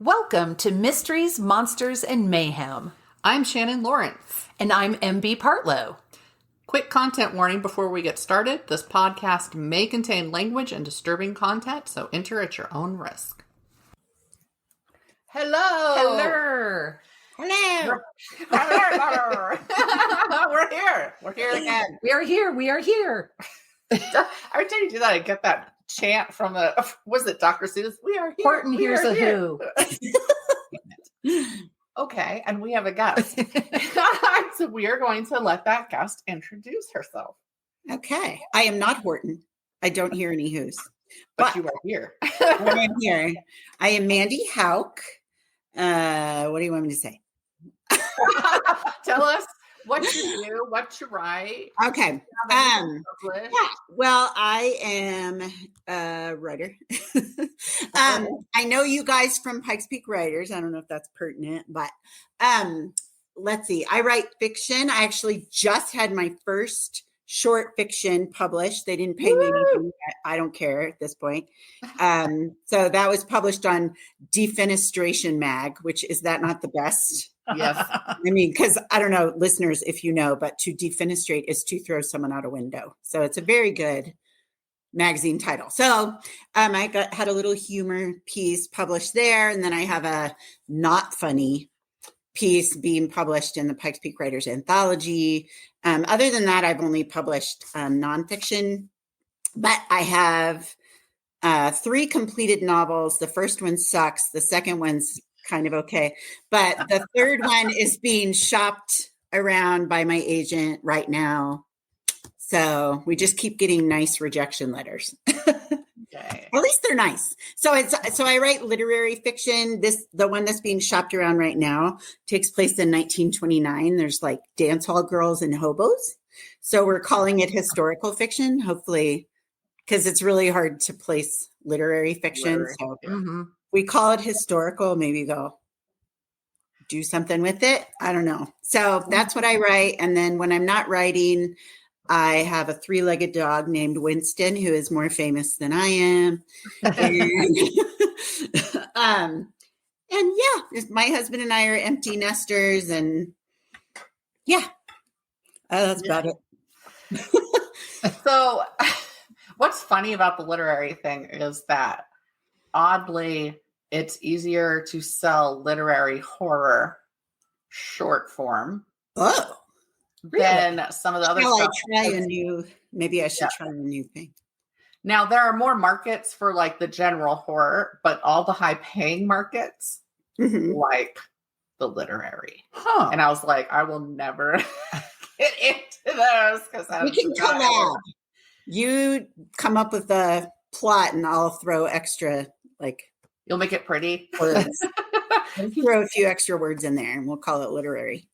Welcome to Mysteries, Monsters, and Mayhem. I'm Shannon Lawrence. And I'm MB Partlow. Quick content warning before we get started. This podcast may contain language and disturbing content, so enter at your own risk. Hello. Hello. We're here. We're here again. We are here. We are here. Every time you do that, I get that chant from was it Dr. Seuss? We are here. Horton hears a who. Okay, and we have a guest. So we are going to let that guest introduce herself. Okay. I am not Horton. I don't hear any who's. But you are here. I am here. I am Mandy Houk. What do you want me to say? Tell us what you do, what you write. Okay. Yeah. Well, I am a writer. I know you guys from Pikes Peak Writers. I don't know if that's pertinent, but let's see. I write fiction. I actually just had my first short fiction published. They didn't pay me anything. I don't care at this point. So that was published on Defenestration Mag, which is that not the best? Yes. I mean, because I don't know, listeners, if you know, but to defenestrate is to throw someone out a window. So it's a very good magazine title. So I had a little humor piece published there. And then I have a not funny piece being published in the Pikes Peak Writers Anthology. Other than that, I've only published nonfiction, but I have 3 completed novels. The first one sucks. The second one's kind of okay. But the third one is being shopped around by my agent right now. So we just keep getting nice rejection letters. Okay. At least they're nice. So I write literary fiction. The one that's being shopped around right now takes place in 1929. There's like dance hall girls and hobos. So we're calling it historical fiction, hopefully, because it's really hard to place literary fiction. So we call it historical. Maybe they'll do something with it. I don't know. So that's what I write. And then when I'm not writing, I have a 3-legged dog named Winston, who is more famous than I am. And yeah, my husband and I are empty nesters. And yeah, that's about it. So what's funny about the literary thing is that oddly, it's easier to sell literary horror short form. Oh. Really? Than some of the other stuff. Maybe I should try a new thing. Now, there are more markets for like the general horror, but all the high paying markets, like the literary. Huh. And I was like, I will never get into those because we can collab. You come up with a plot and I'll throw extra, like. You'll make it pretty. Words. Throw a few extra words in there and we'll call it literary.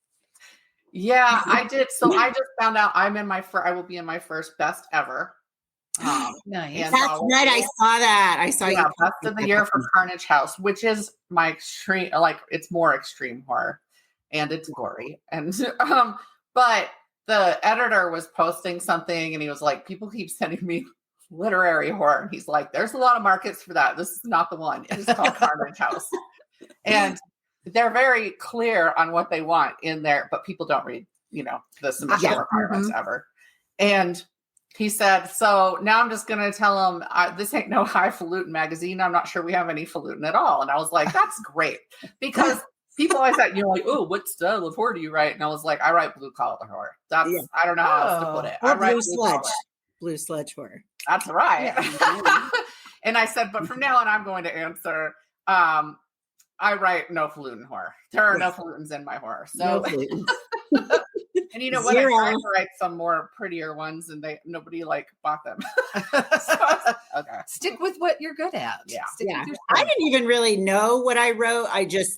Yeah, I did. So I just found out I will be in my first best ever. Nice. That's right. I saw that. I saw you. Best of the year for Carnage House, which is my extreme, like it's more extreme horror and it's gory. And, but the editor was posting something and he was like, people keep sending me literary horror. And he's like, there's a lot of markets for that. This is not the one. It's called Carnage House. And they're very clear on what they want in there, but people don't read, the submission requirements ever. And he said, so now I'm just going to tell them this ain't no highfalutin magazine. I'm not sure we have any falutin at all. And I was like, that's great. Because people always said, like, oh, what style of horror do you write? And I was like, I write blue collar horror. I don't know how else to put it. I write blue sludge horror. That's right. And I said, but from now on, I'm going to answer, I write no falutin horror. There are no falutins in my horror. So, and you know what? I tried to write some more prettier ones, and nobody bought them. Okay, stick with what you're good at. Yeah, I didn't even really know what I wrote.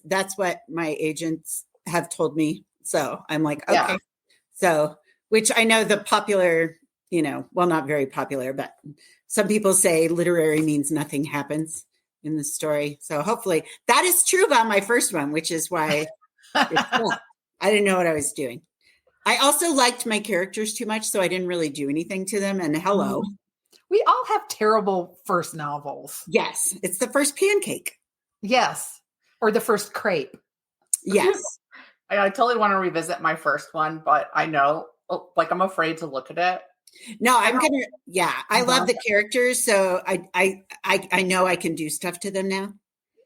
That's what my agents have told me. So I'm like, okay. Yeah. So, which I know the popular, well, not very popular, but some people say literary means nothing happens in the story. So hopefully that is true about my first one, which is why I didn't know what I was doing. I also liked my characters too much, so I didn't really do anything to them. And hello. We all have terrible first novels. Yes. It's the first pancake. Yes. or the first crepe? Yes. I totally want to revisit my first one, but I know, like, I'm afraid to look at it. No, I love the characters, so I know I can do stuff to them now.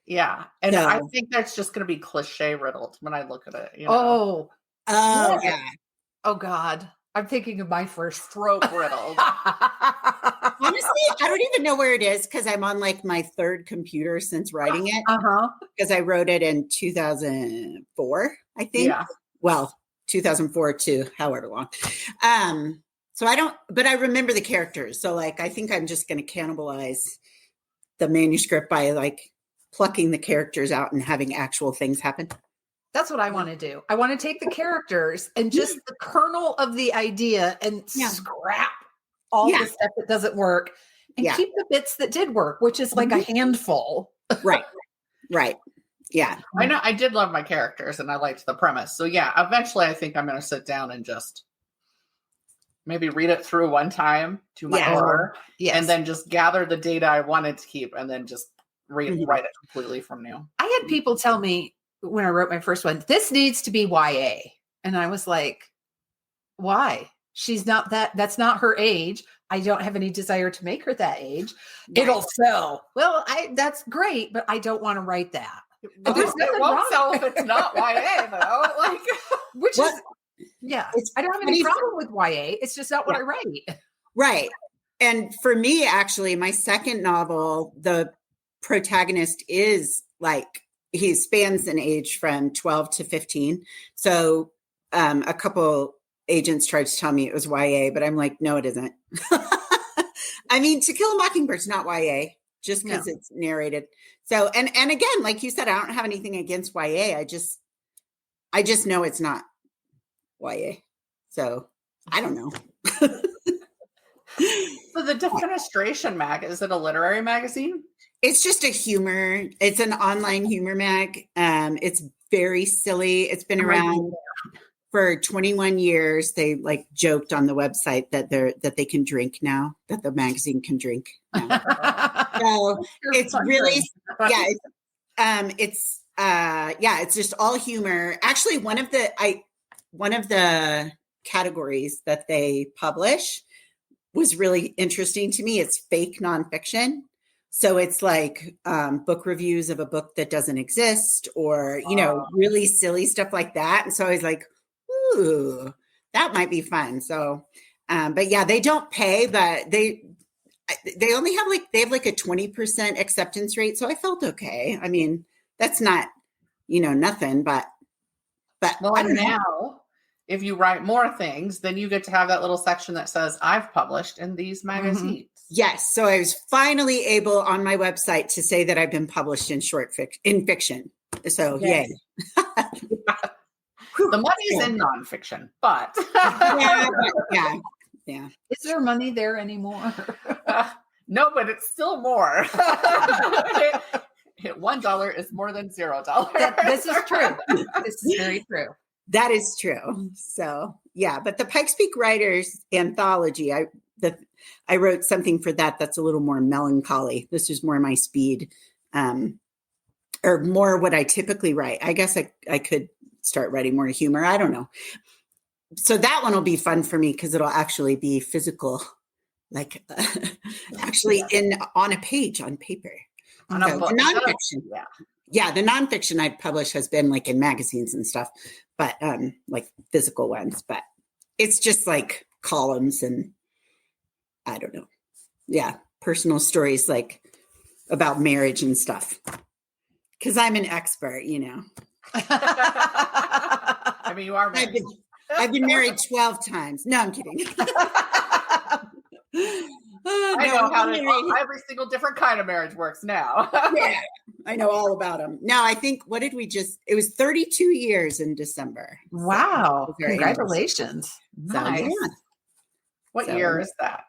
Yeah. And So. I think that's just going to be cliche riddled when I look at it. You know? Oh, yeah. Oh God. I'm thinking of my first Stroke riddled. Honestly, I don't even know where it is because I'm on like my third computer since writing it. Because I wrote it in 2004, I think. Yeah. Well, 2004 to however long. So but I remember the characters. So like, I think I'm just going to cannibalize the manuscript by like plucking the characters out and having actual things happen. That's what I want to do. I want to take the characters and just the kernel of the idea and scrap all the stuff that doesn't work and keep the bits that did work, which is like a handful. Right. Yeah. I know. I did love my characters and I liked the premise. So yeah, eventually I think I'm going to sit down and just maybe read it through one time to my horror. Yes. And then just gather the data I wanted to keep and then just write it completely from new. I had people tell me when I wrote my first one, this needs to be YA. And I was like, why? She's not that's not her age. I don't have any desire to make her that age. Right. It'll sell. Well, that's great, but I don't want to write that. Well, it won't sell if it's not YA though. Like, which is I don't have any problem with YA. It's just not what I write. Right. And for me, actually, my second novel, the protagonist is like, he spans an age from 12 to 15. So a couple agents tried to tell me it was YA, but I'm like, no, it isn't. I mean, To Kill a Mockingbird's not YA, just because it's narrated. So, and again, like you said, I don't have anything against YA. I just know it's not YA. So I don't know. So the Defenestration mag, is it a literary magazine? It's just it's an online humor mag. It's very silly. It's been around for 21 years. They like joked on the website that they can drink now, that the magazine can drink now. So it's really, it's just all humor. Actually, one of the categories that they publish was really interesting to me. It's fake nonfiction. So it's like book reviews of a book that doesn't exist or, really silly stuff like that. And so I was like, ooh, that might be fun. So, but yeah, they don't pay, but they only have they have like a 20% acceptance rate. So I felt okay. I mean, that's not, nothing, but well, I don't know. Now, if you write more things, then you get to have that little section that says I've published in these magazines. Mm-hmm. Yes. So I was finally able on my website to say that I've been published in fiction. So yay. The money's in nonfiction, but yeah. Is there money there anymore? No, but it's still more. $1 is more than $0. This is true. This is very true. That is true. So yeah, but the Pikes Peak Writers Anthology, I wrote something for that that's a little more melancholy. This is more my speed, or more what I typically write. I guess I could start writing more humor. I don't know. So that one will be fun for me because it'll actually be physical, like actually on a page on paper. So nonfiction. Yeah, the nonfiction I've published has been like in magazines and stuff, but like physical ones. But it's just like columns and I don't know. Yeah, personal stories like about marriage and stuff. Because I'm an expert, I mean, you are married. I've been married 12 times. No, I'm kidding. I know how every single different kind of marriage works now. Yeah, I know all about them. Now, I think, it was 32 years in December. Wow. So congratulations. Nice. So, yeah. What year is that?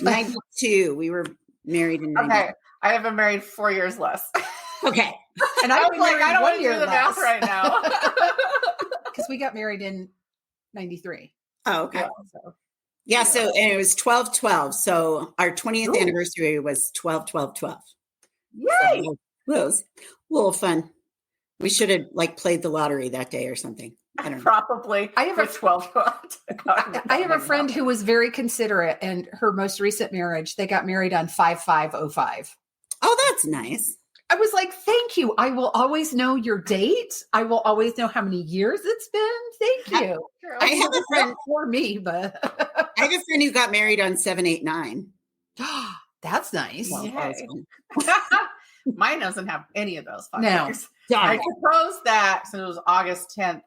92. We were married in 92. Okay. I have been married 4 years less. Okay. And I was like, I don't want to do the math right now. Because we got married in 93. Oh, okay. Yeah, so and it was 12/12. So our 20th anniversary was 12/12/12. Yay! So it was a little fun. We should have like played the lottery that day or something. I don't know. Probably. I have a 12. I have a friend who was very considerate, and her most recent marriage, they got married on 5/5/05. Oh, that's nice. I was like, thank you. I will always know your date. I will always know how many years it's been. Thank you. I have a friend for me, but I have a friend who got married on 7/8/9. that's nice. Well, Yay. Mine doesn't have any of those No. I suppose that since it was August 10th,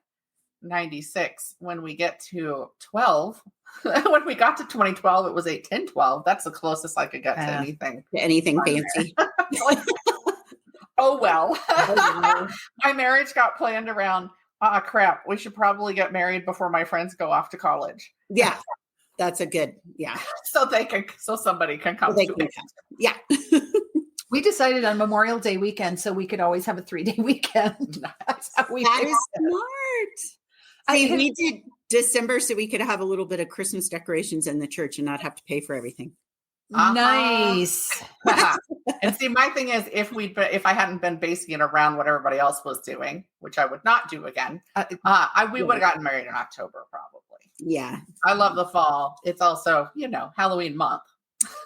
96, when we get to 12, when we got to 2012, it was 8/10/12. That's the closest I could get to anything. Anything fancy. Oh, well. My marriage got planned around, crap, we should probably get married before my friends go off to college. Yeah. That's a good, yeah. So somebody can come So to it. Yeah. We decided on Memorial Day weekend so we could always have a 3-day weekend. That's how we That is smart. See, we did December so we could have a little bit of Christmas decorations in the church and not have to pay for everything. Nice. And see, my thing is, if I hadn't been basing it around what everybody else was doing, which I would not do again, we would have gotten married in October probably. Yeah. I love the fall. It's also, Halloween month.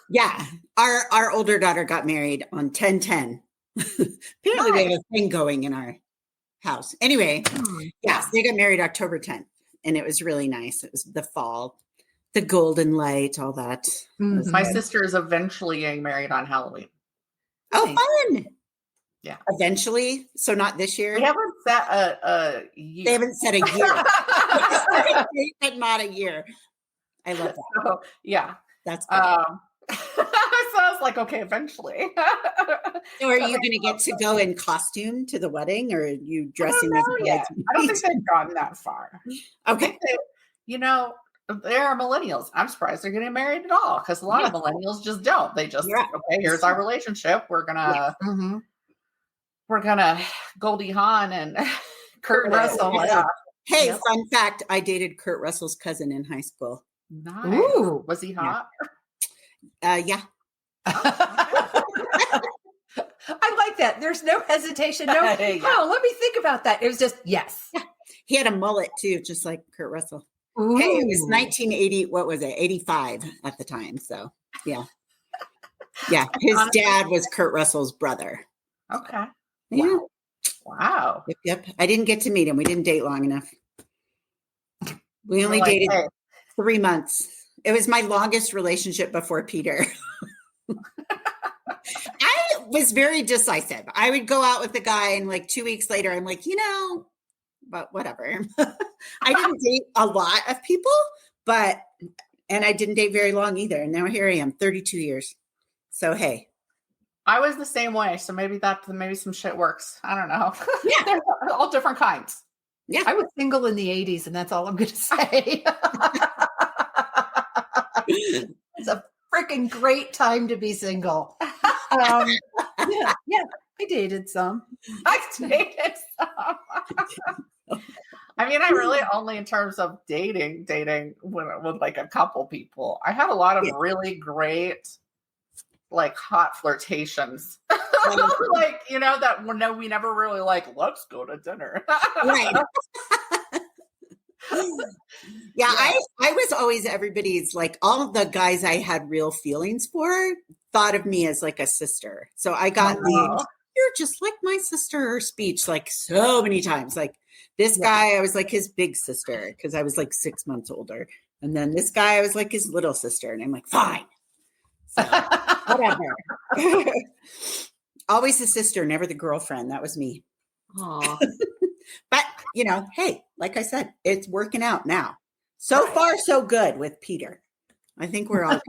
Yeah. Our older daughter got married on 10/10. Apparently we have a thing going in our house. Anyway, yes, they got married October 10th, and it was really nice. It was the fall, the golden light, all that. Mm-hmm. My sister is eventually getting married on Halloween. Oh, fun. Yeah. Eventually. So not this year. We haven't set a year. They haven't set a year. But not a year. I love that. So, yeah. That's good. So I was like, okay, eventually. So are you going to get to go in costume to the wedding, or are you dressing as a I don't think they've gotten that far. Okay. There are millennials. I'm surprised they're getting married at all, because a lot of millennials just don't. They just, okay, here's our relationship. We're gonna Goldie Hawn and Kurt Russell. Yeah. Hey, fun fact, I dated Kurt Russell's cousin in high school. Nice. Ooh. Was he hot? Yeah. I like that. There's no hesitation. No, let me think about that. It was just, yes. Yeah. He had a mullet too, just like Kurt Russell. Ooh. Hey, it was 1980. What was it? 85 at the time. So, yeah. Yeah. His dad was Kurt Russell's brother. Okay. Yeah. Wow. Yep. I didn't get to meet him. We didn't date long enough. We only dated 3 months. It was my longest relationship before Peter. I was very decisive. I would go out with the guy, and like 2 weeks later, I'm like, but whatever. I didn't date a lot of people, and I didn't date very long either. And now here I am, 32 years. So, hey. I was the same way. So maybe some shit works. I don't know. Yeah. All different kinds. Yeah. I was single in the 80s, and that's all I'm going to say. It's a freaking great time to be single. Yeah, I dated some. I mean, I really only in terms of dating with like a couple people. I had a lot of really great, like, hot flirtations. Like, that we never really like, let's go to dinner. Right. Yeah, I was always everybody's, like, all of the guys I had real feelings for thought of me as like a sister. So I got you're just like my sister speech like so many times. Like this guy, I was like his big sister because I was like 6 months older. And then this guy, I was like his little sister. And I'm like, fine. So, whatever. Always the sister, never the girlfriend. That was me. Aww. But, hey, like I said, it's working out now. So far, so good with Peter. I think we're all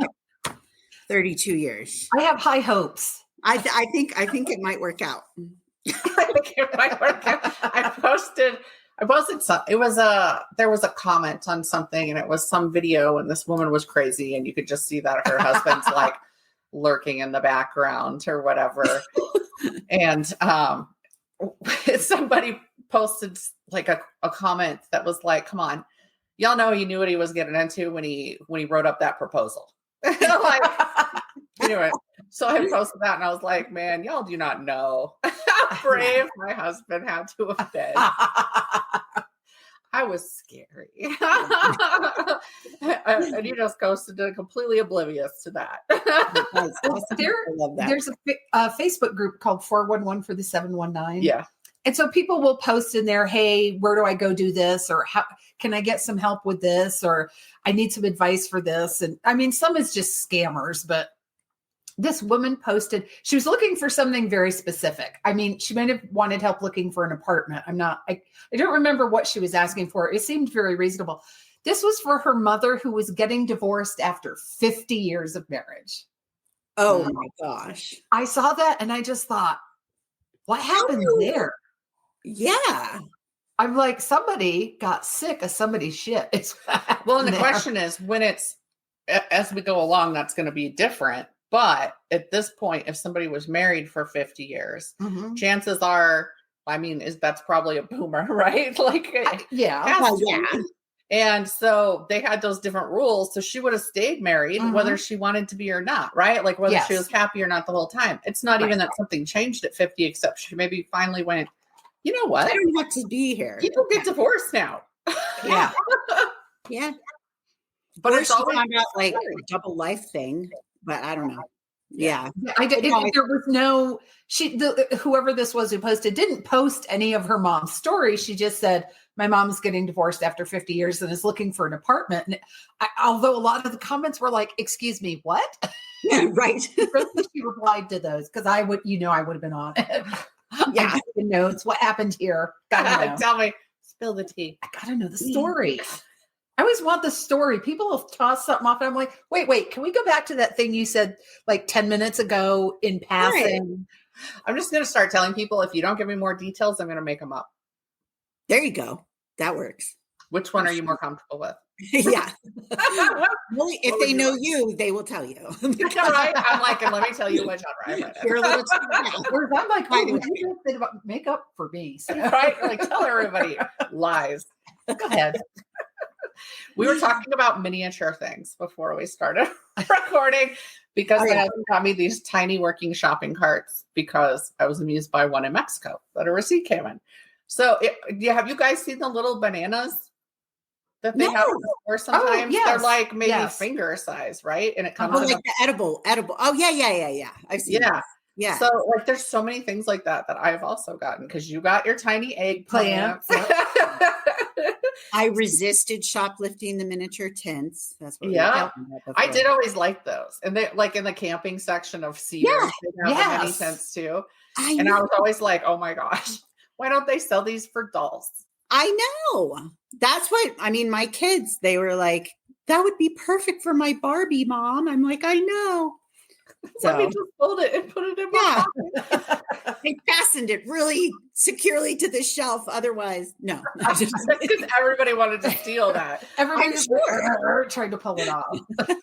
32 years. I have high hopes. I think it might work out. I think it might work out. I posted some, there was a comment on something, and it was some video, and this woman was crazy, and you could just see that her husband's like lurking in the background or whatever. And somebody posted like a comment that was like, come on, y'all know he knew what he was getting into when he wrote up that proposal. Like, he knew it. So I posted that and I was like, man, y'all do not know how brave my husband had to have been. I was scary. And he just ghosted it, completely oblivious to that. There's a Facebook group called 411 for the 719. Yeah. And so people will post in there, hey, where do I go do this? Or how can I get some help with this? Or I need some advice for this. And I mean, some is just scammers, but this woman posted, she was looking for something very specific. I mean, she might have wanted help looking for an apartment. I don't remember what she was asking for. It seemed very reasonable. This was for her mother who was getting divorced after 50 years of marriage. Oh my gosh. I saw that and I just thought, what happened there? Yeah. I'm like, somebody got sick of somebody's shit. Well, and the question is, when it's, as we go along, that's going to be different. But at this point, if somebody was married for 50 years, chances are, I mean, that's probably a boomer, right? Like, yeah. And so they had those different rules. So she would have stayed married, whether she wanted to be or not, right? Like whether she was happy or not the whole time. It's not even that something changed at 50, except she maybe finally went, you know what? I don't want to be here. People get divorced now. Yeah. Yeah. But or it's she always found out like a double life thing, but I don't know. Yeah. There was no, whoever this was who posted didn't post any of her mom's story. She just said, my mom's getting divorced after 50 years and is looking for an apartment. And although a lot of the comments were like, excuse me, what? Yeah, right. She replied to those because I would have been on it. Yeah. Notes. What happened here? Tell me. Spill the tea. I gotta know the story. I always want the story. People have tossed something off and I'm like, wait, can we go back to that thing you said like 10 minutes ago in passing? Right. I'm just going to start telling people, if you don't give me more details, I'm going to make them up. There you go. That works. Which one are you more comfortable with? Yeah. Well, if they know you, they will tell you. Right? I'm like, and let me tell you what genre I'm in. You're a little I'm like, you think about makeup for me. So. Right? Like, tell everybody lies. Go ahead. We were talking about miniature things before we started recording because my husband got me these tiny working shopping carts because I was amused by one in Mexico that a receipt came in. So have you guys seen the little bananas that they have? Or sometimes they're like maybe finger size, right? And it comes in like the edible. Oh yeah. I've seen that. Yeah. So like there's so many things like that I've also gotten because you got your tiny eggplants. I resisted shoplifting the miniature tents. That's what I did always like those. And they like in the camping section of Sears, they have the mini tents too. I was always like, oh my gosh, why don't they sell these for dolls? I know. That's what I mean. My kids, they were like, that would be perfect for my Barbie, Mom. I'm like, I know. So let me just fold it and put it in my pocket. They fastened it really securely to the shelf. Otherwise, no. Because everybody wanted to steal that. Everybody tried to pull it off.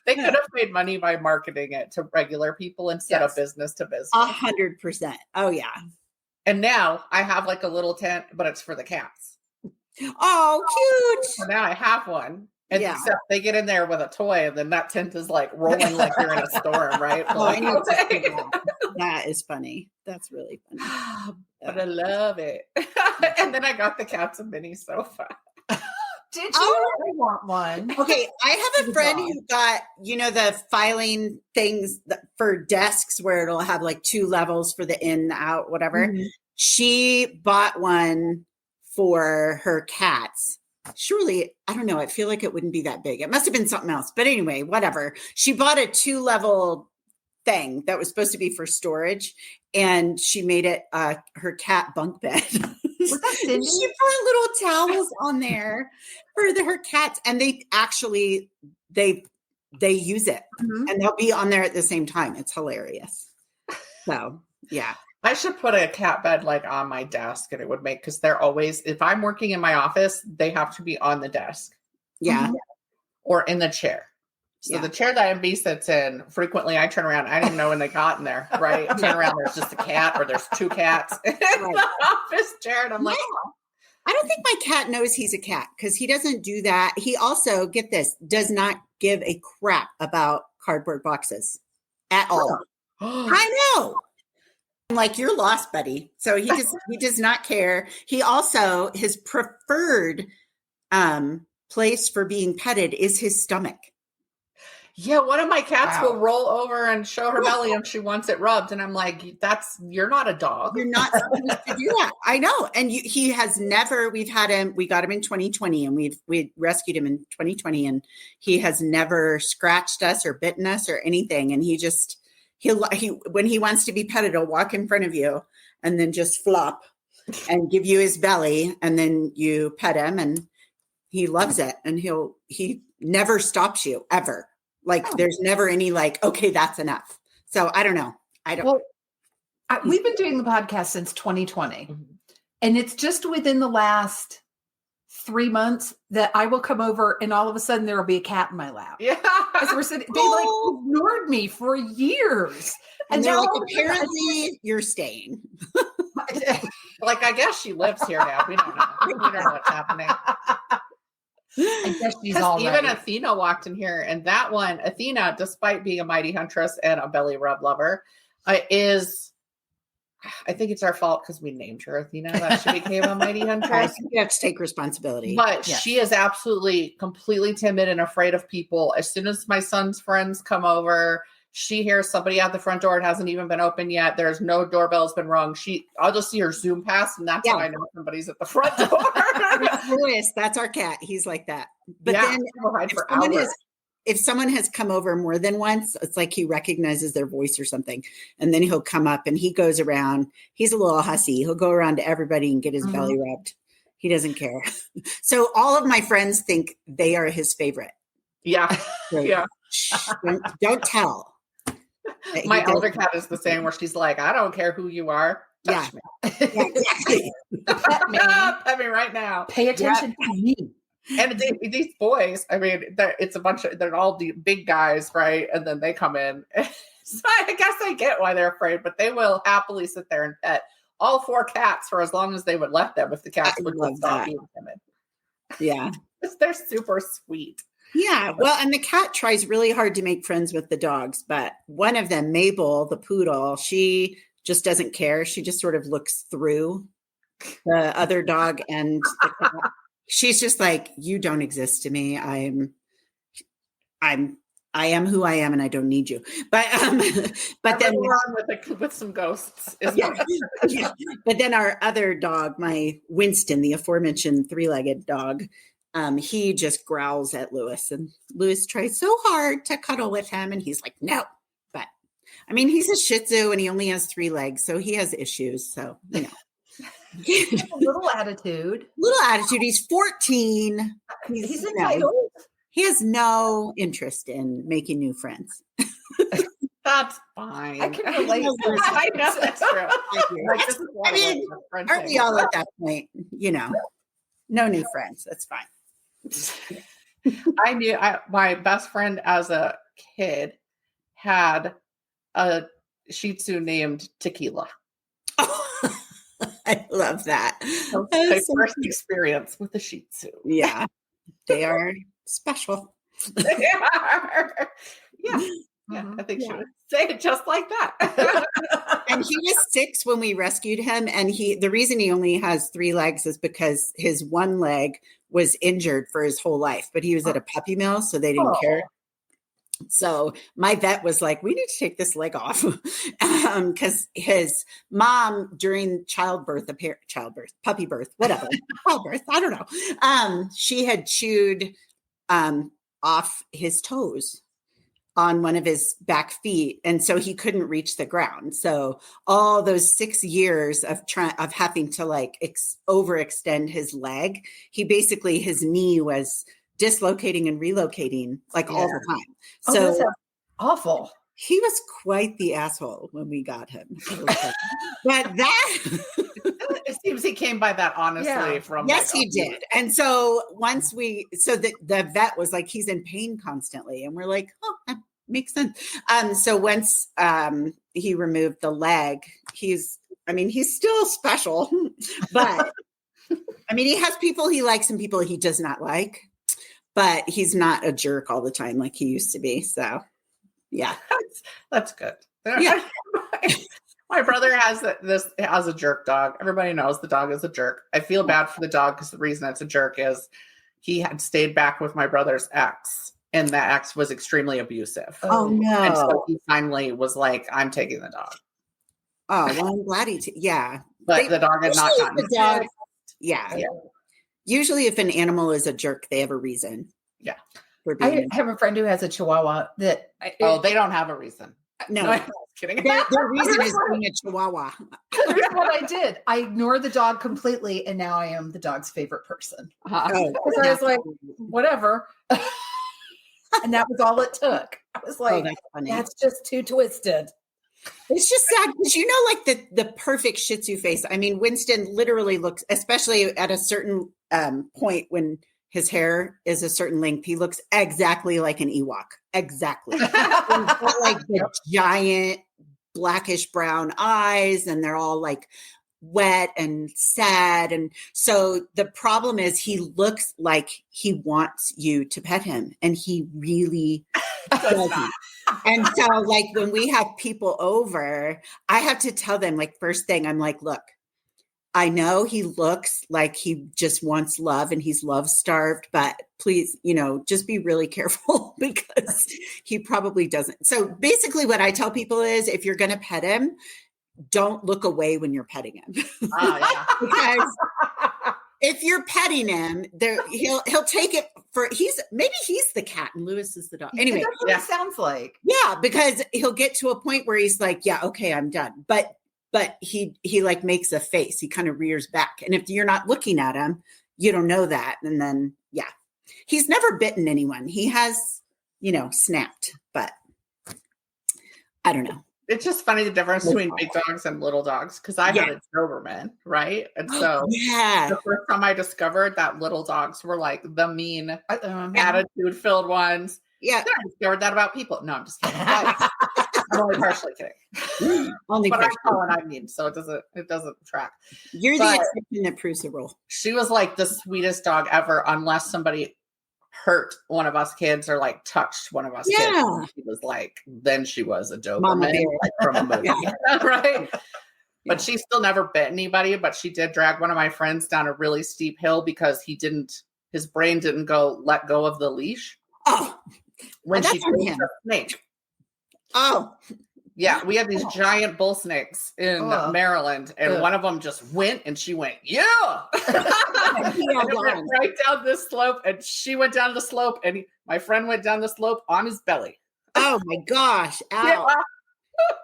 They could have made money by marketing it to regular people instead of business to business. 100%. Oh yeah. And now I have like a little tent, but it's for the cats. Oh, cute. So now I have one. And except they get in there with a toy, and then that tent is like rolling like you're in a storm, right? I know. That is funny. That's really funny. But I love it. And then I got the cats a mini sofa. Did you? I want one. Okay, I have a friend who got, the filing things for desks where it'll have like 2 levels for the in, out, whatever. Mm-hmm. She bought one for her cats. Surely, I don't know. I feel like it wouldn't be that big. It must have been something else. But anyway, whatever. She bought a 2-level thing that was supposed to be for storage. And she made it her cat bunk bed. She put little towels on there for her cats. And they actually, they use it. Mm-hmm. And they'll be on there at the same time. It's hilarious. So, yeah. I should put a cat bed like on my desk and it would make, because they're always, if I'm working in my office, they have to be on the desk. Yeah. Or in the chair. So the chair that MB sits in, frequently I turn around. I didn't know when they got in there, right? I turn around, there's just a cat or there's 2 cats in the office chair. And I'm like, I don't think my cat knows he's a cat because he doesn't do that. He also, get this, does not give a crap about cardboard boxes at all. I know. I'm like, you're lost, buddy. So he does not care. He also, his preferred place for being petted is his stomach. Yeah, one of my cats Wow. will roll over and show her belly if she wants it rubbed, and I'm like, you're not a dog. You're not supposed to do that. I know. And he has never, we got him in 2020, and we rescued him in 2020, and he has never scratched us or bitten us or anything. And he when he wants to be petted, he'll walk in front of you and then just flop and give you his belly, and then you pet him, and he loves it. And he never stops you ever. Like there's never any like, okay, that's enough. So I don't know. We've been doing the podcast since 2020, and it's just within the last 3 months that I will come over and all of a sudden there will be a cat in my lap. Yeah. As we're sitting, they like ignored me for years. And they're now like, apparently you're staying. Like, I guess she lives here now. We don't know. We don't know what's happening. I guess she's all Even right. Athena walked in here, and that one, Athena, despite being a mighty huntress and a belly rub lover, is, I think it's our fault because we named her Athena, that she became a mighty huntress. You have to take responsibility. But Yes. she is absolutely completely timid and afraid of people. As soon as my son's friends come over, she hears somebody at the front door. It hasn't even been open yet. There's no doorbell's been rung. I'll just see her zoom past, and that's how I know somebody's at the front door. Louis, that's our cat. He's like that. But Yeah, then she'll hide for hours. if someone has come over more than once, it's like he recognizes their voice or something. And then he'll come up and he goes around. He's a little hussy. He'll go around to everybody and get his belly rubbed. He doesn't care. So all of my friends think they are his favorite. Yeah. So Yeah. don't tell. My elder cat is the same, where she's like, I don't care who you are. Touch me. Yeah, exactly. Pet me. Pet me right now. Pay attention to me. And these boys, I mean, it's a bunch of, they're all the big guys, right? And then they come in. So I guess I get why they're afraid, but they will happily sit there and pet all 4 cats for as long as they would let them, if the cats would stop being timid. Yeah. They're super sweet. Yeah. Well, and the cat tries really hard to make friends with the dogs, but one of them, Mabel, the poodle, she just doesn't care. She just sort of looks through the other dog and the cat. She's just like, you don't exist to me. I am who I am, and I don't need you. But then with some ghosts. Yeah. But then our other dog, my Winston, the aforementioned 3-legged dog, he just growls at Louis, and Louis tries so hard to cuddle with him, and he's like, no. But I mean, he's a Shih Tzu and he only has 3 legs, so he has issues. So, you know. A little attitude. He's 14. He's entitled. He has no interest in making new friends. That's fine. I can relate. I know that's true. I mean, aren't we all at that point? You know, no new friends. That's fine. I knew my best friend as a kid had a Shih Tzu named Tequila. I love that. My first experience with the Shih Tzu. Yeah, they are special. They are. Yeah. Yeah, I think she would say it just like that. And he was 6 when we rescued him. And the reason he only has 3 legs is because his one leg was injured for his whole life, but he was at a puppy mill, so they didn't care. So my vet was like, we need to take this leg off because his mom during puppy birth, whatever, childbirth, I don't know. She had chewed off his toes on one of his back feet. And so he couldn't reach the ground. So all those 6 years of having to like overextend his leg, his knee was dislocating and relocating like all the time. So that's awful. He was quite the asshole when we got him. But that it seems he came by that honestly from yes, he did. And so the vet was like, he's in pain constantly. And we're like, oh, that makes sense. So once he removed the leg, he's still special, but I mean, he has people he likes and people he does not like, but he's not a jerk all the time like he used to be. So yeah. That's good. Yeah. My brother has a jerk dog. Everybody knows the dog is a jerk. I feel bad for the dog because the reason it's a jerk is he had stayed back with my brother's ex, and that ex was extremely abusive. Oh no. And so he finally was like, I'm taking the dog. Oh, well, I'm glad yeah. But the dog had not usually gotten if the dog, sick. yeah. Usually if an animal is a jerk, they have a reason. Yeah. For being I have a friend who has a Chihuahua that. They don't have a reason. no. I'm just kidding. Their reason is being a Chihuahua. Here's what I did. I ignored the dog completely, and now I am the dog's favorite person. Oh, Because I was like, whatever. And that was all it took. I was like, that's funny. that's just too twisted. It's just sad because like the perfect Shih Tzu face. I mean, Winston literally looks, especially at a certain point when his hair is a certain length, he looks exactly like an Ewok. Exactly. Like the giant blackish brown eyes, and they're all like wet and sad. And so the problem is he looks like he wants you to pet him, and he really doesn't. And so like when we have people over, I have to tell them, like, first thing, I'm like, look, I know he looks like he just wants love and he's love starved, but please, just be really careful because he probably doesn't. So basically what I tell people is if you're going to pet him, don't look away when you're petting him. Oh, yeah. Because if you're petting him, he'll take it for maybe he's the cat and Lewis is the dog. Anyway, That's what it sounds like. yeah, because he'll get to a point where he's like, yeah, okay, I'm done. But he like makes a face. He kind of rears back. And if you're not looking at him, you don't know that. And then, yeah, he's never bitten anyone. He has, snapped, but I don't know. It's just funny the difference between big dogs and little dogs because I had a Doberman, right? And so the first time I discovered that little dogs were like the mean, attitude-filled ones. Yeah. I discovered that about people. No, I'm just kidding. I'm only partially kidding. But I know what I mean, so it doesn't track. You're the exception that proves the rule. She was like the sweetest dog ever, unless somebody hurt one of us kids or like touched one of us kids. And she was like, then she was a Doberman like from a movie, right? But she still never bit anybody. But she did drag one of my friends down a really steep hill because his brain didn't let go of the leash. Oh, when she killed the snake. Oh, yeah, we had these giant bull snakes in Maryland, and one of them just went, and she went, yeah! And it went right down this slope, and she went down the slope, and my friend went down the slope on his belly. Oh my gosh. Ow. Yeah.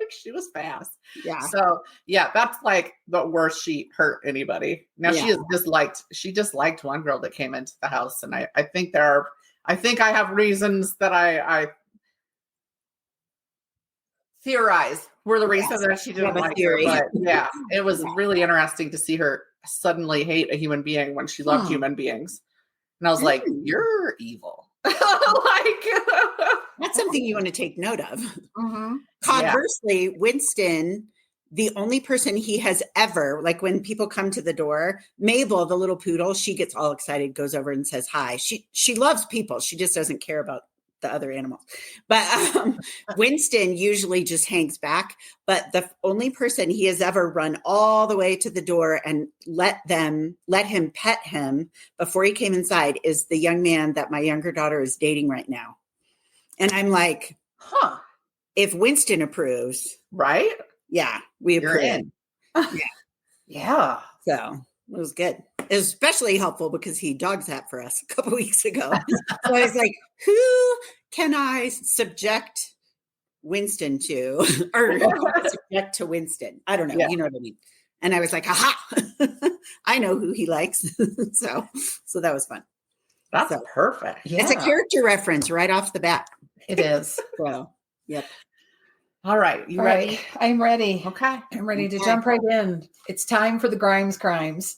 She was fast. Yeah. So, yeah, that's like the worst she hurt anybody. Now, she disliked one girl that came into the house, and I think I have reasons that I theorize were the reason that she didn't like her. But yeah, it was really interesting to see her suddenly hate a human being when she loved human beings. And I was like, you're evil. That's something you want to take note of. Mm-hmm. Conversely, Winston, the only person he has ever, like when people come to the door, Mabel, the little poodle, she gets all excited, goes over and says hi. She loves people. She just doesn't care about the other animals. But Winston usually just hangs back. But the only person he has ever run all the way to the door and let him pet him before he came inside is the young man that my younger daughter is dating right now. And I'm like, if Winston approves, right? Yeah, we approve. Yeah. So it was good. It was especially helpful because he dog sat for us a couple weeks ago. So I was like, who can I subject Winston to? Or subject to Winston? I don't know. Yeah. You know what I mean? And I was like, aha, I know who he likes. So that was fun. That's perfect. Yeah. It's a character reference right off the bat. It is. So, yep. All right. You ready? I'm ready. Okay. I'm ready to jump right in. It's time for the Grimes crimes.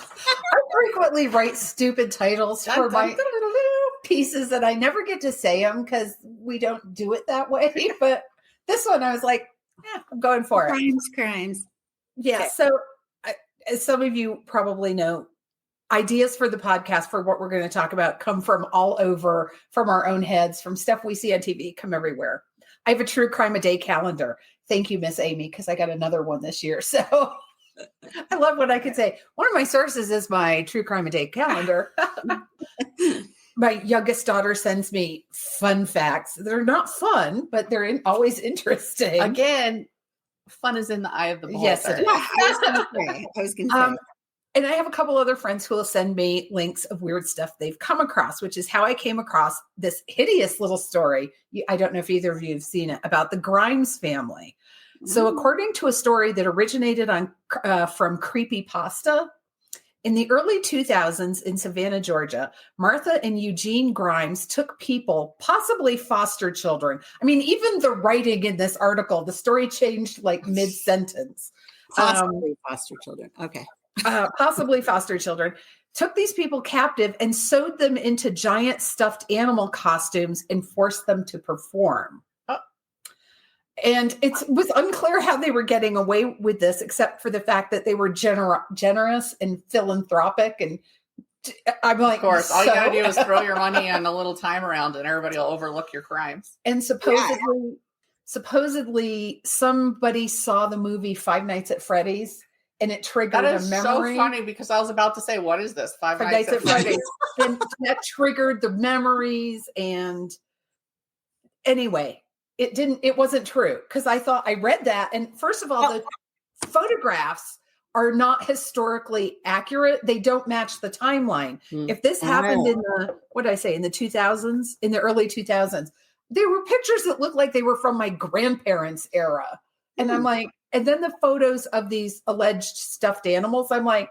I frequently write stupid titles for my pieces that I never get to say them because we don't do it that way. But this one, I was like, I'm going for it. Crimes. Yeah. Okay. So as some of you probably know, ideas for the podcast for what we're going to talk about come from all over, from our own heads, from stuff we see on TV, come everywhere. I have a true crime a day calendar. Thank you, Miss Amy, because I got another one this year. So I love what I could say. One of my sources is my true crime a day calendar. My youngest daughter sends me fun facts. They're not fun, but they're always interesting. Again, fun is in the eye of the beholder. Yes, it is. Yeah, I was going to say. And I have a couple other friends who will send me links of weird stuff they've come across, which is how I came across this hideous little story. I don't know if either of you have seen it, about the Grimes family. So according to a story that originated from Creepypasta, in the early 2000s in Savannah, Georgia, Martha and Eugene Grimes took people, possibly foster children. I mean, even the writing in this article, the story changed like mid-sentence. Possibly foster children. Okay. Possibly foster children, took these people captive and sewed them into giant stuffed animal costumes and forced them to perform. And it was unclear how they were getting away with this, except for the fact that they were generous and philanthropic. And I'm like, of course, all you gotta do is throw your money and a little time around, and everybody will overlook your crimes. And supposedly, somebody saw the movie Five Nights at Freddy's, and it triggered a memory. That is so funny, because I was about to say, what is this? Five Nights at Freddy's. And that triggered the memories. And anyway, it wasn't true, because I read that. And first of all, the photographs are not historically accurate. They don't match the timeline. If this happened in the 2000s, in the early 2000s, there were pictures that looked like they were from my grandparents' era. And I'm like, and then the photos of these alleged stuffed animals, I'm like,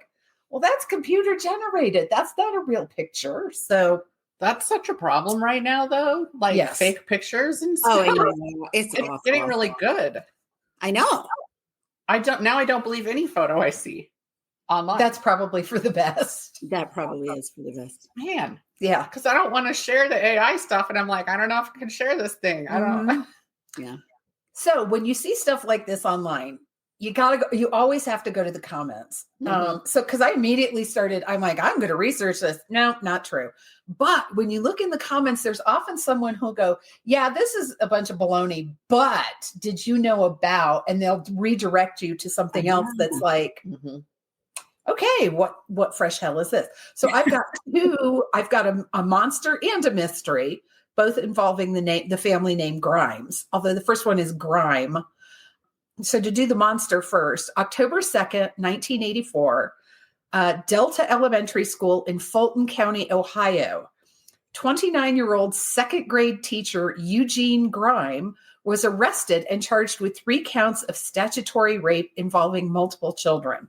well, that's computer generated. That's not a real picture. So that's such a problem right now, though. Like fake pictures and stuff. Oh, I know. It's getting really good. I know. I don't believe any photo I see online. That's probably for the best. That probably is for the best. Man. Yeah. Because I don't want to share the AI stuff. And I'm like, I don't know if I can share this thing. I don't know. Yeah. So when you see stuff like this online, you always have to go to the comments. So because I immediately started, I'm like, I'm going to research this. No, not true. But when you look in the comments, there's often someone who'll go, yeah, this is a bunch of baloney, but did you know about, and they'll redirect you to something else that's like, okay, what fresh hell is this? So I've got I've got a monster and a mystery, both involving the family name Grimes, although the first one is Grime. So to do the monster first, October 2nd, 1984, Delta Elementary School in Fulton County, Ohio, 29-year-old second grade teacher Eugene Grime was arrested and charged with 3 counts of statutory rape involving multiple children.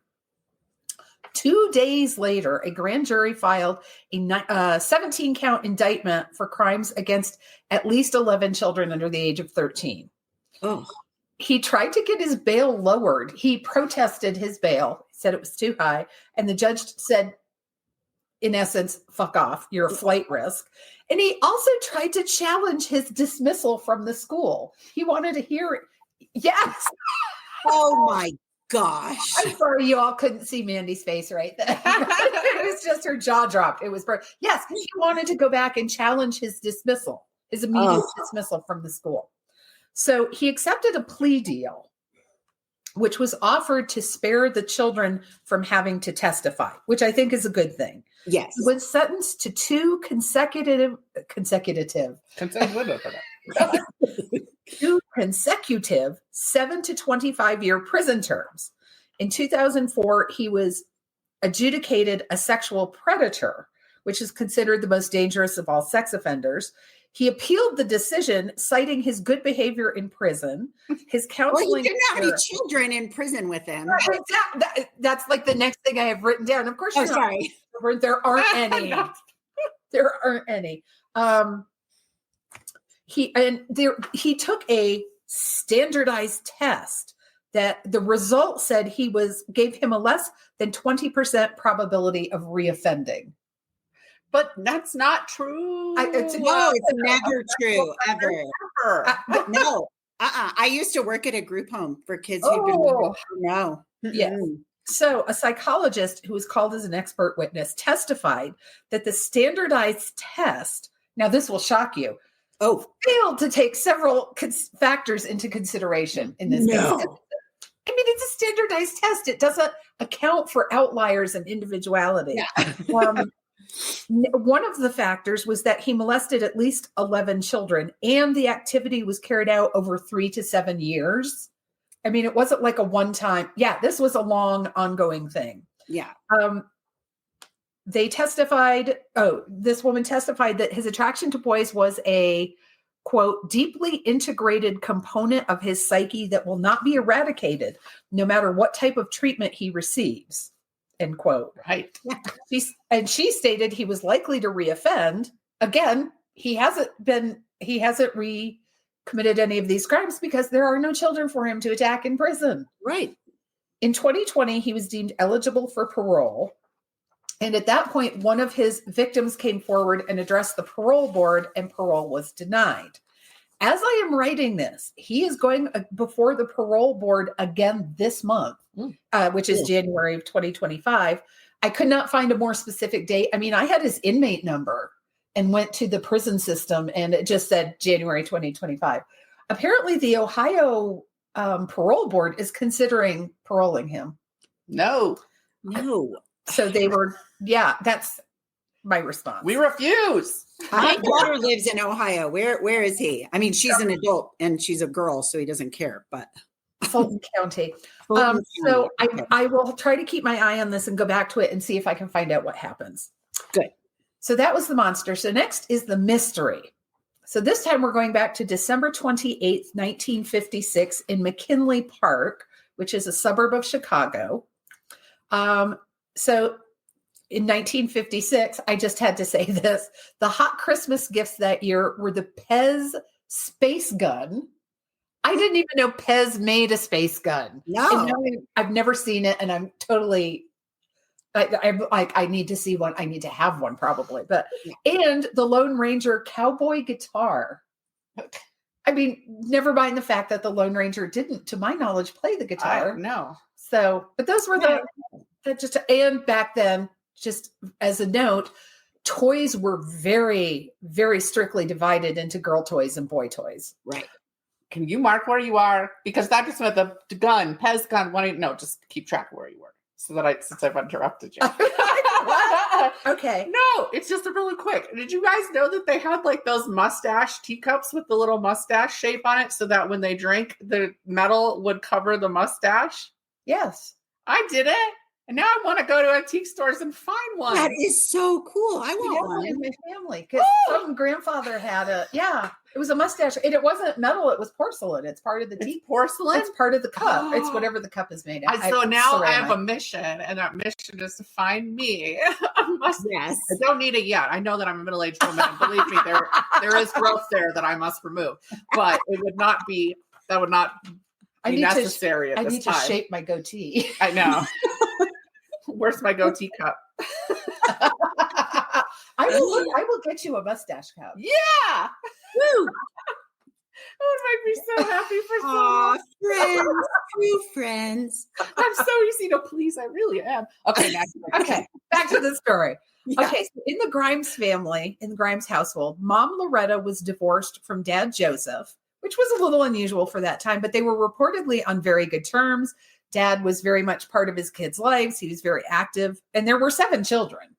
2 days later, a grand jury filed a 17-count indictment for crimes against at least 11 children under the age of 13. Oh. He tried to get his bail lowered. He protested his bail, said it was too high. And the judge said, in essence, fuck off, you're a flight risk. And he also tried to challenge his dismissal from the school. He wanted to hear it. Yes. Oh my gosh. I'm sorry you all couldn't see Mandy's face right then. It was just her jaw dropped. It was, yes, he wanted to go back and challenge his dismissal, his immediate dismissal from the school. So he accepted a plea deal, which was offered to spare the children from having to testify, which I think is a good thing. Yes. He was sentenced to 2 consecutive 7 to 25-year prison terms. In 2004, he was adjudicated a sexual predator, which is considered the most dangerous of all sex offenders. He appealed the decision, citing his good behavior in prison, his counseling. Well, he didn't have any children in prison with him. Right, that's like the next thing I have written down. Of course, sorry. There aren't any. There aren't any. He took a standardized test that the result said gave him a less than 20% probability of reoffending. But that's not true. It's never true, ever. No. I used to work at a group home for kids who'd been no. Yeah. So a psychologist who was called as an expert witness testified that the standardized test, now this will shock you, failed to take several factors into consideration in this case. I mean, it's a standardized test. It doesn't account for outliers and individuality. Yeah. One of the factors was that he molested at least 11 children, and the activity was carried out over 3 to 7 years. I mean, it wasn't like a one-time. Yeah, this was a long, ongoing thing. Yeah. They testified. This woman testified that his attraction to boys was a, quote, deeply integrated component of his psyche that will not be eradicated no matter what type of treatment he receives, end quote. Right. She stated he was likely to reoffend. Again, he hasn't recommitted any of these crimes because there are no children for him to attack in prison. Right. In 2020, he was deemed eligible for parole. And at that point, one of his victims came forward and addressed the parole board, and parole was denied. As I am writing this, he is going before the parole board again this month, which is January of 2025. I could not find a more specific date. I mean, I had his inmate number and went to the prison system, and it just said January 2025. Apparently, the Ohio parole board is considering paroling him. No. So they were, that's my response. We refuse. My daughter lives in Ohio. Where is he? I mean, she's an adult and she's a girl, so he doesn't care, but Fulton County. So I will try to keep my eye on this and go back to it and see if I can find out what happens. Good. So that was the monster. So next is the mystery. So this time we're going back to December 28th, 1956 in McKinley Park, which is a suburb of Chicago. So in 1956, I just had to say this, the hot Christmas gifts that year were the Pez space gun. I didn't even know Pez made a space gun. No. I've never seen it, and I'm totally, I need to see one. I need to have one probably, and the Lone Ranger cowboy guitar. I mean, never mind the fact that the Lone Ranger didn't, to my knowledge, play the guitar. No. So, but those were and back then, just as a note, toys were very, very strictly divided into girl toys and boy toys. Right. Can you mark where you are? Because Dr. Smith, the gun, Pez gun, just keep track of where you were. So that since I've interrupted you. Okay. No, it's just a really quick. Did you guys know that they had like those mustache teacups with the little mustache shape on it so that when they drank, the metal would cover the mustache? Yes. I did it. And now I want to go to antique stores and find one. That is so cool. I want one. In my family, because some grandfather had it was a mustache. And it wasn't metal, it was porcelain. It's part of the tea. Porcelain? It's part of the cup. It's whatever the cup is made of. So now I have a mission, and that mission is to find me a mustache. Yes. I don't need it yet. I know that I'm a middle-aged woman, and believe me, there is growth there that I must remove. But it would not be necessary I at this need time. to shape my goatee. I know. Where's my goatee cup? I will get you a mustache cup. Yeah. Woo. Oh, it made me so happy for so friends, true friends. I'm so easy to please. I really am. Okay, back to the story. Yeah. Okay, so in the Grimes family, in the Grimes household, Mom Loretta was divorced from Dad Joseph, which was a little unusual for that time, but they were reportedly on very good terms. Dad was very much part of his kids' lives. He was very active, and there were 7 children.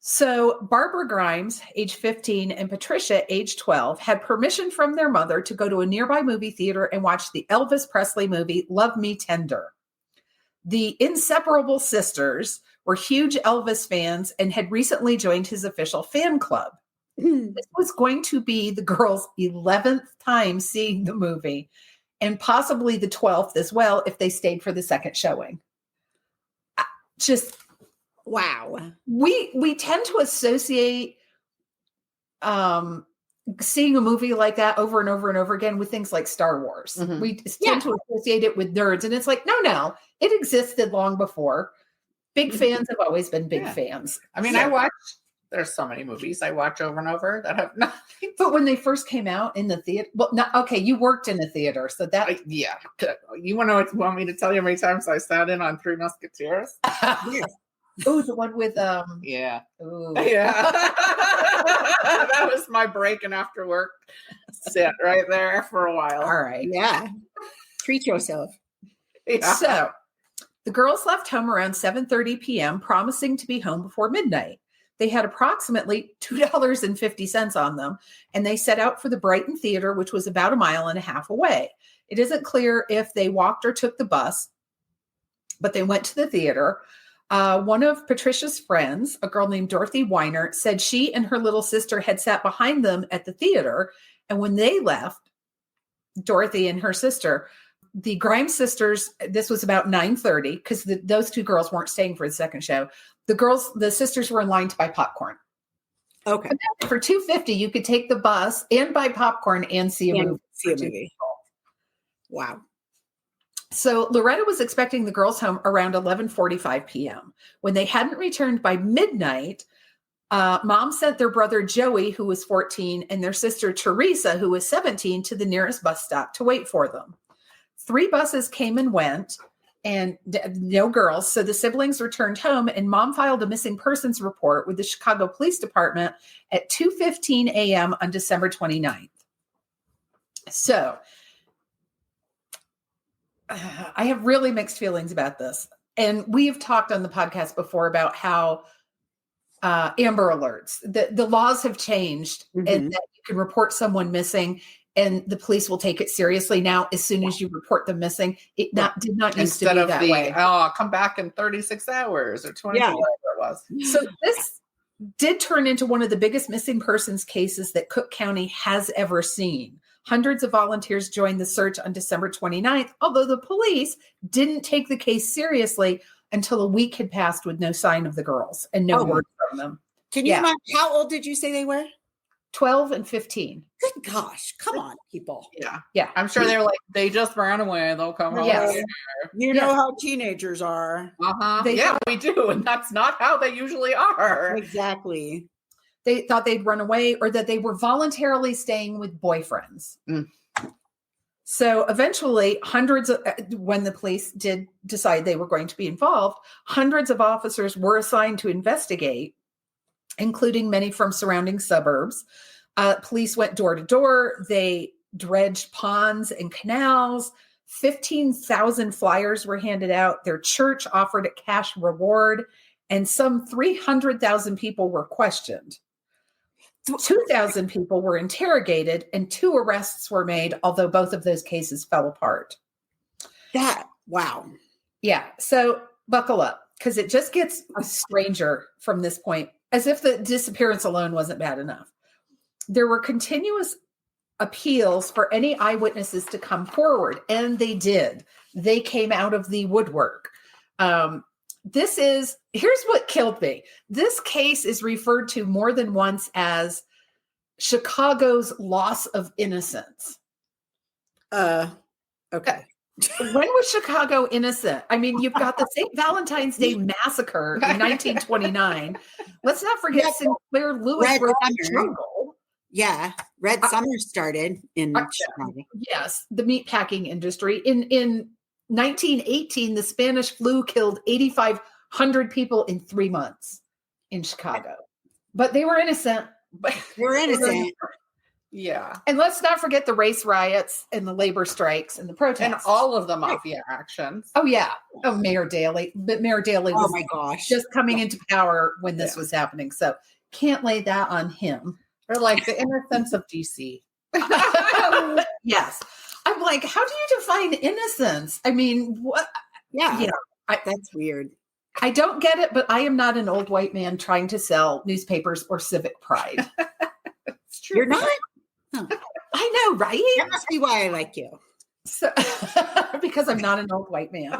So Barbara Grimes, age 15, and Patricia, age 12, had permission from their mother to go to a nearby movie theater and watch the Elvis Presley movie, Love Me Tender. The inseparable sisters were huge Elvis fans and had recently joined his official fan club. This was going to be the girls' 11th time seeing the movie, and possibly the 12th as well if they stayed for the second showing. Just wow. We tend to associate seeing a movie like that over and over and over again with things like Star Wars. Mm-hmm. We tend to associate it with nerds, and it's like, no, it existed long before. Big fans have always been big fans. I mean, there's so many movies I watch over and over that have nothing. But when they first came out in the theater, you worked in the theater, so that You want me to tell you how many times I sat in on Three Musketeers? Yes. Oh, the one with Yeah. ooh. Yeah. That was my break and after work sit right there for a while. All right. Yeah. Treat yourself. Yeah. So the girls left home around 7:30 p.m., promising to be home before midnight. They had approximately $2.50 on them, and they set out for the Brighton Theater, which was about 1.5 miles away. It isn't clear if they walked or took the bus, but they went to the theater. One of Patricia's friends, a girl named Dorothy Weiner, said she and her little sister had sat behind them at the theater. And when they left, Dorothy and her sister, the Grimes sisters, this was about 9:30 because those two girls weren't staying for the second show. The sisters were in line to buy popcorn. Okay. For $2.50, you could take the bus and buy popcorn and see a movie. See a movie. Wow. So Loretta was expecting the girls home around 11:45 p.m. When they hadn't returned by midnight, Mom sent their brother Joey, who was 14, and their sister Teresa, who was 17, to the nearest bus stop to wait for them. 3 buses came and went, and no girls. So the siblings returned home, and Mom filed a missing persons report with the Chicago Police Department at 2:15 a.m. on December 29th. So I have really mixed feelings about this. And we've talked on the podcast before about how Amber Alerts, the laws have changed, and that you can report someone missing and the police will take it seriously now as soon as you report them missing. It did not used to be that way. Oh, come back in 36 hours or 24, whatever it was. So this did turn into one of the biggest missing persons cases that Cook County has ever seen. Hundreds of volunteers joined the search on December 29th, although the police didn't take the case seriously until a week had passed with no sign of the girls and no word from them. Can you imagine, how old did you say they were? 12 and 15. Good gosh. Come on, people. Yeah. Yeah. I'm sure they were like, they just ran away. They'll come home. Yes. You know how teenagers are. Yeah, we do. And that's not how they usually are. Exactly. They thought they'd run away or that they were voluntarily staying with boyfriends. So eventually, when the police did decide they were going to be involved, hundreds of officers were assigned to investigate, including many from surrounding suburbs. Police went door to door. They dredged ponds and canals. 15,000 flyers were handed out. Their church offered a cash reward, and some 300,000 people were questioned. 2,000 people were interrogated, and 2 arrests were made, although both of those cases fell apart. Wow. Yeah. So buckle up, because it just gets stranger from this point, as if the disappearance alone wasn't bad enough. There were continuous appeals for any eyewitnesses to come forward, and they did. They came out of the woodwork. Here's what killed me. This case is referred to more than once as Chicago's loss of innocence. Okay. When was Chicago innocent? I mean, you've got the St. Valentine's Day Massacre in 1929. Let's not forget Sinclair Lewis wrote The Jungle. Yeah. Red Summer started in Chicago. Yes, the meatpacking industry. In 1918, the Spanish flu killed 8,500 people in 3 months in Chicago. But they were innocent. They were innocent. Yeah. And let's not forget the race riots and the labor strikes and the protests. And all of the mafia actions. Oh, yeah. Oh, Mayor Daley. But Mayor Daley was my gosh. just coming into power when this was happening. So can't lay that on him. Or like the innocence of DC. Yes. I'm like, how do you define innocence? I mean, what? Yeah. You know, that's weird. I don't get it, but I am not an old white man trying to sell newspapers or civic pride. It's true. You're not? I know, right? That must be why I like you. So, because I'm not an old white man.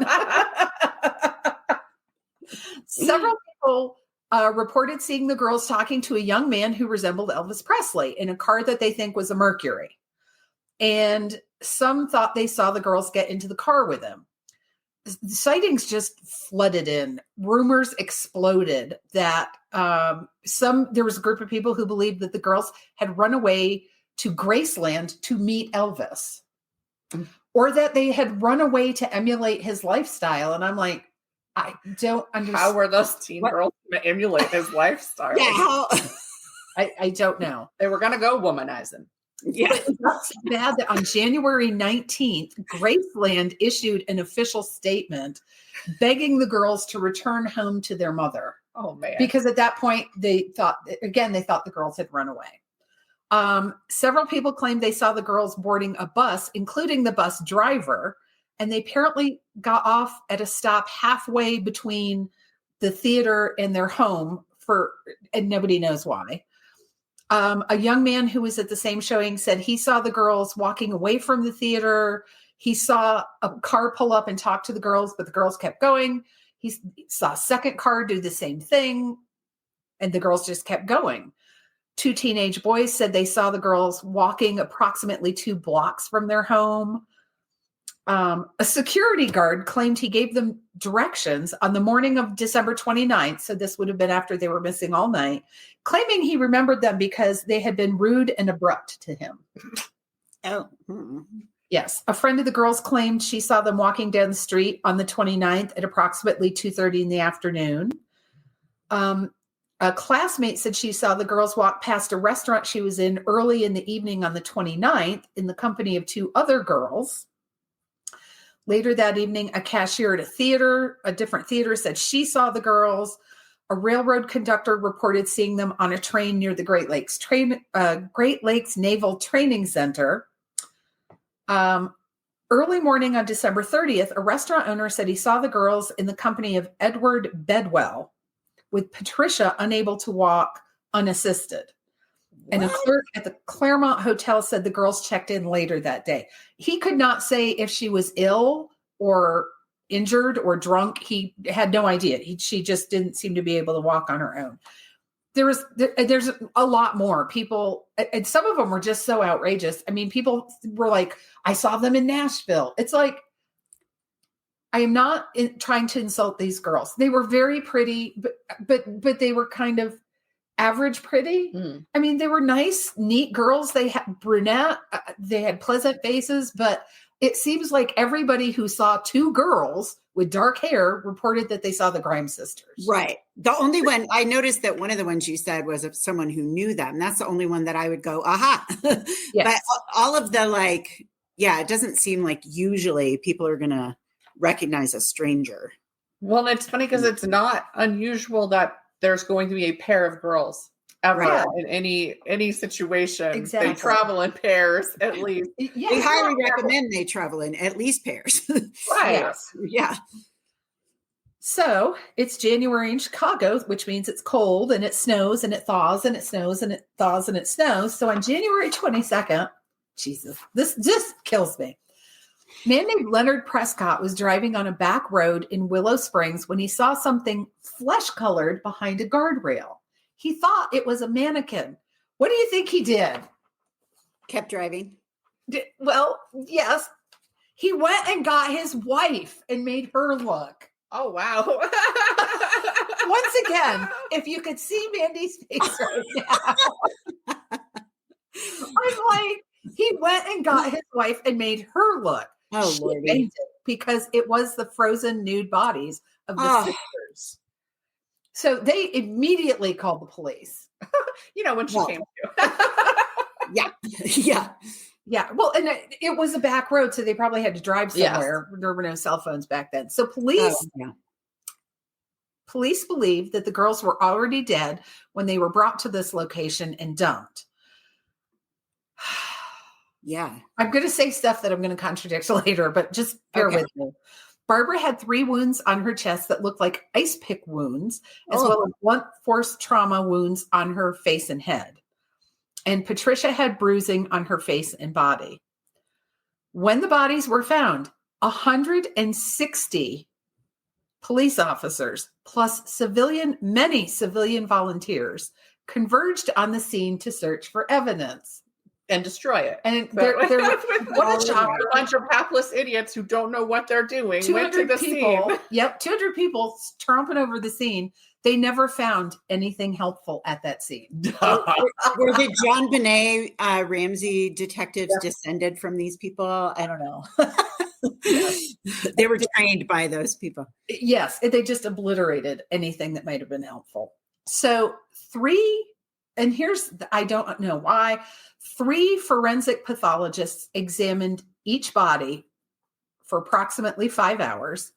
Several people reported seeing the girls talking to a young man who resembled Elvis Presley in a car that they think was a Mercury. And some thought they saw the girls get into the car with him. The sightings just flooded in. Rumors exploded that there was a group of people who believed that the girls had run away to Graceland to meet Elvis, or that they had run away to emulate his lifestyle. And I'm like, I don't understand. How were those teen girls going to emulate his lifestyle? Yeah. I don't know. They were going to go womanizing. Yeah. But it got so bad that on January 19th, Graceland issued an official statement begging the girls to return home to their mother. Oh, man. Because at that point, they thought the girls had run away. Several people claimed they saw the girls boarding a bus, including the bus driver, and they apparently got off at a stop halfway between the theater and their home and nobody knows why. A young man who was at the same showing said he saw the girls walking away from the theater. He saw a car pull up and talk to the girls, but the girls kept going. He saw a second car do the same thing, and the girls just kept going. 2 teenage boys said they saw the girls walking approximately 2 blocks from their home. A security guard claimed he gave them directions on the morning of December 29th. So this would have been after they were missing all night, claiming he remembered them because they had been rude and abrupt to him. Oh. Yes. A friend of the girls claimed she saw them walking down the street on the 29th at approximately 2:30 in the afternoon. A classmate said she saw the girls walk past a restaurant she was in early in the evening on the 29th in the company of 2 other girls. Later that evening, a cashier at a different theater, said she saw the girls. A railroad conductor reported seeing them on a train near the Great Lakes Naval Training Center. Early morning on December 30th, a restaurant owner said he saw the girls in the company of Edward Bedwell, with Patricia unable to walk unassisted. And a clerk at the Claremont Hotel said the girls checked in later that day. He could not say if she was ill or injured or drunk. He had no idea. She just didn't seem to be able to walk on her own. There's a lot more people, and some of them were just so outrageous. I mean, people were like, I saw them in Nashville. It's like, I am not trying to insult these girls. They were very pretty, but they were kind of average pretty. I mean, they were nice, neat girls. They had brunette. They had pleasant faces, but it seems like everybody who saw 2 girls with dark hair reported that they saw the Grimes sisters. Right. The only one I noticed that one of the ones you said was of someone who knew them. That's the only one that I would go, aha. Yes. But all of the it doesn't seem like usually people are going to recognize a stranger. Well, it's funny because it's not unusual that there's going to be a pair of girls ever in any situation. Exactly. They travel in pairs at least. Yeah. We highly recommend they travel in at least pairs. Right. Yes. Yeah. So it's January in Chicago, which means it's cold and it snows and it thaws and it snows and it thaws and it snows. So on January 22nd, Jesus, this just kills me. A man named Leonard Prescott was driving on a back road in Willow Springs when he saw something flesh-colored behind a guardrail. He thought it was a mannequin. What do you think he did? Kept driving. Well, yes. He went and got his wife and made her look. Oh, wow. Once again, if you could see Mandy's face right now, I'm like, he went and got his wife and made her look. Oh, She Lordy. fainted because it was the frozen nude bodies of the sisters. So they immediately called the police. When she came to. Yeah. Yeah. Well, and it was a back road, so they probably had to drive somewhere. Yes. There were no cell phones back then. So police believed that the girls were already dead when they were brought to this location and dumped. Yeah. I'm going to say stuff that I'm going to contradict later, but just bear with me. Barbara had 3 wounds on her chest that looked like ice pick wounds, as well as blunt force trauma wounds on her face and head. And Patricia had bruising on her face and body. When the bodies were found, 160 police officers plus many civilian volunteers converged on the scene to search for evidence. And destroy it. And they're what a shocker. A bunch of hapless idiots who don't know what they're doing. 200 people. Yep, 200 people tromping over the scene. They never found anything helpful at that scene. Were the John Benet Ramsey detectives descended from these people? I don't know. They were trained by those people. Yes, they just obliterated anything that might have been helpful. So I don't know why, 3 forensic pathologists examined each body for approximately 5 hours,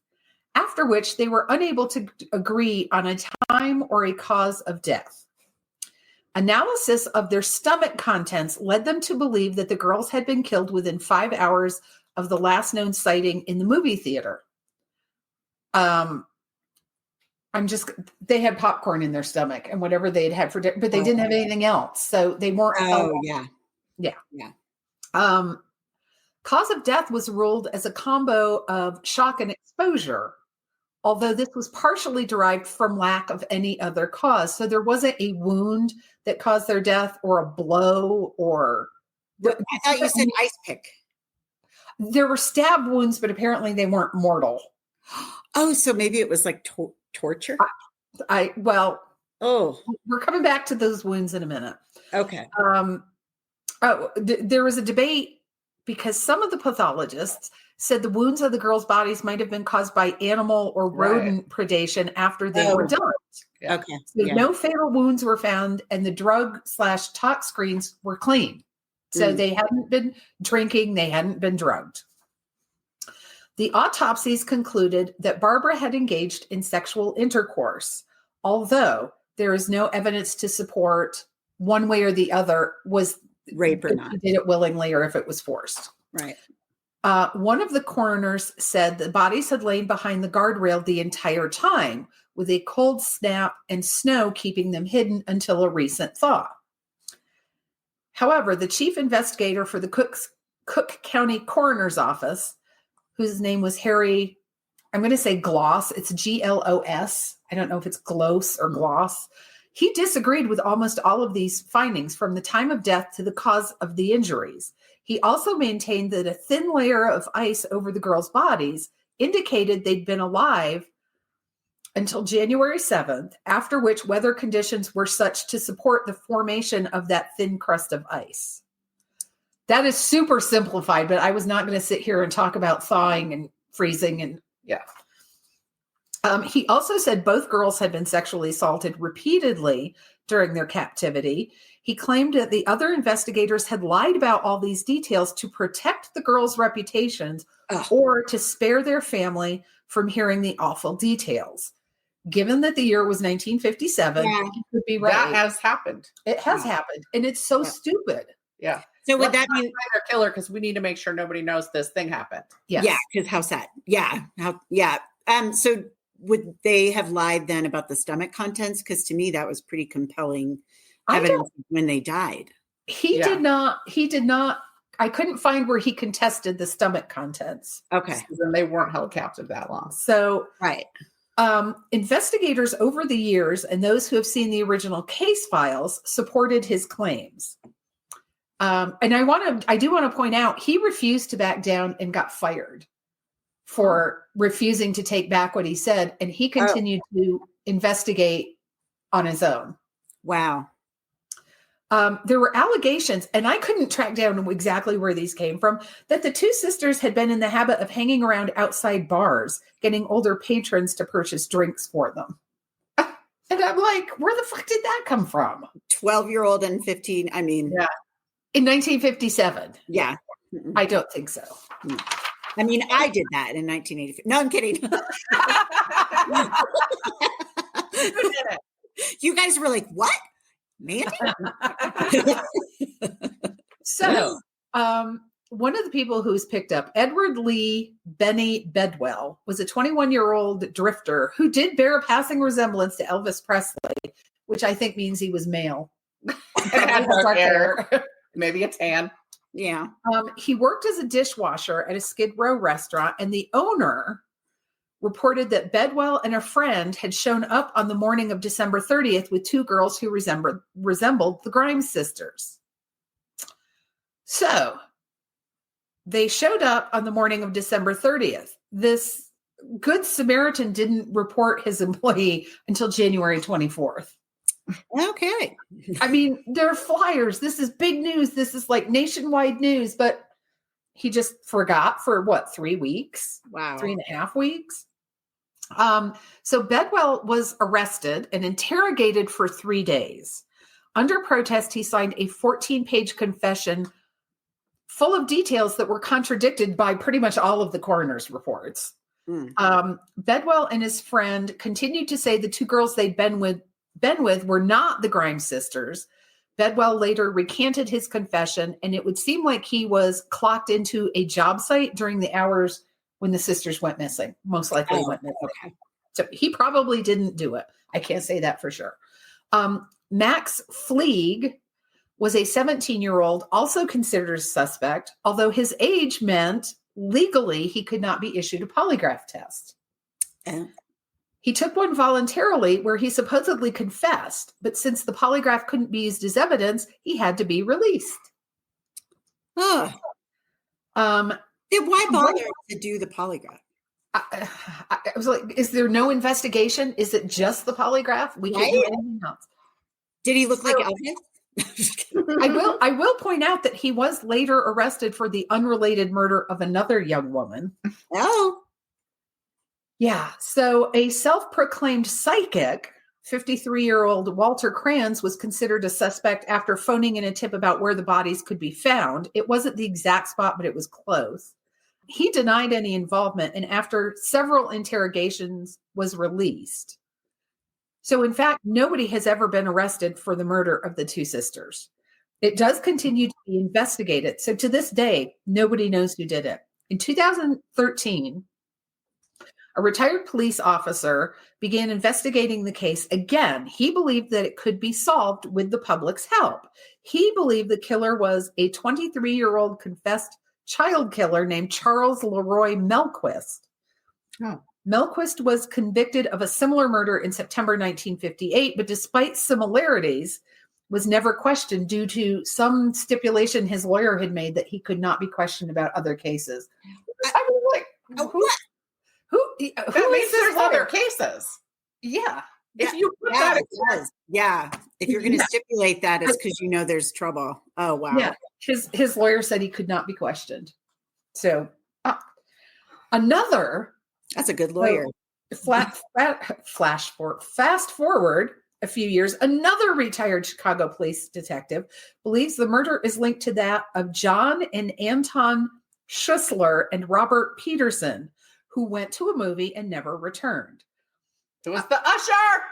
after which they were unable to agree on a time or a cause of death. Analysis of their stomach contents led them to believe that the girls had been killed within 5 hours of the last known sighting in the movie theater. They had popcorn in their stomach and whatever they had had for dinner, but they didn't have anything else. So they weren't. Oh, yeah. Cause of death was ruled as a combo of shock and exposure, although this was partially derived from lack of any other cause. So there wasn't a wound that caused their death or a blow or. I thought you said ice pick. There were stab wounds, but apparently they weren't mortal. Oh, so maybe it was like torture? We're coming back to those wounds in a minute. Okay. There was a debate because some of the pathologists said the wounds of the girls' bodies might have been caused by animal or rodent predation after they were done. Yeah. Okay. So no fatal wounds were found, and the drug/tox screens were clean. So they hadn't been drinking, they hadn't been drugged. The autopsies concluded that Barbara had engaged in sexual intercourse, although there is no evidence to support one way or the other was rape or not. She did it willingly or if it was forced. Right. One of the coroners said the bodies had lain behind the guardrail the entire time, with a cold snap and snow keeping them hidden until a recent thaw. However, the chief investigator for the Cook County Coroner's Office, whose name was Harry, I'm going to say Gloss. It's Glos. I don't know if it's Gloss or Gloss. He disagreed with almost all of these findings from the time of death to the cause of the injuries. He also maintained that a thin layer of ice over the girls' bodies indicated they'd been alive until January 7th, after which weather conditions were such to support the formation of that thin crust of ice. That is super simplified, but I was not going to sit here and talk about thawing and freezing and he also said both girls had been sexually assaulted repeatedly during their captivity. He claimed that the other investigators had lied about all these details to protect the girls' reputations or to spare their family from hearing the awful details. Given that the year was 1957, he could be right. That has happened. It has happened, and it's so stupid. Yeah. So would that mean they're killer because we need to make sure nobody knows this thing happened? Yes. Yeah, because how sad. Yeah. So would they have lied then about the stomach contents? Because to me, that was pretty compelling evidence when they died. He did not. I couldn't find where he contested the stomach contents. Okay. So then they weren't held captive that long. So, right. Investigators over the years and those who have seen the original case files supported his claims. And I do want to point out, he refused to back down and got fired for refusing to take back what he said. And he continued to investigate on his own. Wow. There were allegations, and I couldn't track down exactly where these came from, that the two sisters had been in the habit of hanging around outside bars, getting older patrons to purchase drinks for them. And I'm like, where the fuck did that come from? 12-year-old and 15. I mean, yeah. In 1957. Yeah. I don't think so. I mean, I did that in 1985. No, I'm kidding. You guys were like, what? Mandy? So, one of the people who's picked up, Edward Lee Benny Bedwell, was a 21-year-old drifter who did bear a passing resemblance to Elvis Presley, which I think means he was male. And had dark hair. Maybe a tan. Yeah. He worked as a dishwasher at a Skid Row restaurant, and the owner reported that Bedwell and a friend had shown up on the morning of December 30th with two girls who resembled the Grimes sisters. So they showed up on the morning of December 30th. This Good Samaritan didn't report his employee until January 24th. Okay. I mean, there are flyers. This is big news. This is like nationwide news, but He just forgot for 3 weeks? Wow. 3.5 weeks. So Bedwell was arrested and interrogated for 3 days. Under protest, he signed a 14-page confession full of details that were contradicted by pretty much all of the coroner's reports. Bedwell and his friend continued to say the two girls they'd been with were not the Grimes sisters. Bedwell later recanted his confession, and it would seem like he was clocked into a job site during the hours when the sisters went missing. Most likely went missing. Okay. So he probably didn't do it. I can't say that for sure. Max Fleeg was a 17-year-old, also considered a suspect, although his age meant legally he could not be issued a polygraph test. He took one voluntarily where he supposedly confessed, but since the polygraph couldn't be used as evidence, he had to be released. Why bother to do the polygraph? I was like, is there no investigation? Is it just the polygraph? We can't do anything else. Did he look like Elvis? I will point out that he was later arrested for the unrelated murder of another young woman. Oh. Yeah. So a self-proclaimed psychic, 53-year-old Walter Kranz, was considered a suspect after phoning in a tip about where the bodies could be found. It wasn't the exact spot, but it was close. He denied any involvement, and after several interrogations was released. So in fact, nobody has ever been arrested for the murder of the two sisters. It does continue to be investigated. So to this day, nobody knows who did it. In 2013, a retired police officer began investigating the case again. He believed that it could be solved with the public's help. He believed the killer was a 23-year-old confessed child killer named Charles Leroy Melquist. Oh. Melquist was convicted of a similar murder in September 1958, but despite similarities, was never questioned due to some stipulation his lawyer had made that he could not be questioned about other cases. I was like, who means there's other cases. Yeah. If you put that if you're going to stipulate that, it's because there's trouble. Oh wow. Yeah. His lawyer said he could not be questioned. So another. That's a good lawyer. Fast forward a few years, another retired Chicago police detective believes the murder is linked to that of John and Anton Schussler and Robert Peterson, who went to a movie and never returned. It was the usher.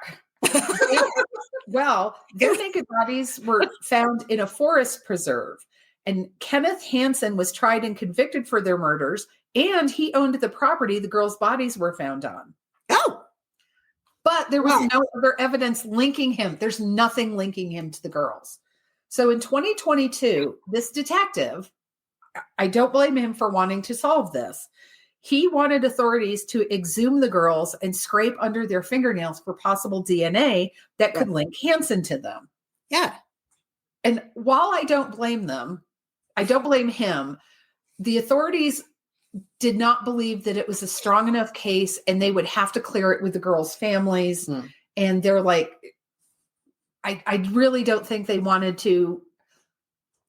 Well, their naked bodies were found in a forest preserve, and Kenneth Hansen was tried and convicted for their murders, and he owned the property the girls' bodies were found on. Oh! But there was no other evidence linking him. There's nothing linking him to the girls. So in 2022, this detective, I don't blame him for wanting to solve this. He wanted authorities to exhume the girls and scrape under their fingernails for possible DNA that could link Hansen to them. Yeah. And while I don't blame them, I don't blame him, the authorities did not believe that it was a strong enough case and they would have to clear it with the girls' families. And they're like, I really don't think they wanted to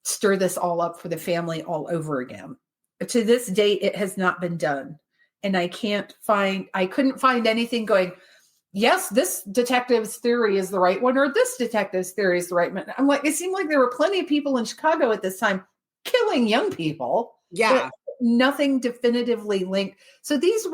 stir this all up for the family all over again. To this date, it has not been done. And I couldn't find anything going, yes, this detective's theory is the right one, or this detective's theory is the right one. I'm like, it seemed like there were plenty of people in Chicago at this time killing young people. Yeah. Nothing definitively linked. So these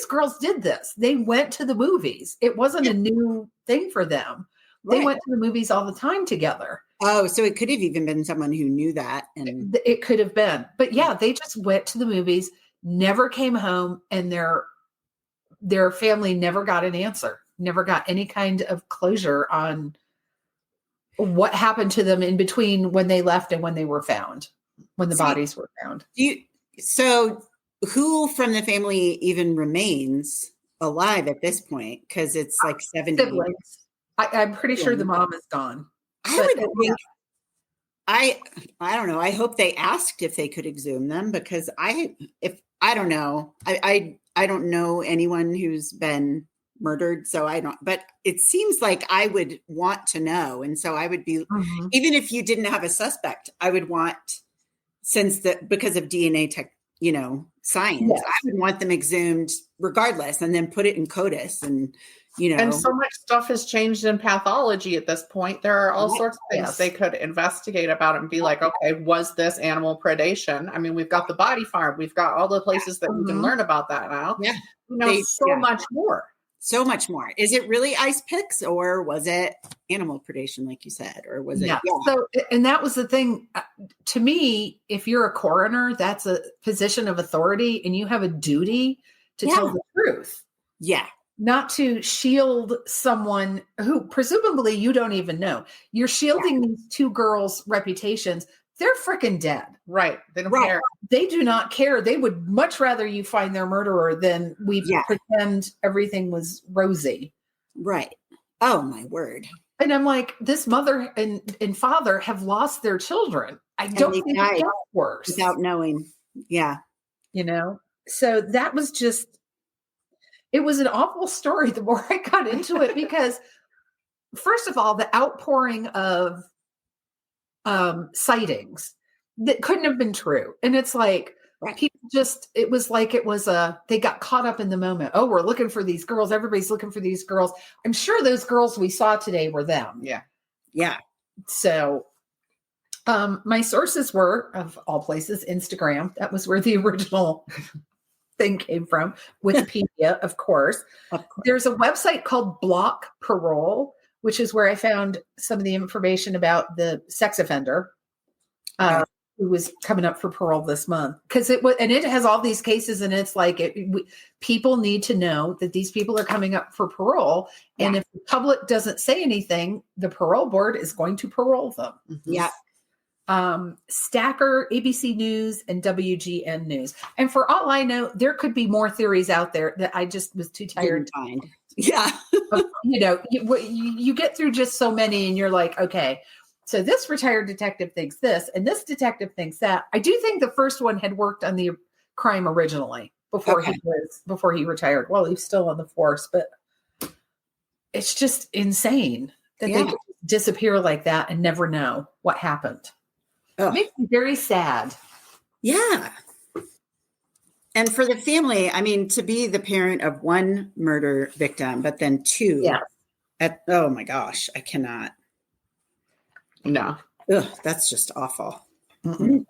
girls did this. They went to the movies. It wasn't a new thing for them. They went to the movies all the time together. Oh, so it could have even been someone who knew that. And it could have been. But yeah, they just went to the movies, never came home, and their family never got an answer, never got any kind of closure on what happened to them in between when they left and when they were found, when the bodies were found. So who from the family even remains alive at this point? Because it's like 70 siblings. I'm pretty sure the mom is gone. I would think, I don't know. I hope they asked if they could exhume them, because I don't know. I don't know anyone who's been murdered, so I don't, but it seems like I would want to know. And so I would be, even if you didn't have a suspect, I would want because of DNA tech, science, Yes. I would want them exhumed regardless, and then put it in CODIS, and And so much stuff has changed in pathology at this point. There are all sorts of things Yes. they could investigate about and be like, okay, was this animal predation? I mean, we've got the body farm. We've got all the places that we can learn about that now. Yeah. We know much more. So much more. Is it really ice picks, or was it animal predation, like you said, or was it? Yeah. So, and that was the thing to me, if you're a coroner, that's a position of authority and you have a duty to tell the truth. Yeah. Not to shield someone who presumably you don't even know. You're shielding these two girls' reputations. They're freaking dead. Right. They don't care. They do not care. They would much rather you find their murderer than we pretend everything was rosy. Right. Oh, my word. And I'm like, this mother and father have lost their children. I don't think it gets worse. Without knowing. Yeah. So that was just, it was an awful story the more I got into it, because first of all, the outpouring of sightings that couldn't have been true. And it's like, people it was like, they got caught up in the moment. Oh, we're looking for these girls. Everybody's looking for these girls. I'm sure those girls we saw today were them. Yeah. Yeah. So my sources were, of all places, Instagram. That was where the original thing came from. Wikipedia, of course. There's a website called Block Parole, which is where I found some of the information about the sex offender who was coming up for parole this month. Because it has all these cases, and it's like people need to know that these people are coming up for parole. Yeah. And if the public doesn't say anything, the parole board is going to parole them. Mm-hmm. Yeah. Stacker, ABC News, and WGN News. And for all I know, there could be more theories out there that I just was too tired to find. Yeah. You get through just so many and you're like, okay, so this retired detective thinks this and this detective thinks that. I do think the first one had worked on the crime originally before he retired. Well, he's still on the force, but it's just insane that they could disappear like that and never know what happened. It makes me very sad. Yeah. And for the family, I mean, to be the parent of one murder victim, but then two. Yeah. Oh my gosh, I cannot. No. Ugh, that's just awful. Mm-hmm.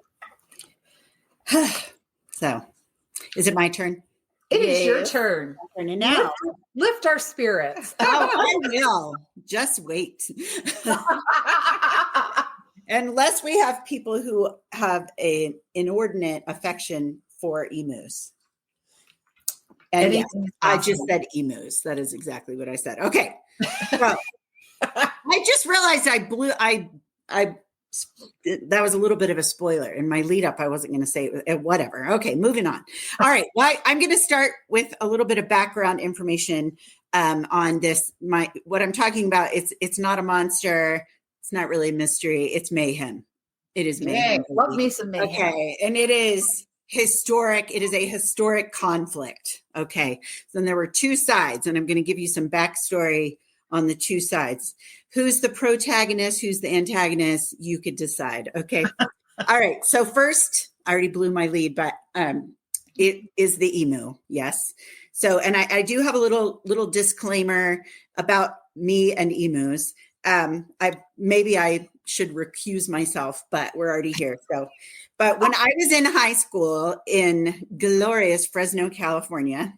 So, is it my turn? It is your turn. And now, lift our spirits. Oh, I will. Just wait. Unless we have people who have an inordinate affection for emus. And yes, I just said emus. That is exactly what I said. Okay. So, I just realized that was a little bit of a spoiler in my lead up. I wasn't going to say it, whatever. Okay, moving on. All right. Well, I'm going to start with a little bit of background information on this. What I'm talking about, it's not a monster. It's not really a mystery. It's mayhem. It is mayhem. Love me some mayhem. Okay. And it is historic. It is a historic conflict. Okay. So then there were two sides, and I'm going to give you some backstory on the two sides. Who's the protagonist? Who's the antagonist? You could decide. Okay. All right. So first, I already blew my lead, but it is the emu. Yes. So, and I do have a little disclaimer about me and emus. I should recuse myself, but we're already here. So, but when I was in high school in glorious Fresno, California,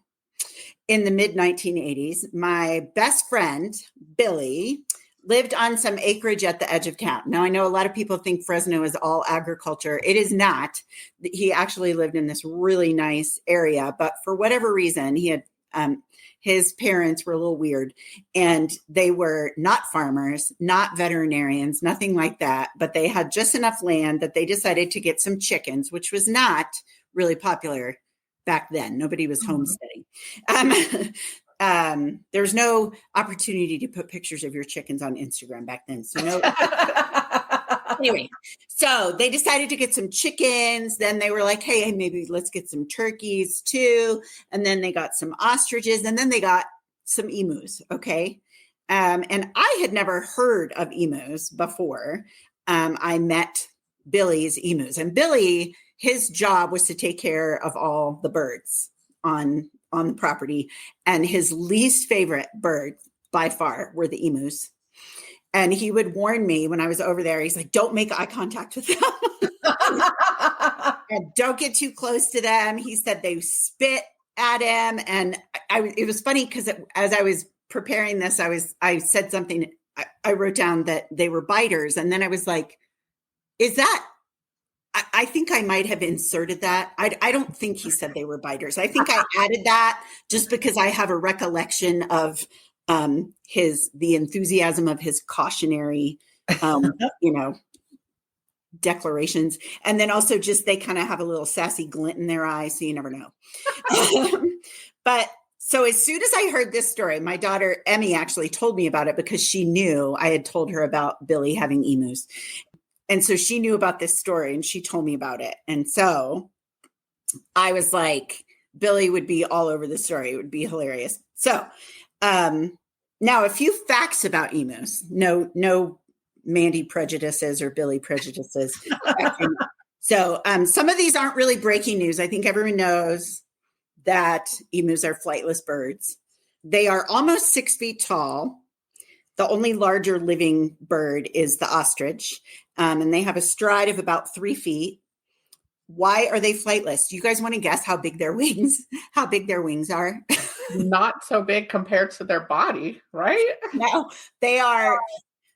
in the mid 1980s, my best friend, Billy, lived on some acreage at the edge of town. Now, I know a lot of people think Fresno is all agriculture. It is not. He actually lived in this really nice area, but for whatever reason, he had his parents were a little weird, and they were not farmers, not veterinarians, nothing like that, but they had just enough land that they decided to get some chickens, which was not really popular back then. Nobody was homesteading. There's no opportunity to put pictures of your chickens on Instagram back then. So no. Anyway, so they decided to get some chickens. Then they were like, hey, maybe let's get some turkeys too. And then they got some ostriches, and then they got some emus. Okay. And I had never heard of emus before. I met Billy's emus. And Billy, his job was to take care of all the birds on the property. And his least favorite bird by far were the emus. And he would warn me when I was over there. He's like, don't make eye contact with them. And don't get too close to them. He said they spit at him. And it was funny because as I was preparing this, I said something. I wrote down that they were biters. And then I was like, is that, I think I might have inserted that. I don't think he said they were biters. I think I added that just because I have a recollection of the enthusiasm of his cautionary, declarations. And then also just, they kind of have a little sassy glint in their eyes. So you never know. But so as soon as I heard this story, my daughter, Emmy, actually told me about it because she knew I had told her about Billy having emus. And so she knew about this story and she told me about it. And so I was like, Billy would be all over the story. It would be hilarious. So now a few facts about emus. No Mandy prejudices or Billy prejudices. So some of these aren't really breaking news. I think everyone knows that emus are flightless birds. They are almost 6 feet tall. The only larger living bird is the ostrich. And they have a stride of about 3 feet. Why are they flightless? Do you guys want to guess how big their wings are? Not so big compared to their body, right? No, they are.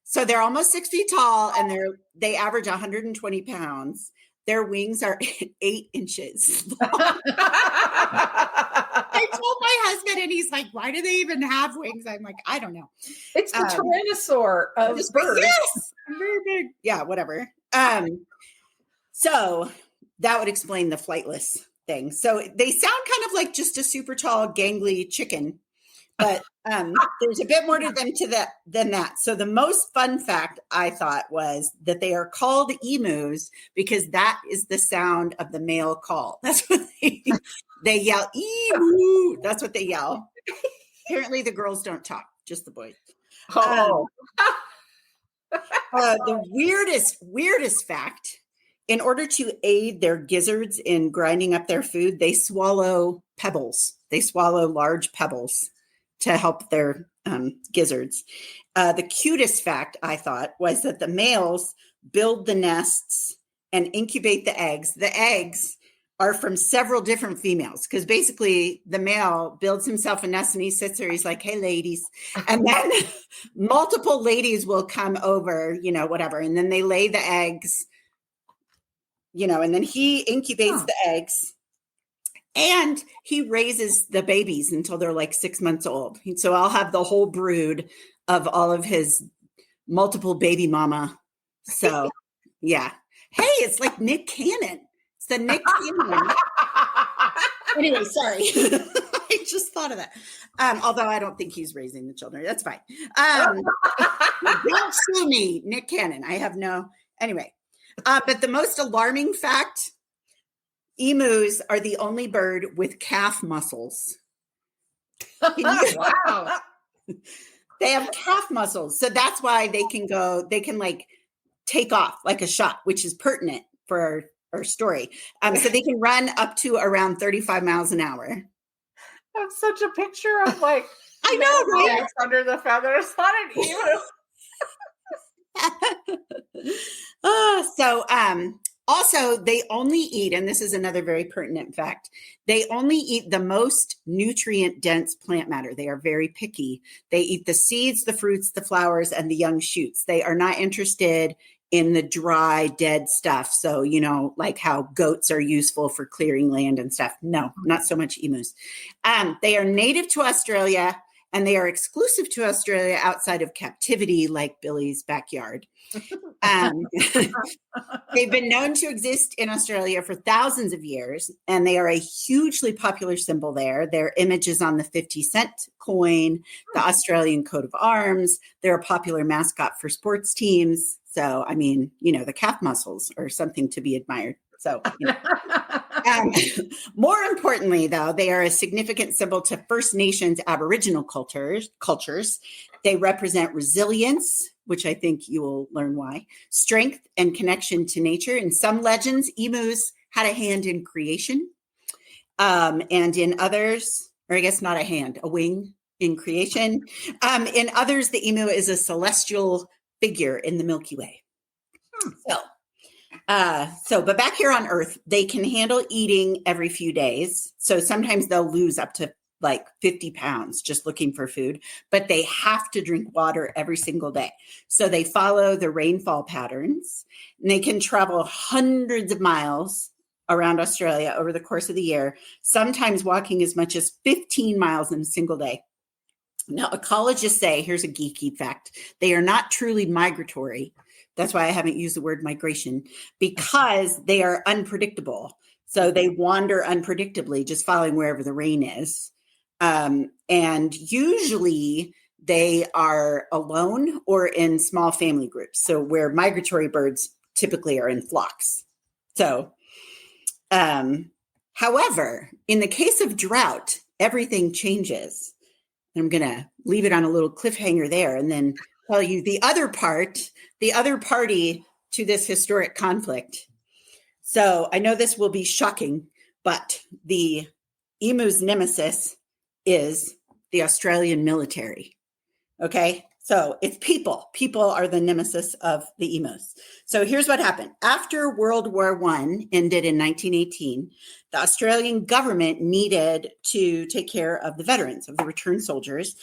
So they're almost 6 feet tall and they average 120 pounds. Their wings are 8 inches long. I told my husband and he's like, why do they even have wings? I'm like, I don't know. It's the tyrannosaur of birds. Yes, very big. Yeah, whatever. So that would explain the flightless thing. So they sound kind of like just a super tall, gangly chicken, but there's a bit more to them than that. So the most fun fact I thought was that they are called emus because that is the sound of the male call. That's what they yell, emu. That's what they yell. Apparently the girls don't talk, just the boys. Oh. The weirdest fact, in order to aid their gizzards in grinding up their food, they swallow pebbles. They swallow large pebbles to help their gizzards. The cutest fact, I thought, was that the males build the nests and incubate the eggs. The eggs are from several different females because basically the male builds himself a nest and he sits there. He's like, hey, ladies. And then multiple ladies will come over, whatever. And then they lay the eggs, and then he incubates the eggs. And he raises the babies until they're like 6 months old. So I'll have the whole brood of all of his multiple baby mama. So, yeah. Hey, it's like Nick Cannon. It's the Nick Cannon. Anyway, sorry. I just thought of that. Although I don't think he's raising the children. That's fine. Don't sue me, Nick Cannon. I have no... Anyway. But the most alarming fact... Emus are the only bird with calf muscles. Wow. They have calf muscles. So that's why they can like take off like a shot, which is pertinent for our story. So they can run up to around 35 miles an hour. That's such a picture of like, I know, right? Under the feathers on an emu. Also, they only eat, and this is another very pertinent fact, they only eat the most nutrient-dense plant matter. They are very picky. They eat the seeds, the fruits, the flowers, and the young shoots. They are not interested in the dry, dead stuff. So, like how goats are useful for clearing land and stuff. No, not so much emus. They are native to Australia, and they are exclusive to Australia outside of captivity, like Billy's backyard. They've been known to exist in Australia for thousands of years, and they are a hugely popular symbol there. Their image is on the 50-cent coin, the Australian coat of arms. They're a popular mascot for sports teams. So, the calf muscles are something to be admired. So, Um, more importantly, though, they are a significant symbol to First Nations Aboriginal cultures. They represent resilience, which I think you will learn why, strength and connection to nature. In some legends, emus had a hand in creation. And in others, or I guess not a hand, a wing in creation. In others, the emu is a celestial figure in the Milky Way. But back here on Earth, they can handle eating every few days. So sometimes they'll lose up to like 50 pounds just looking for food, but they have to drink water every single day. So they follow the rainfall patterns, and they can travel hundreds of miles around Australia over the course of the year, sometimes walking as much as 15 miles in a single day. Now, ecologists say, here's a geeky fact, they are not truly migratory. That's why I haven't used the word migration, because they are unpredictable. So they wander unpredictably, just following wherever the rain is. And usually they are alone or in small family groups. So where migratory birds typically are in flocks. So, however, in the case of drought, everything changes. I'm going to leave it on a little cliffhanger there and then tell you the other party to this historic conflict. So I know this will be shocking, but the emu's nemesis is the Australian military. Okay. So it's people. People are the nemesis of the emus. So here's what happened. After World War I ended in 1918, the Australian government needed to take care of the veterans, of the returned soldiers.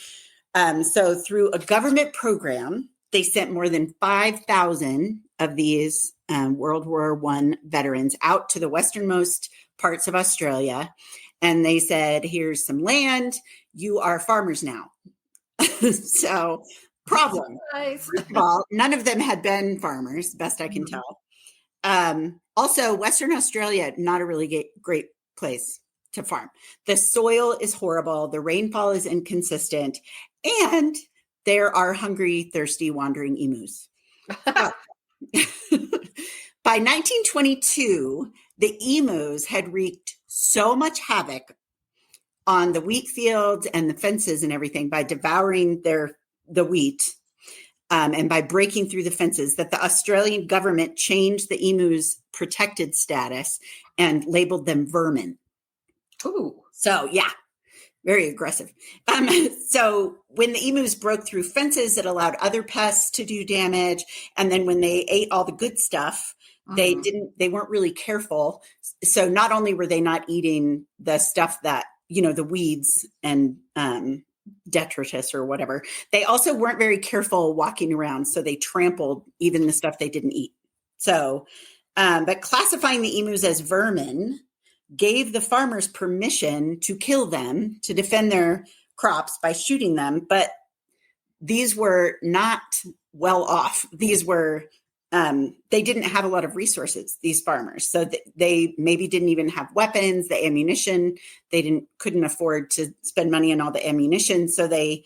So through a government program, they sent more than 5,000 of these World War I veterans out to the westernmost parts of Australia. And they said, here's some land. You are farmers now. So problem. Nice. First of all, none of them had been farmers, best I can tell. Also, Western Australia, not a really great place to farm. The soil is horrible. The rainfall is inconsistent. And there are hungry, thirsty, wandering emus. By 1922, the emus had wreaked so much havoc on the wheat fields and the fences and everything by devouring the wheat and by breaking through the fences that the Australian government changed the emus' protected status and labeled them vermin. Ooh. So, yeah, very aggressive. So when the emus broke through fences, it allowed other pests to do damage. And then when they ate all the good stuff, they weren't really careful. So not only were they not eating the stuff that, the weeds and detritus or whatever, they also weren't very careful walking around. So they trampled even the stuff they didn't eat. So, but classifying the emus as vermin gave the farmers permission to kill them, to defend their crops by shooting them. But these were not well off. These were, they didn't have a lot of resources, these farmers. So they maybe didn't even have weapons, the ammunition. They couldn't afford to spend money on all the ammunition. So they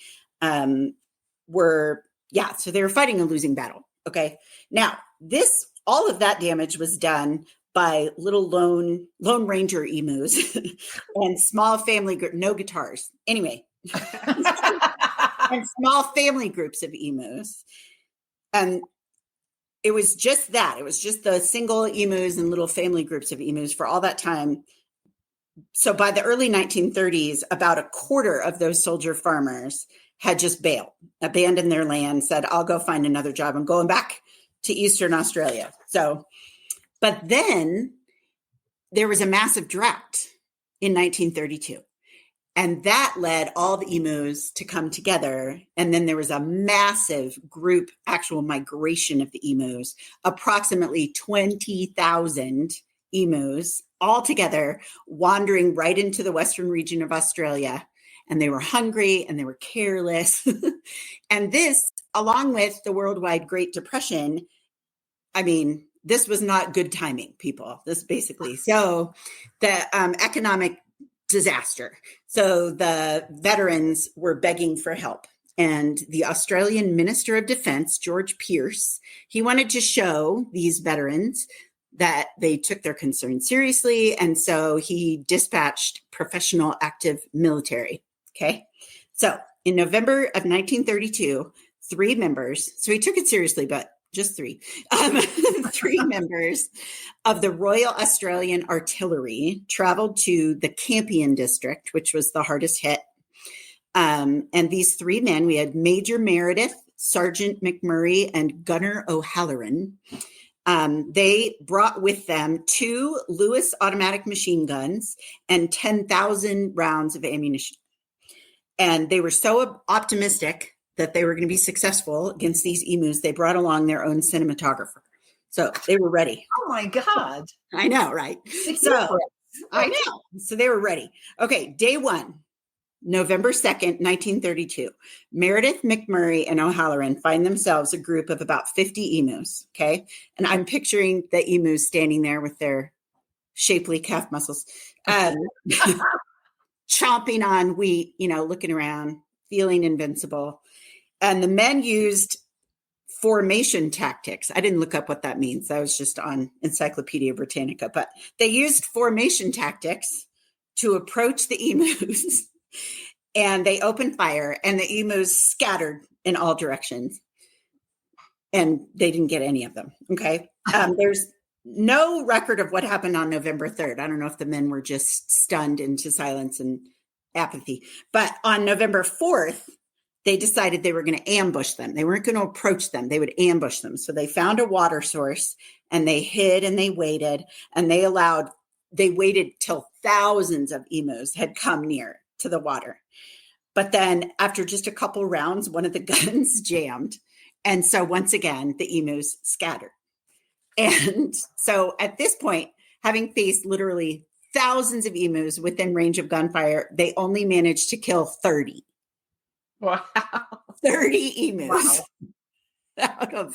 were fighting a losing battle. Okay. Now all of that damage was done by little lone ranger emus and small family group, no guitars. Anyway, and small family groups of emus. And it was just that. It was just the single emus and little family groups of emus for all that time. So by the early 1930s, about a quarter of those soldier farmers had just bailed, abandoned their land, said, I'll go find another job. I'm going back to Eastern Australia. So, but then there was a massive drought in 1932. And that led all the emus to come together. And then there was a massive group, actual migration of the emus, approximately 20,000 emus all together, wandering right into the western region of Australia. And they were hungry and they were careless. And this, along with the worldwide Great Depression, this was not good timing, people. This basically. So the economic disaster. So the veterans were begging for help. And the Australian Minister of Defense, George Pearce, he wanted to show these veterans that they took their concern seriously. And so he dispatched professional active military. Okay. So in November of 1932, 3 members, so he took it seriously, but just 3, 3 members of the Royal Australian Artillery traveled to the Campion district, which was the hardest hit. And these 3 men, we had Major Meredith, Sergeant McMurray, and Gunner O'Halloran. They brought with them 2 Lewis automatic machine guns and 10,000 rounds of ammunition. And they were so optimistic that they were going to be successful against these emus, they brought along their own cinematographer. So they were ready. Oh my God. I know, right? So I know. So they were ready. Okay, day 1, November 2nd, 1932. Meredith, McMurray, and O'Halloran find themselves a group of about 50 emus. Okay. And I'm picturing the emus standing there with their shapely calf muscles, chomping on wheat, looking around, feeling invincible. And the men used formation tactics. I didn't look up what that means. That was just on Encyclopedia Britannica, but they used formation tactics to approach the emus. And they opened fire, and the emus scattered in all directions. And they didn't get any of them. Okay. There's no record of what happened on November 3rd. I don't know if the men were just stunned into silence and apathy. But on November 4th, they decided they were going to ambush them. They weren't going to approach them. They would ambush them. So they found a water source, and they hid, and they waited, and they waited till thousands of emus had come near to the water. But then after just a couple rounds, one of the guns jammed. And so once again, the emus scattered. And so at this point, having faced literally thousands of emus within range of gunfire, they only managed to kill 30. Wow. 30 emus. Wow.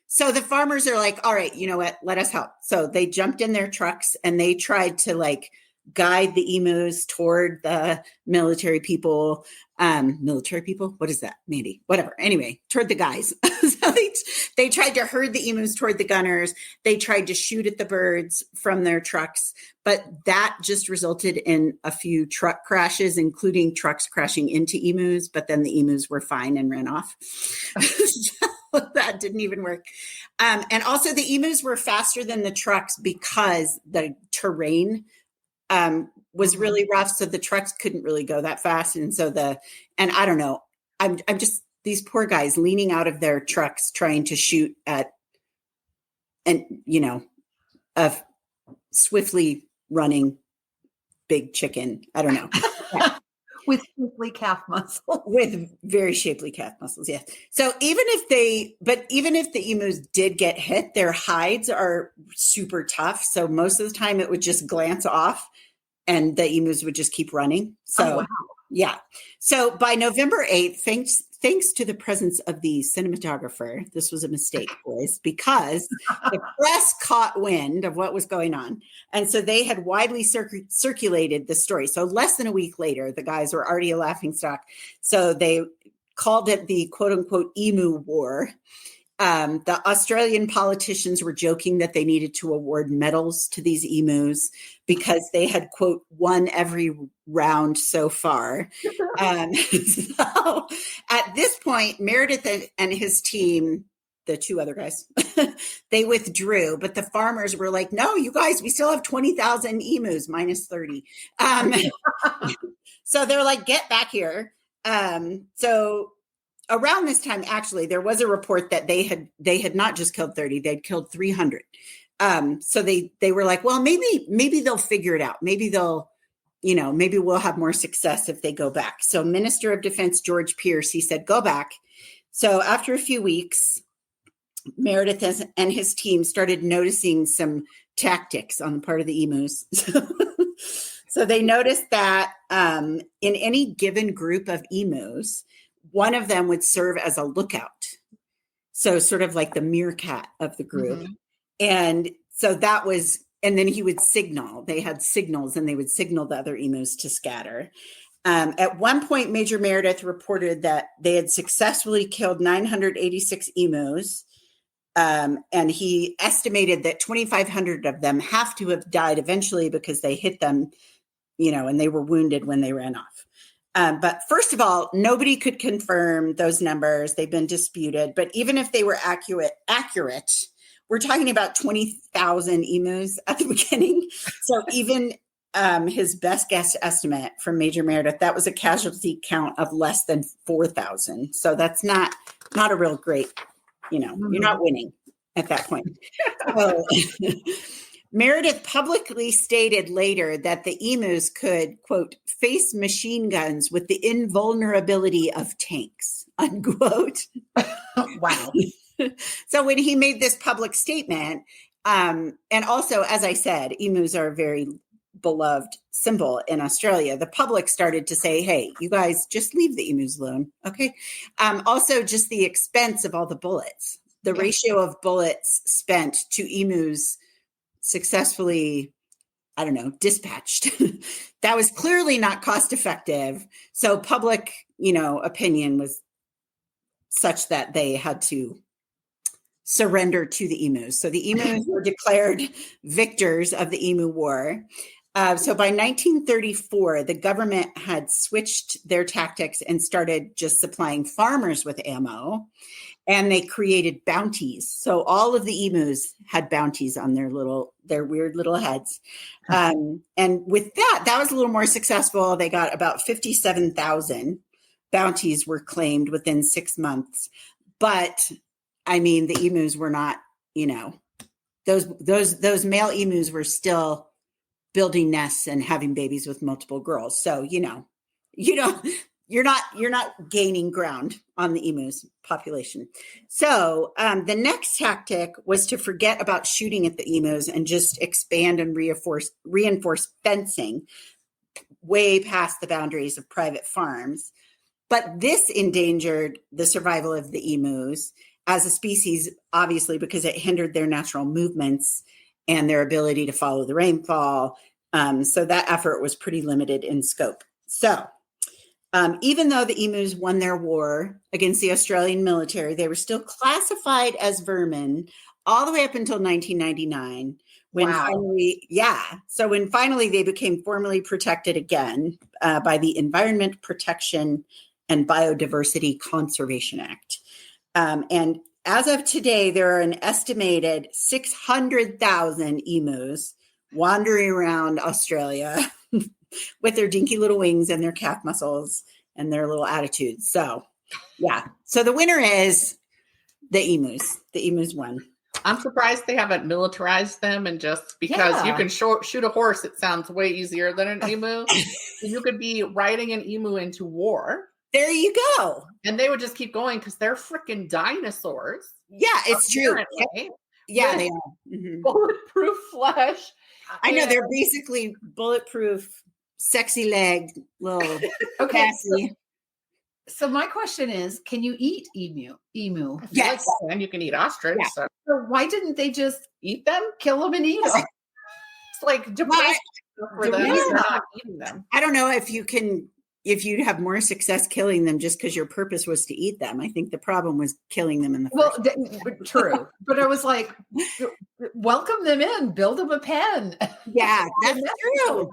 So the farmers are like, all right, you know what? Let us help. So they jumped in their trucks and they tried to guide the emus toward the military people. What is that, Mandy? Whatever. Anyway, toward the guys. So they tried to herd the emus toward the gunners. They tried to shoot at the birds from their trucks, but that just resulted in a few truck crashes, including trucks crashing into emus. But then the emus were fine and ran off. So that didn't even work. And also the emus were faster than the trucks because the terrain was really rough. So the trucks couldn't really go that fast. And so and I don't know, I'm just these poor guys leaning out of their trucks, trying to shoot at, a swiftly running big chicken. I don't know. With shapely calf muscles. With very shapely calf muscles. Yes. So even if the emus did get hit, their hides are super tough. So most of the time it would just glance off and the emus would just keep running. So, wow. Yeah. So by November 8th, thanks to the presence of the cinematographer, this was a mistake, boys, because the press caught wind of what was going on. And so they had widely circulated the story. So less than a week later, the guys were already a laughingstock. So they called it the quote unquote Emu War. The Australian politicians were joking that they needed to award medals to these emus because they had, quote, won every round so far. So at this point, Meredith and his team, the 2 other guys, they withdrew, but the farmers were like, no, you guys, we still have 20,000 emus minus 30. So they're like, get back here. So around this time, actually, there was a report that they had not just killed 30, they'd killed 300. So they were like, well, maybe they'll figure it out. Maybe maybe we'll have more success if they go back. So Minister of Defense George Pierce, he said, go back. So after a few weeks, Meredith and his team started noticing some tactics on the part of the emus. So they noticed that in any given group of emus, one of them would serve as a lookout. So sort of like the meerkat of the group. Mm-hmm. And so and then he would signal. They had signals and they would signal the other emus to scatter. At one point, Major Meredith reported that they had successfully killed 986 emus. And he estimated that 2,500 of them have to have died eventually because they hit them, and they were wounded when they ran off. But first of all, nobody could confirm those numbers. They've been disputed. But even if they were accurate, we're talking about 20,000 emus at the beginning. So even his best guess estimate from Major Meredith, that was a casualty count of less than 4,000. So that's not a real great, you're not winning at that point. So, Meredith publicly stated later that the emus could, quote, face machine guns with the invulnerability of tanks, unquote. Wow. So when he made this public statement, and also, as I said, emus are a very beloved symbol in Australia, the public started to say, hey, you guys just leave the emus alone. Okay. Also, just the expense of all the bullets, the ratio of bullets spent to emus successfully, dispatched. That was clearly not cost effective. So public, opinion was such that they had to surrender to the emus. So the emus were declared victors of the Emu War. So by 1934, the government had switched their tactics and started just supplying farmers with ammo, and they created bounties. So all of the emus had bounties on their weird little heads. And with that was a little more successful. They got about 57,000 bounties were claimed within 6 months. But the emus were not, those male emus were still building nests and having babies with multiple girls. So, you're not gaining ground on the emus population. So the next tactic was to forget about shooting at the emus and just expand and reinforce fencing way past the boundaries of private farms. But this endangered the survival of the emus as a species, obviously, because it hindered their natural movements and their ability to follow the rainfall. So that effort was pretty limited in scope. So even though the emus won their war against the Australian military, they were still classified as vermin all the way up until 1999. When finally they became formally protected again by the Environment Protection and Biodiversity Conservation Act. And as of today, there are an estimated 600,000 emus wandering around Australia with their dinky little wings and their calf muscles and their little attitudes. So, So the winner is the emus. The emus won. I'm surprised they haven't militarized them, and just because you can shoot a horse, it sounds way easier than an emu. You could be riding an emu into war. There you go. And they would just keep going because they're freaking dinosaurs. Yeah, it's true. Yeah, they are. Mm-hmm. Bulletproof flesh. I know, they're basically bulletproof, sexy leg, little Cassie. So my question is, can you eat emu? Yes. And you can eat ostrich. Yeah. So why didn't they just eat them? kill them and eat them? It's like depressing for them. They're not eating them. I don't know if you'd have more success killing them just because your purpose was to eat them. I think the problem was killing them in the first place. True. But I was like, welcome them in, build them a pen. Yeah, that's true.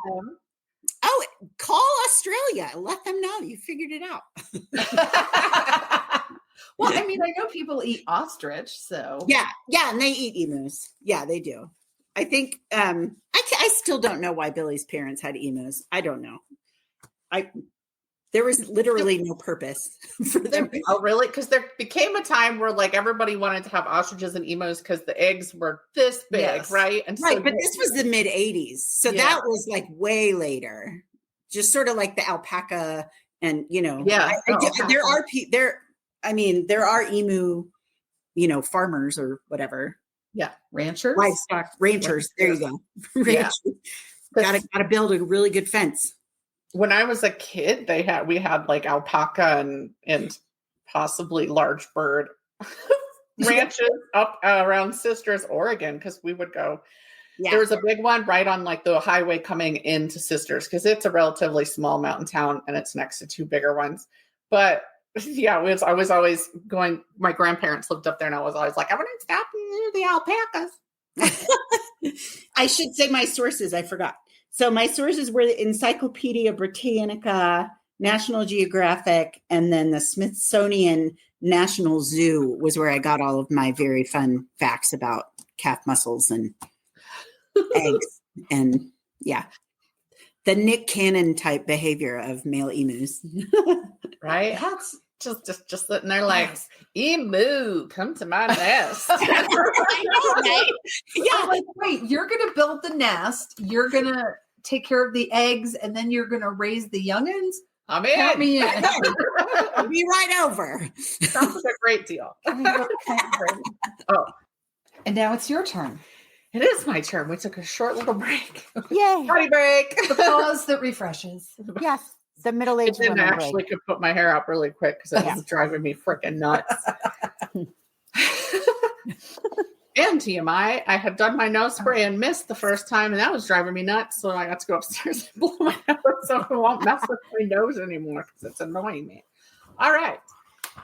Oh, call Australia. Let them know you figured it out. Well, I know people eat ostrich, so. Yeah, and they eat emus. Yeah, they do. I think, I still don't know why Billy's parents had emus. I don't know. There was literally no purpose for them. Oh, really? Because there became a time where everybody wanted to have ostriches and emus because the eggs were this big, right? And right, but this was the mid 80s. So that was way later. Just sort of like the alpaca and, there are emu, farmers or whatever. Yeah. Ranchers. Livestock ranchers. There you go. Ranchers. Gotta build a really good fence. When I was a kid, we had alpaca and possibly large bird ranches up around Sisters, Oregon, because we would go. Yeah. There was a big one right on the highway coming into Sisters, because it's a relatively small mountain town and it's next to two bigger ones. But Yeah, I was always going, my grandparents lived up there and I was always like, I want to stop near the alpacas. I should say my sources. I forgot. So my sources were the Encyclopedia Britannica, National Geographic, and then the Smithsonian National Zoo was where I got all of my very fun facts about calf muscles and eggs. And yeah, the Nick Cannon type behavior of male emus. Right? That's just sitting there like, emu, come to my nest. I know, right? Yeah, like, wait, you're going to build the nest. You're going to take care of the eggs, and then you're going to raise the youngins. I'm in. Count me in. I'll be right over. Sounds like a great deal. Oh, and now it's your turn. it is my turn. We took a short little break. Yay. Potty break. The pause that refreshes. Yes. The I middle-aged didn't woman actually break. could put my hair up really quick because it was driving me freaking nuts. And TMI, I had done my nose spray and missed the first time, and that was driving me nuts. So I got to go upstairs and blow my nose so I won't mess with my nose anymore because it's annoying me. All right.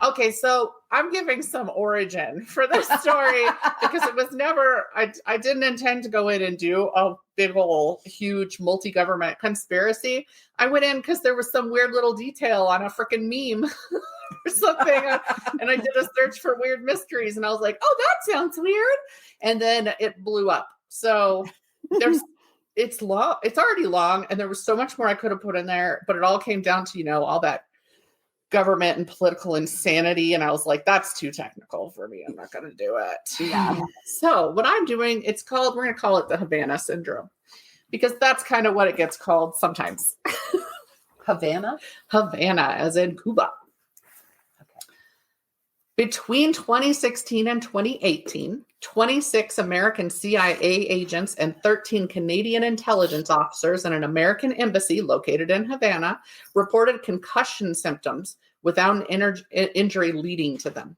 Okay, so I'm giving some origin for this story because it was never, I didn't intend to go in and do a big old huge multi-government conspiracy. I went in because there was some weird little detail on a freaking meme or something. And I did a search for weird mysteries and I was like, oh, that sounds weird. And then it blew up. So it's long, it's already long. And there was so much more I could have put in there, but it all came down to, all that government and political insanity. And I was like, that's too technical for me. I'm not going to do it. Yeah. So what I'm doing, we're going to call it the Havana Syndrome because that's kind of what it gets called sometimes. Havana, as in Cuba. Okay. Between 2016 and 2018, 26 American CIA agents and 13 Canadian intelligence officers in an American embassy located in Havana reported concussion symptoms without an injury leading to them.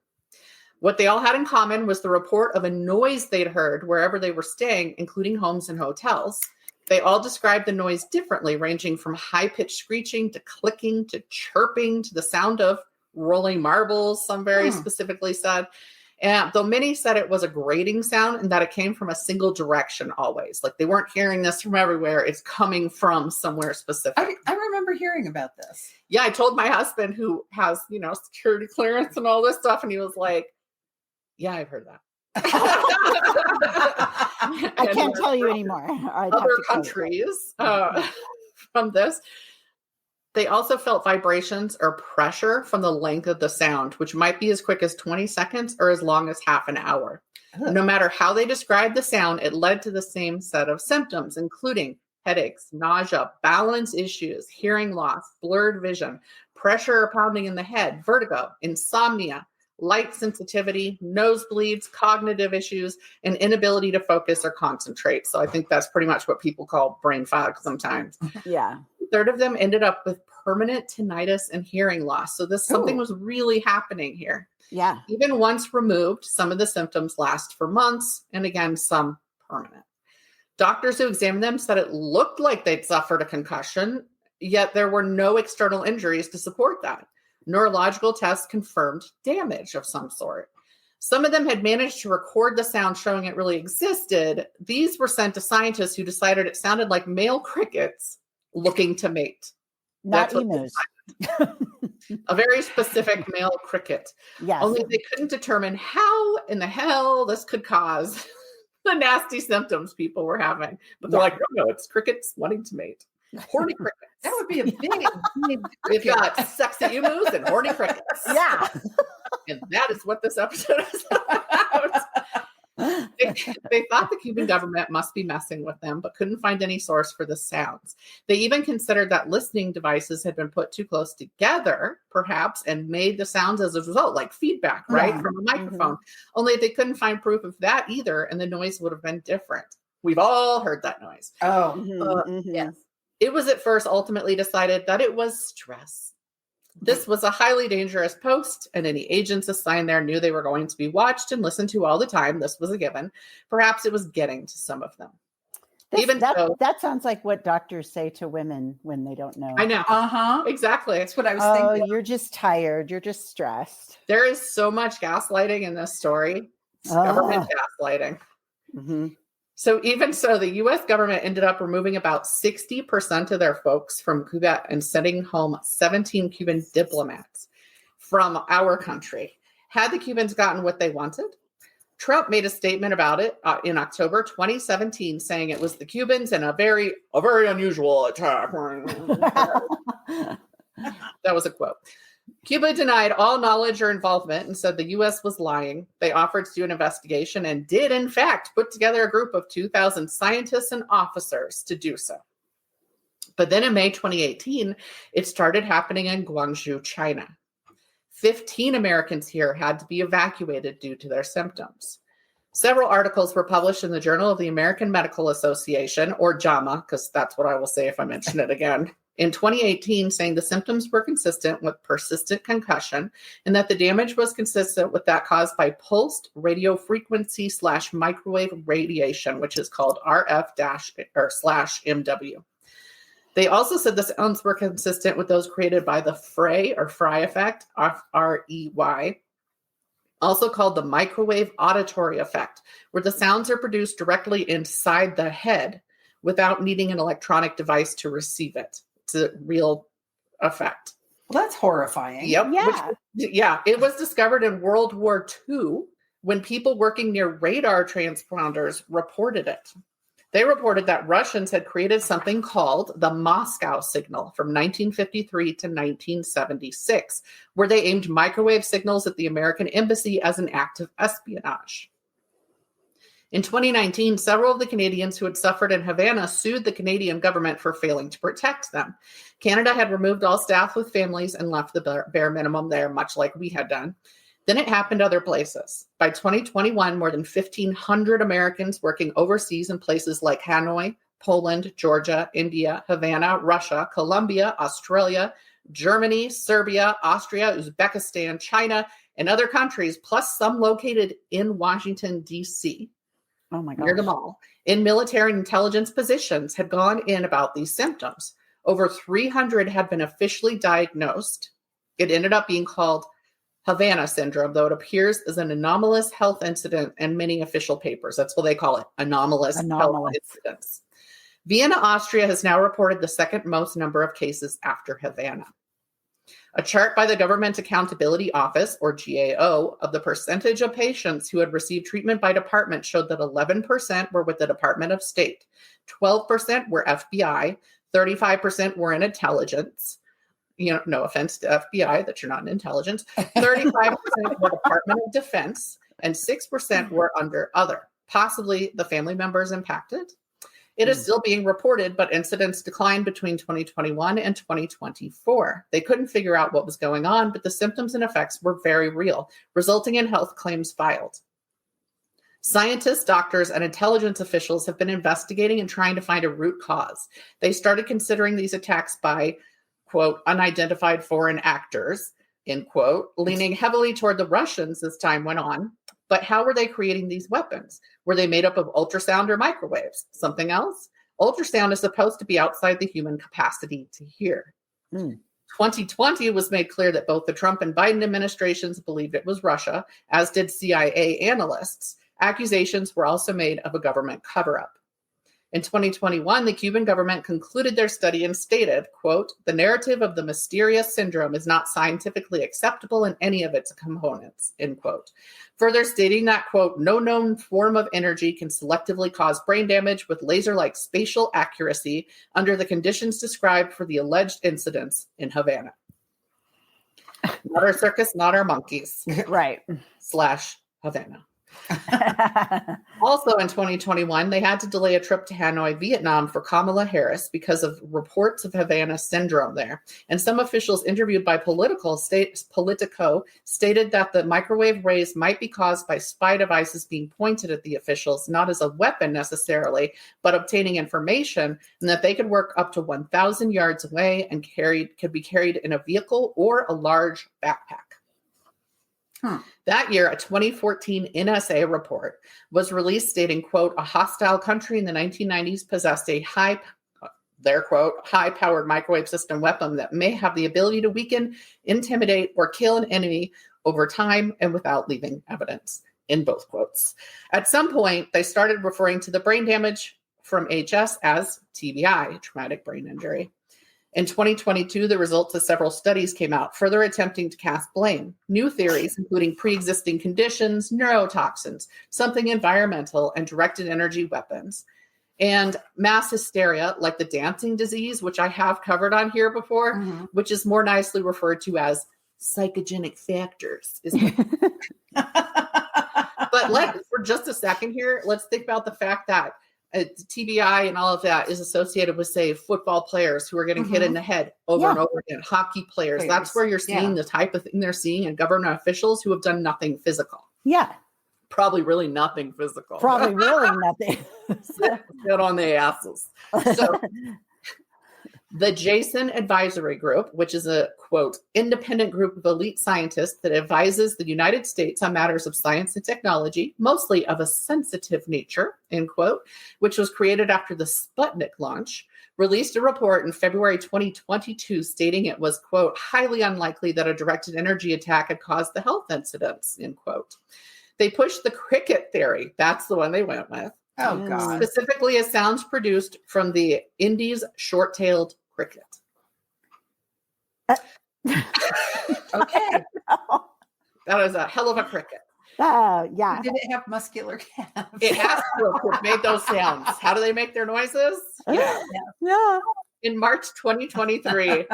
What they all had in common was the report of a noise they'd heard wherever they were staying, including homes and hotels. They all described the noise differently, ranging from high-pitched screeching to clicking to chirping to the sound of rolling marbles, some very specifically said. And though many said it was a grating sound and that it came from a single direction always. Like they weren't hearing this from everywhere. It's coming from somewhere specific. I remember hearing about this. Yeah, I told my husband who has, security clearance and all this stuff. And he was like, yeah, I've heard that. I can't tell you anymore. Other countries from this. They also felt vibrations or pressure from the length of the sound, which might be as quick as 20 seconds or as long as half an hour. Ugh. No matter how they described the sound, it led to the same set of symptoms, including headaches, nausea, balance issues, hearing loss, blurred vision, pressure or pounding in the head, vertigo, insomnia, light sensitivity, nosebleeds, cognitive issues, and inability to focus or concentrate. So I think that's pretty much what people call brain fog sometimes. Yeah. A third of them ended up with permanent tinnitus and hearing loss. So something was really happening here. Yeah. Even once removed, some of the symptoms last for months, and again, some permanent. Doctors who examined them said it looked like they'd suffered a concussion, yet there were no external injuries to support that. Neurological tests confirmed damage of some sort. Some of them had managed to record the sound showing it really existed. These were sent to scientists who decided it sounded like male crickets looking to mate. Not That's emus. A very specific male cricket. Yes. Only they couldn't determine how in the hell this could cause the nasty symptoms people were having. But they're like, no, it's crickets wanting to mate. Horny crickets. That would be a big We've got sexy emus and horny crickets. Yeah. And that is what this episode is about. They thought the Cuban government must be messing with them, but couldn't find any source for the sounds. They even considered that listening devices had been put too close together, perhaps, and made the sounds as a result, like feedback, right, from a microphone. Only they couldn't find proof of that either, and the noise would have been different. We've all heard that noise. Oh, yes. It was at first ultimately decided that it was stress. This was a highly dangerous post, and any agents assigned there knew they were going to be watched and listened to all the time. This was a given. Perhaps it was getting to some of them. That sounds like what doctors say to women when they don't know. I know. Exactly. That's what I was Oh, thinking. you're just tired. You're just stressed. There is so much gaslighting in this story. It's government gaslighting. Mm-hmm. So even so, the U.S. government ended up removing about 60% of their folks from Cuba and sending home 17 Cuban diplomats from our country. Had the Cubans gotten what they wanted? Trump made a statement about it in October 2017, saying it was the Cubans and a very unusual attack. That was a quote. Cuba denied all knowledge or involvement and said the U.S. was lying. They offered to do an investigation and did, in fact, put together a group of 2,000 scientists and officers to do so. But then in May 2018, it started happening in Guangzhou, China. 15 Americans here had to be evacuated due to their symptoms. Several articles were published in the Journal of the American Medical Association, or JAMA, because that's what I will say if I mention it again, in 2018, saying the symptoms were consistent with persistent concussion and that the damage was consistent with that caused by pulsed radio frequency / microwave radiation, which is called RF-/MW. They also said the sounds were consistent with those created by the Frey effect, F-R-E-Y, also called the microwave auditory effect, where the sounds are produced directly inside the head without needing an electronic device to receive it. It's a real effect. Well, that's horrifying. Yep. Yeah. It was discovered in World War II when people working near radar transponders reported it. They reported that Russians had created something called the Moscow signal from 1953 to 1976, where they aimed microwave signals at the American embassy as an act of espionage. In 2019, several of the Canadians who had suffered in Havana sued the Canadian government for failing to protect them. Canada had removed all staff with families and left the bare minimum there, much like we had done. Then it happened other places. By 2021, more than 1,500 Americans working overseas in places like Hanoi, Poland, Georgia, India, Havana, Russia, Colombia, Australia, Germany, Serbia, Austria, Uzbekistan, China, and other countries, plus some located in Washington, D.C. Oh my gosh. Near them all, in military and intelligence positions, had gone in about these symptoms. Over 300 had been officially diagnosed. It ended up being called Havana Syndrome, though it appears as an anomalous health incident in many official papers. That's what they call it, anomalous. Health incidents. Vienna, Austria has now reported the second most number of cases after Havana. A chart by the Government Accountability Office, or GAO, of the percentage of patients who had received treatment by department showed that 11% were with the Department of State, 12% were FBI, 35% were in intelligence. No offense to FBI that you're not in intelligence. 35% were Department of Defense, and 6% were under other, possibly the family members impacted. It is still being reported, but incidents declined between 2021 and 2024. They couldn't figure out what was going on, but the symptoms and effects were very real, resulting in health claims filed. Scientists, doctors, and intelligence officials have been investigating and trying to find a root cause. They started considering these attacks by, quote, unidentified foreign actors, end quote, leaning heavily toward the Russians as time went on. But how were they creating these weapons? Were they made up of ultrasound or microwaves? Something else? Ultrasound is supposed to be outside the human capacity to hear. 2020 was made clear that both the Trump and Biden administrations believed it was Russia, as did CIA analysts. Accusations were also made of a government cover-up. In 2021, the Cuban government concluded their study and stated, quote, the narrative of the mysterious syndrome is not scientifically acceptable in any of its components, end quote. Further stating that, quote, no known form of energy can selectively cause brain damage with laser-like spatial accuracy under the conditions described for the alleged incidents in Havana. Not our circus, not our monkeys. Right. / Havana. Also in 2021, they had to delay a trip to Hanoi, Vietnam for Kamala Harris because of reports of Havana Syndrome there. And some officials interviewed by Politico stated that the microwave rays might be caused by spy devices being pointed at the officials, not as a weapon necessarily, but obtaining information, and that they could work up to 1,000 yards away and could be carried in a vehicle or a large backpack. That year, a 2014 NSA report was released stating, quote, a hostile country in the 1990s possessed a their quote, high-powered microwave system weapon that may have the ability to weaken, intimidate, or kill an enemy over time and without leaving evidence, in both quotes. At some point, they started referring to the brain damage from HS as TBI, traumatic brain injury. In 2022, the results of several studies came out, further attempting to cast blame. New theories, including pre-existing conditions, neurotoxins, something environmental, and directed energy weapons. And mass hysteria, like the dancing disease, which I have covered on here before, which is more nicely referred to as psychogenic factors. But for just a second here, let's think about the fact that TBI and all of that is associated with, say, football players who are getting hit in the head over and over again, hockey players. That's where you're seeing the type of thing they're seeing in government officials who have done nothing physical. Yeah. Probably really nothing physical. Probably really nothing. Sit on the asses. So the Jason Advisory Group, which is a, quote, independent group of elite scientists that advises the United States on matters of science and technology, mostly of a sensitive nature, end quote, which was created after the Sputnik launch, released a report in February 2022 stating it was, quote, highly unlikely that a directed energy attack had caused the health incidents, end quote. They pushed the cricket theory. That's the one they went with. Oh, God. Specifically as sounds produced from the Indies short-tailed cricket. Okay. That is a hell of a cricket. Yeah. Did it have muscular calves? It has to have made those sounds. How do they make their noises? Yeah. In March 2023,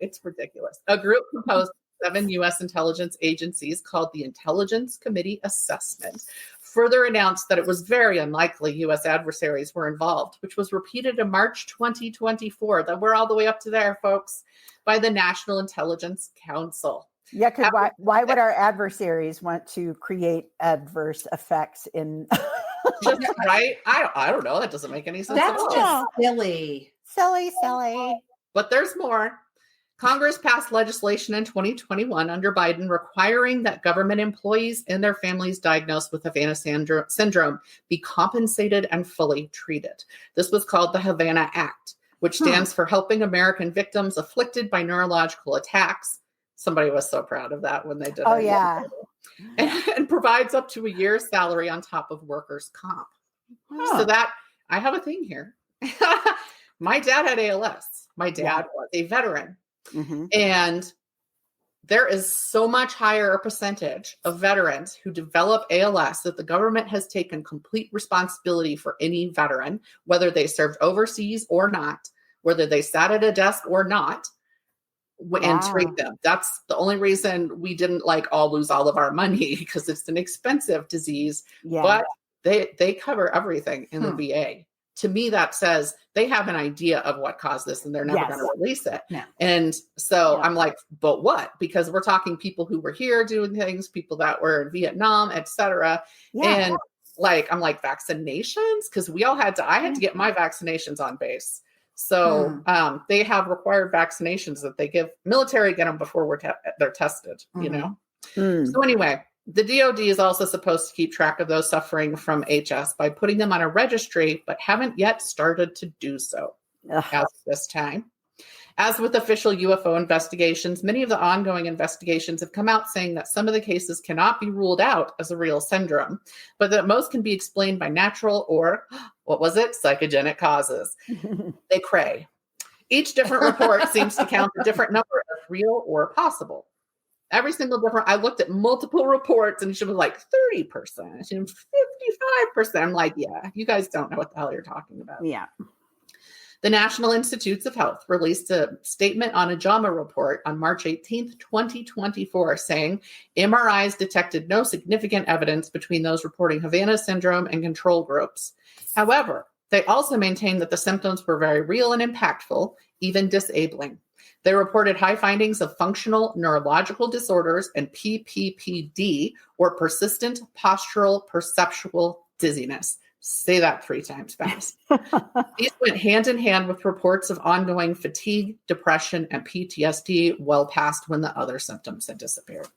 it's ridiculous. A group composed of 7 U.S. intelligence agencies called the Intelligence Committee Assessment further announced that it was very unlikely U.S. adversaries were involved, which was repeated in March 2024. That we're all the way up to there, folks, by the National Intelligence Council. Yeah, because why would our adversaries want to create adverse effects in? Just, right? I don't know. That doesn't make any sense. That's just silly. Silly. But there's more. Congress passed legislation in 2021 under Biden requiring that government employees and their families diagnosed with Havana Syndrome be compensated and fully treated. This was called the Havana Act, which stands for Helping American Victims Afflicted by Neurological Attacks. Somebody was so proud of that when they did it. Oh, yeah. And provides up to a year's salary on top of workers' comp. So that, I have a thing here. My dad had ALS. My dad was a veteran. And there is so much higher a percentage of veterans who develop ALS that the government has taken complete responsibility for any veteran, whether they served overseas or not, whether they sat at a desk or not, and treat them. That's the only reason we didn't all lose all of our money, because it's an expensive disease, but they cover everything in the VA. To me, that says they have an idea of what caused this and they're never going to release it. No. And so I'm like, but what? Because we're talking people who were here doing things, people that were in Vietnam, etc. And I'm like, vaccinations? Because I had to get my vaccinations on base. So they have required vaccinations that they give military, get them before they're tested, you know? So anyway, the DoD is also supposed to keep track of those suffering from HS by putting them on a registry, but haven't yet started to do so as of this time. As with official UFO investigations, many of the ongoing investigations have come out saying that some of the cases cannot be ruled out as a real syndrome, but that most can be explained by natural or, psychogenic causes. They cray. Each different report seems to count a different number as real or possible. Every single different, I looked at multiple reports and she was like 30% and 55%. I'm like, yeah, you guys don't know what the hell you're talking about. Yeah. The National Institutes of Health released a statement on a JAMA report on March 18th, 2024, saying MRIs detected no significant evidence between those reporting Havana Syndrome and control groups. However, they also maintained that the symptoms were very real and impactful, even disabling. They reported high findings of functional neurological disorders and PPPD, or persistent postural perceptual dizziness. Say that 3 times fast. These went hand in hand with reports of ongoing fatigue, depression, and PTSD well past when the other symptoms had disappeared.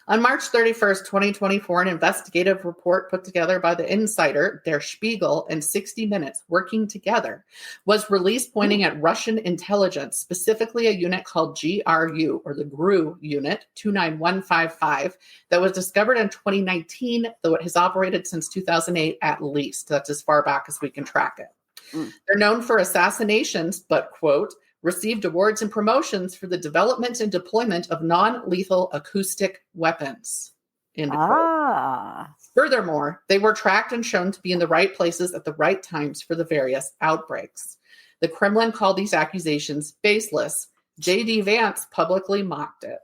On March 31st, 2024, an investigative report put together by the Insider, Der Spiegel, and 60 Minutes working together was released pointing at Russian intelligence, specifically a unit called GRU, or the GRU unit 29155, that was discovered in 2019, though it has operated since 2008 at least. That's as far back as we can track it. They're known for assassinations, but, quote, received awards and promotions for the development and deployment of non-lethal acoustic weapons. End quote. Furthermore, they were tracked and shown to be in the right places at the right times for the various outbreaks. The Kremlin called these accusations baseless. J.D. Vance publicly mocked it.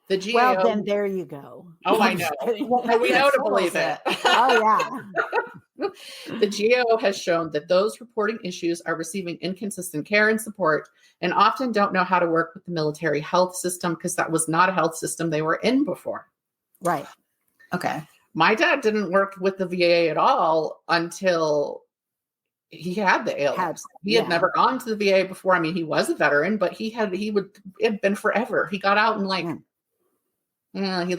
The GAO, well, then there you go. Oh, I know. Well, we know to believe it. Oh, yeah. The GAO has shown that those reporting issues are receiving inconsistent care and support and often don't know how to work with the military health system because that was not a health system they were in before. Right. Okay. My dad didn't work with the VA at all until he had the ALS. He had never gone to the VA before. I mean, he was a veteran, but it had been forever. He got out and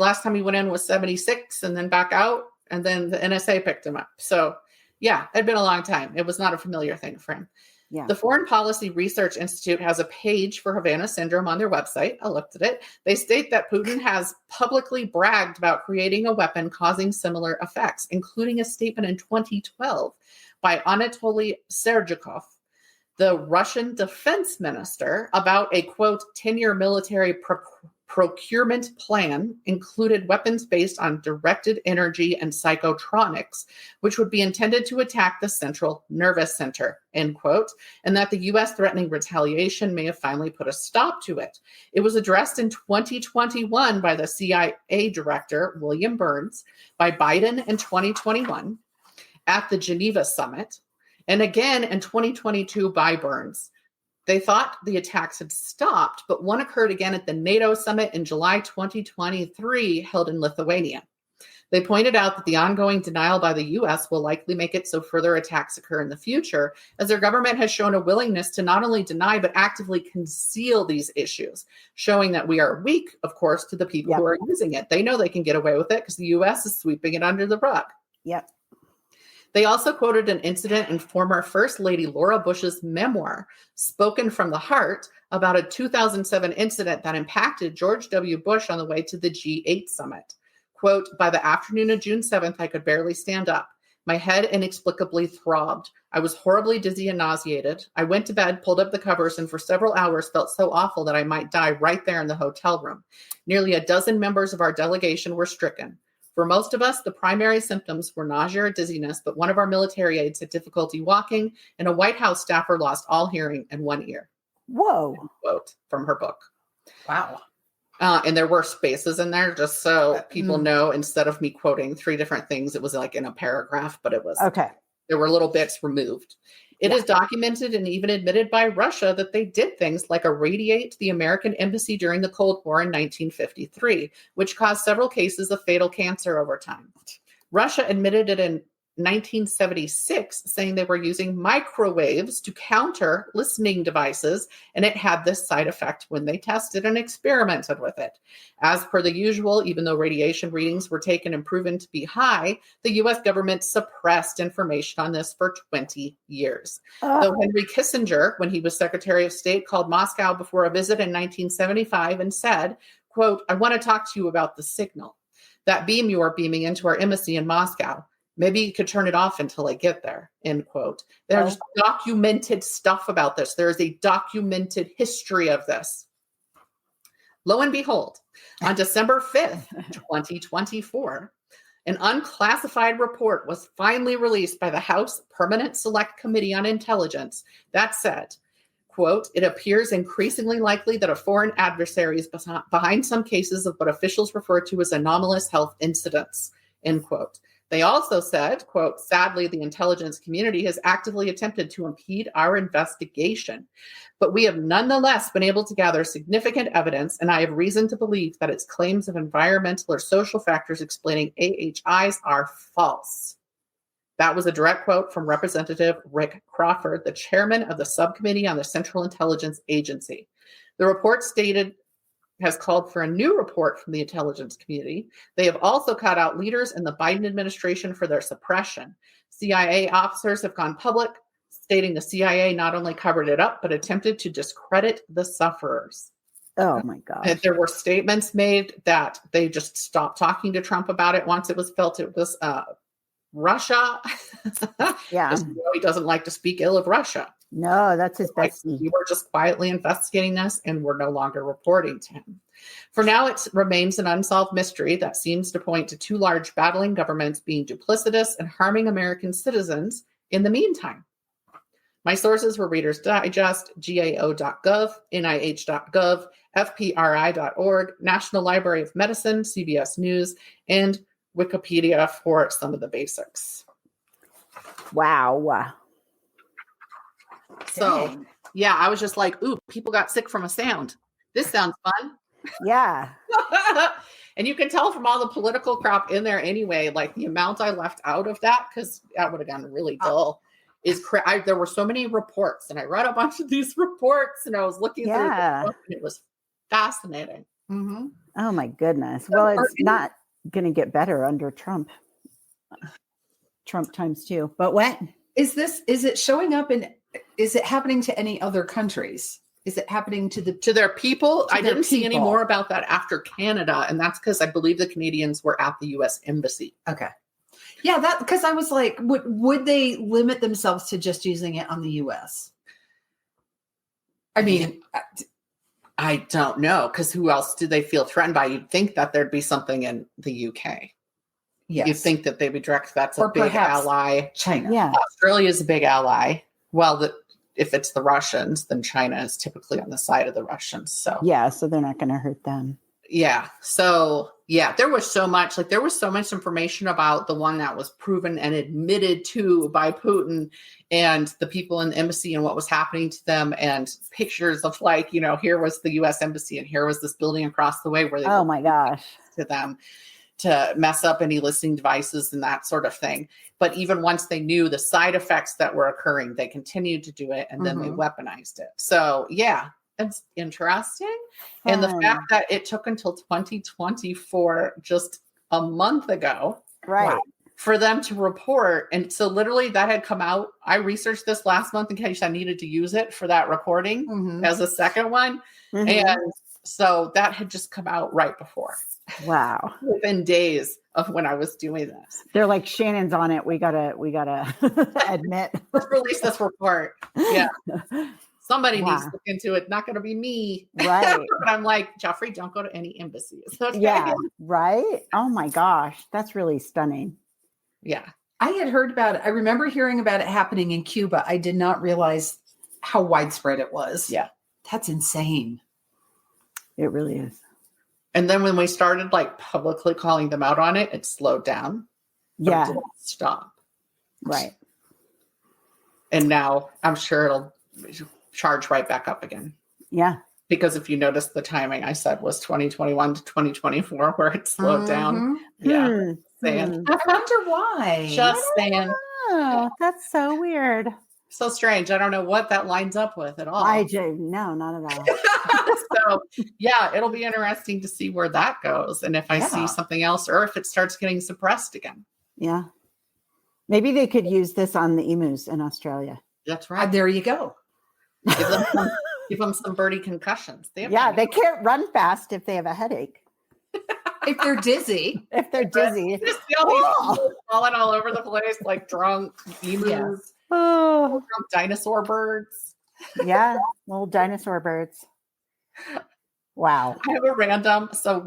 last time he went in was 76 and then back out, and then the NSA picked him up. So yeah, it had been a long time. It was not a familiar thing for him. Yeah. The Foreign Policy Research Institute has a page for Havana Syndrome on their website. I looked at it. They state that Putin has publicly bragged about creating a weapon causing similar effects, including a statement in 2012 by Anatoly Sergikov, the Russian defense minister, about a, quote, 10-year military procurement plan included weapons based on directed energy and psychotronics, which would be intended to attack the central nervous center, end quote, and that the U.S. threatening retaliation may have finally put a stop to it. It was addressed in 2021 by the CIA director, William Burns, by Biden in 2021 at the Geneva summit, and again in 2022 by Burns. They thought the attacks had stopped, but one occurred again at the NATO summit in July 2023, held in Lithuania. They pointed out that the ongoing denial by the U.S. will likely make it so further attacks occur in the future, as their government has shown a willingness to not only deny, but actively conceal these issues, showing that we are weak, of course, to the people who are using it. They know they can get away with it because the U.S. is sweeping it under the rug. Yep. They also quoted an incident in former First Lady Laura Bush's memoir, Spoken from the Heart, about a 2007 incident that impacted George W. Bush on the way to the G8 summit. Quote, by the afternoon of June 7th, I could barely stand up. My head inexplicably throbbed. I was horribly dizzy and nauseated. I went to bed, pulled up the covers, and for several hours felt so awful that I might die right there in the hotel room. Nearly a dozen members of our delegation were stricken. For most of us, the primary symptoms were nausea or dizziness, but one of our military aides had difficulty walking, and a White House staffer lost all hearing in one ear. Whoa. Quote from her book. Wow. And there were spaces in there, just so people know, instead of me quoting three different things, it was like in a paragraph, but it was, there were little bits removed. It is documented and even admitted by Russia that they did things like irradiate the American embassy during the Cold War in 1953, which caused several cases of fatal cancer over time. Russia admitted it in 1976, saying they were using microwaves to counter listening devices, and it had this side effect when they tested and experimented with it. As per the usual, even though radiation readings were taken and proven to be high, the U.S. government suppressed information on this for 20 years. Though Henry Kissinger, when he was Secretary of State, called Moscow before a visit in 1975 and said, quote, I want to talk to you about the signal. That beam you are beaming into our embassy in Moscow. Maybe you could turn it off until I get there, end quote. There's documented stuff about this. There is a documented history of this. Lo and behold, on December 5th, 2024, an unclassified report was finally released by the House Permanent Select Committee on Intelligence that said, quote, it appears increasingly likely that a foreign adversary is behind some cases of what officials refer to as anomalous health incidents, end quote. They also said, quote, sadly, the intelligence community has actively attempted to impede our investigation, but we have nonetheless been able to gather significant evidence, and I have reason to believe that its claims of environmental or social factors explaining AHIs are false. That was a direct quote from Representative Rick Crawford, the chairman of the subcommittee on the Central Intelligence Agency. The report stated has called for a new report from the intelligence community. They have also cut out leaders in the Biden administration for their suppression. CIA officers have gone public, stating the CIA not only covered it up, but attempted to discredit the sufferers. Oh my gosh. There were statements made that they just stopped talking to Trump about it once it was felt it was Russia. Yeah. He doesn't like to speak ill of Russia. No, that's his bestie. We were just quietly investigating this and we're no longer reporting to him. For now, it remains an unsolved mystery that seems to point to two large battling governments being duplicitous and harming American citizens in the meantime. My sources were Reader's Digest, GAO.gov, NIH.gov, FPRI.org, National Library of Medicine, CBS News, and Wikipedia for some of the basics. Wow. So, Dang. yeah, I was just like, ooh, people got sick from a sound. This sounds fun. Yeah. And you can tell from all the political crap in there anyway, like the amount I left out of that, because that would have gotten really dull, is there were so many reports, and I read a bunch of these reports, and I was looking through the book, and it was fascinating. Mm-hmm. Oh my goodness. Well, it's not going to get better under Trump. Trump times 2. But what? Is it showing up is it happening to any other countries? Is it happening to their people? I didn't see any people. more about that after Canada. And that's because I believe the Canadians were at the U.S. Embassy. Okay. Yeah, that because I was like, would they limit themselves to just using it on the U.S.? I mean, I don't know, because who else do they feel threatened by? You'd think that there'd be something in the U.K. Yes. You'd think that they'd be direct. That's or a big ally. China. Yeah. Australia is a big ally. Well, if it's the Russians, then China is typically on the side of the Russians. So Yeah, so they're not going to hurt them. yeah. So yeah, there was so much information about the one that was proven and admitted to by Putin and the people in the embassy and what was happening to them, and pictures of here was the U.S. embassy and here was this building across the way where they Oh my gosh. to them to mess up any listening devices and that sort of thing. But even once they knew the side effects that were occurring, they continued to do it, and then they weaponized it. So yeah, it's interesting. And the fact that it took until 2024, just a month ago, Right. for them to report. And so literally that had come out. I researched this last month in case I needed to use it for that recording as a second one. Mhm. And so that had just come out right before. Wow. Within days of when I was doing this. They're like, Shannon's on it. We gotta admit. Let's release this report. Yeah. Somebody Wow. needs to look into it. Not going to be me. Right. But I'm like, Jeffrey, don't go to any embassies. Okay? Yeah. Right. Oh my gosh. That's really stunning. Yeah. I had heard about it. I remember hearing about it happening in Cuba. I did not realize how widespread it was. Yeah. That's insane. It really is. And then when we started publicly calling them out on it, it slowed down. But Yeah. it didn't stop. Right. And now I'm sure it'll charge right back up again. Yeah. Because if you notice, the timing I said was 2021 to 2024, where it slowed down. Yeah. Saying. I wonder why. Just saying. Oh, that's so weird. So strange. I don't know what that lines up with at all. No, not at all. So yeah, it'll be interesting to see where that goes. And if I see something else, or if it starts getting suppressed again. Yeah. Maybe they could use this on the emus in Australia. That's right. There you go. Give them some birdie concussions. They can't run fast if they have a headache. If they're dizzy. If they're dizzy. Just see all these people falling all over the place, like drunk emus. Yeah. Oh. Drunk dinosaur birds. Yeah. Little dinosaur birds. Wow. I have a random. So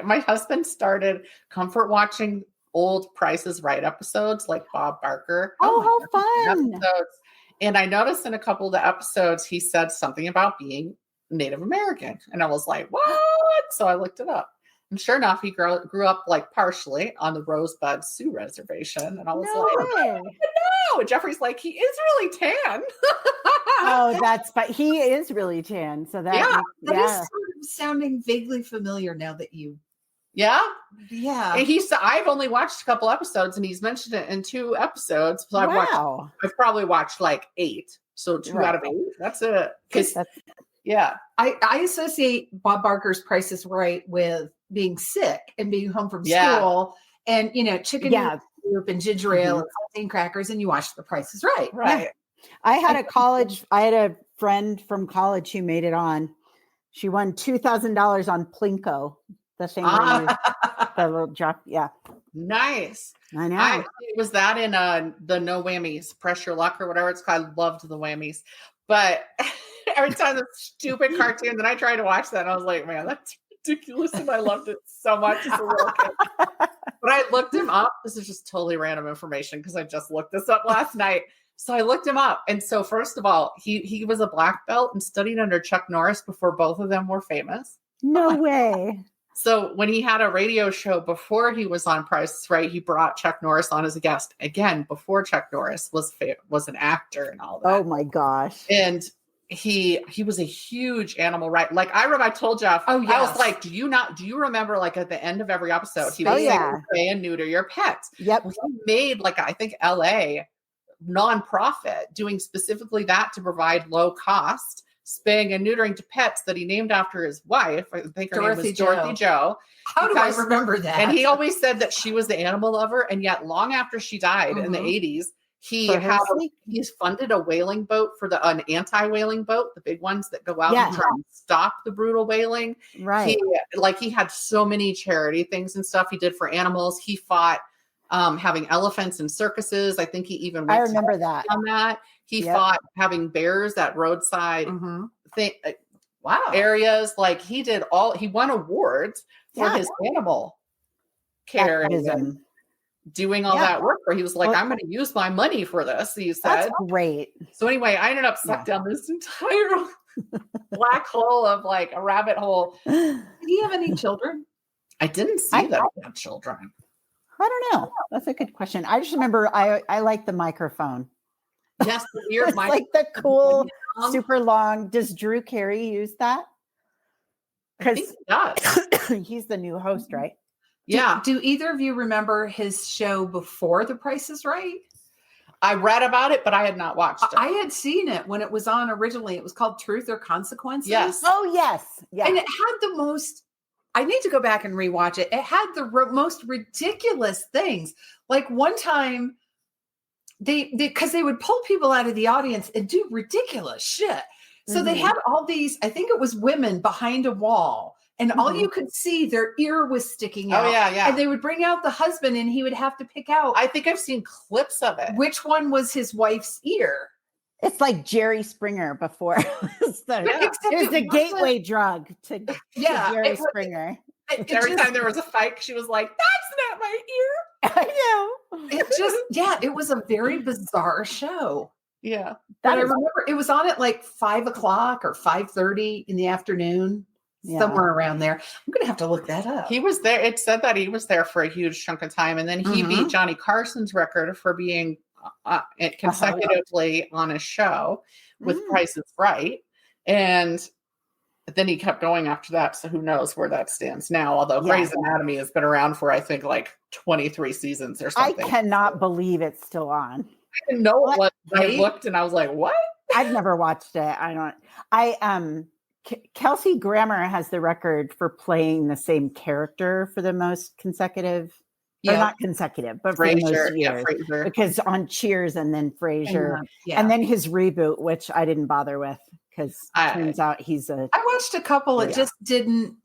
my husband started comfort watching old Price is Right episodes, like Bob Barker. Oh, how fun. Episodes. And I noticed in a couple of the episodes, he said something about being Native American. And I was like, what? So I looked it up. And sure enough, he grew up partially on the Rosebud Sioux Reservation. And I was no. And Jeffrey's like, he is really tan. But he is really tan. So that is sort of sounding vaguely familiar now that you. Yeah. Yeah. And I've only watched a couple episodes, and he's mentioned it in 2 episodes. So I've probably watched 8. So 2 out of 8. That's it. Yeah. I associate Bob Barker's Price is Right with being sick and being home from Yeah. school and, chicken Yeah. soup and ginger ale and saltine crackers, and you watch The Price is Right. Right. I had a friend from college who made it on. She won $2,000 on Plinko, the thing where the little drop. Yeah. Nice. I know. It was that in the No Whammies, Pressure Luck or whatever it's called. I loved the whammies. But every time the stupid cartoon, then I tried to watch that and I was like, man, that's ridiculous. And I loved it so much as a little kid. But I looked him up. This is just totally random information because I just looked this up last night. So I looked him up. And so first of all, he was a black belt and studied under Chuck Norris before both of them were famous. No way. So when he had a radio show before he was on Price is Right, he brought Chuck Norris on as a guest. Again, before Chuck Norris was an actor and all that. Oh my gosh. And he was a huge animal right. Like I told Jeff, Oh, yes. I was like, do you remember like at the end of every episode, he Oh, would say, yeah. spay and neuter your pets. Yep. Well, he made like, I think LA nonprofit doing specifically that to provide low cost spaying and neutering to pets that he named after his wife. I think her name was Dorothy Joe. How do I remember that? And he always said that she was the animal lover. And yet long after she died in the 80s, he's funded a whaling boat for an anti-whaling boat, the big ones that go out and try and stop the brutal whaling. Right. He had so many charity things and stuff he did for animals. He fought having elephants in circuses. I think he even went remember that on that. He fought having bears at roadside areas. Like he won awards for his animal care and doing all that work where he was like, I'm going to use my money for this. He said, that's great. So anyway, I ended up sucked down this entire black hole of like a rabbit hole. Did he have any children? I didn't see that he had children. I don't know. That's a good question. I just remember I like the microphone. Yes, the weird it's like the cool, super long. Does Drew Carey use that? Because he does. He's the new host, right? Yeah. Do either of you remember his show before The Price is Right? I read about it, but I had not watched it. I had seen it when it was on originally. It was called Truth or Consequences. Yes. Oh, yes. Yeah. And it had the most, I need to go back and rewatch it. It had the most ridiculous things. Like one time, because they would pull people out of the audience and do ridiculous shit. So they had all these, I think it was women behind a wall, and all you could see, their ear was sticking out. Oh, yeah. And they would bring out the husband and he would have to pick out. I think I've seen clips of it. Which one was his wife's ear? It's like Jerry Springer before. It's the gateway drug to Jerry Springer. Every time there was a fight, she was like, that's not my ear. I know. It was a very bizarre show. Yeah. But I remember it was on at like 5:00 or 5:30 in the afternoon, somewhere around there. I'm going to have to look that up. He was there. It said that he was there for a huge chunk of time. And then he beat Johnny Carson's record for being consecutively on a show with Price is Right. And then he kept going after that. So who knows where that stands now. Although Grey's Anatomy has been around for, I think, like 23 seasons or something. I cannot believe it's still on. I didn't know what I looked and I was like, what? I've never watched it. Kelsey Grammer has the record for playing the same character for the most consecutive, or not consecutive, but for the most years. Because on Cheers and then Frasier, and then his reboot, which I didn't bother with because turns out I watched a couple. It just didn't.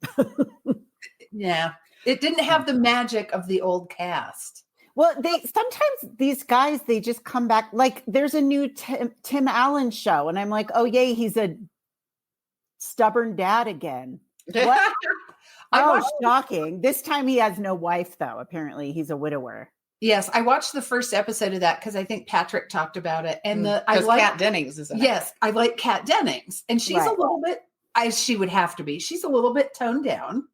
It didn't have the magic of the old cast. Well, sometimes these guys, they just come back. Like there's a new Tim Allen show, and I'm like, oh yay, he's a stubborn dad again. What? Shocking. This time he has no wife, though. Apparently he's a widower. Yes, I watched the first episode of that because I think Patrick talked about it. And I like Kat Dennings, isn't it? Yes, I like Kat Dennings. And she's a little bit, she would have to be. She's a little bit toned down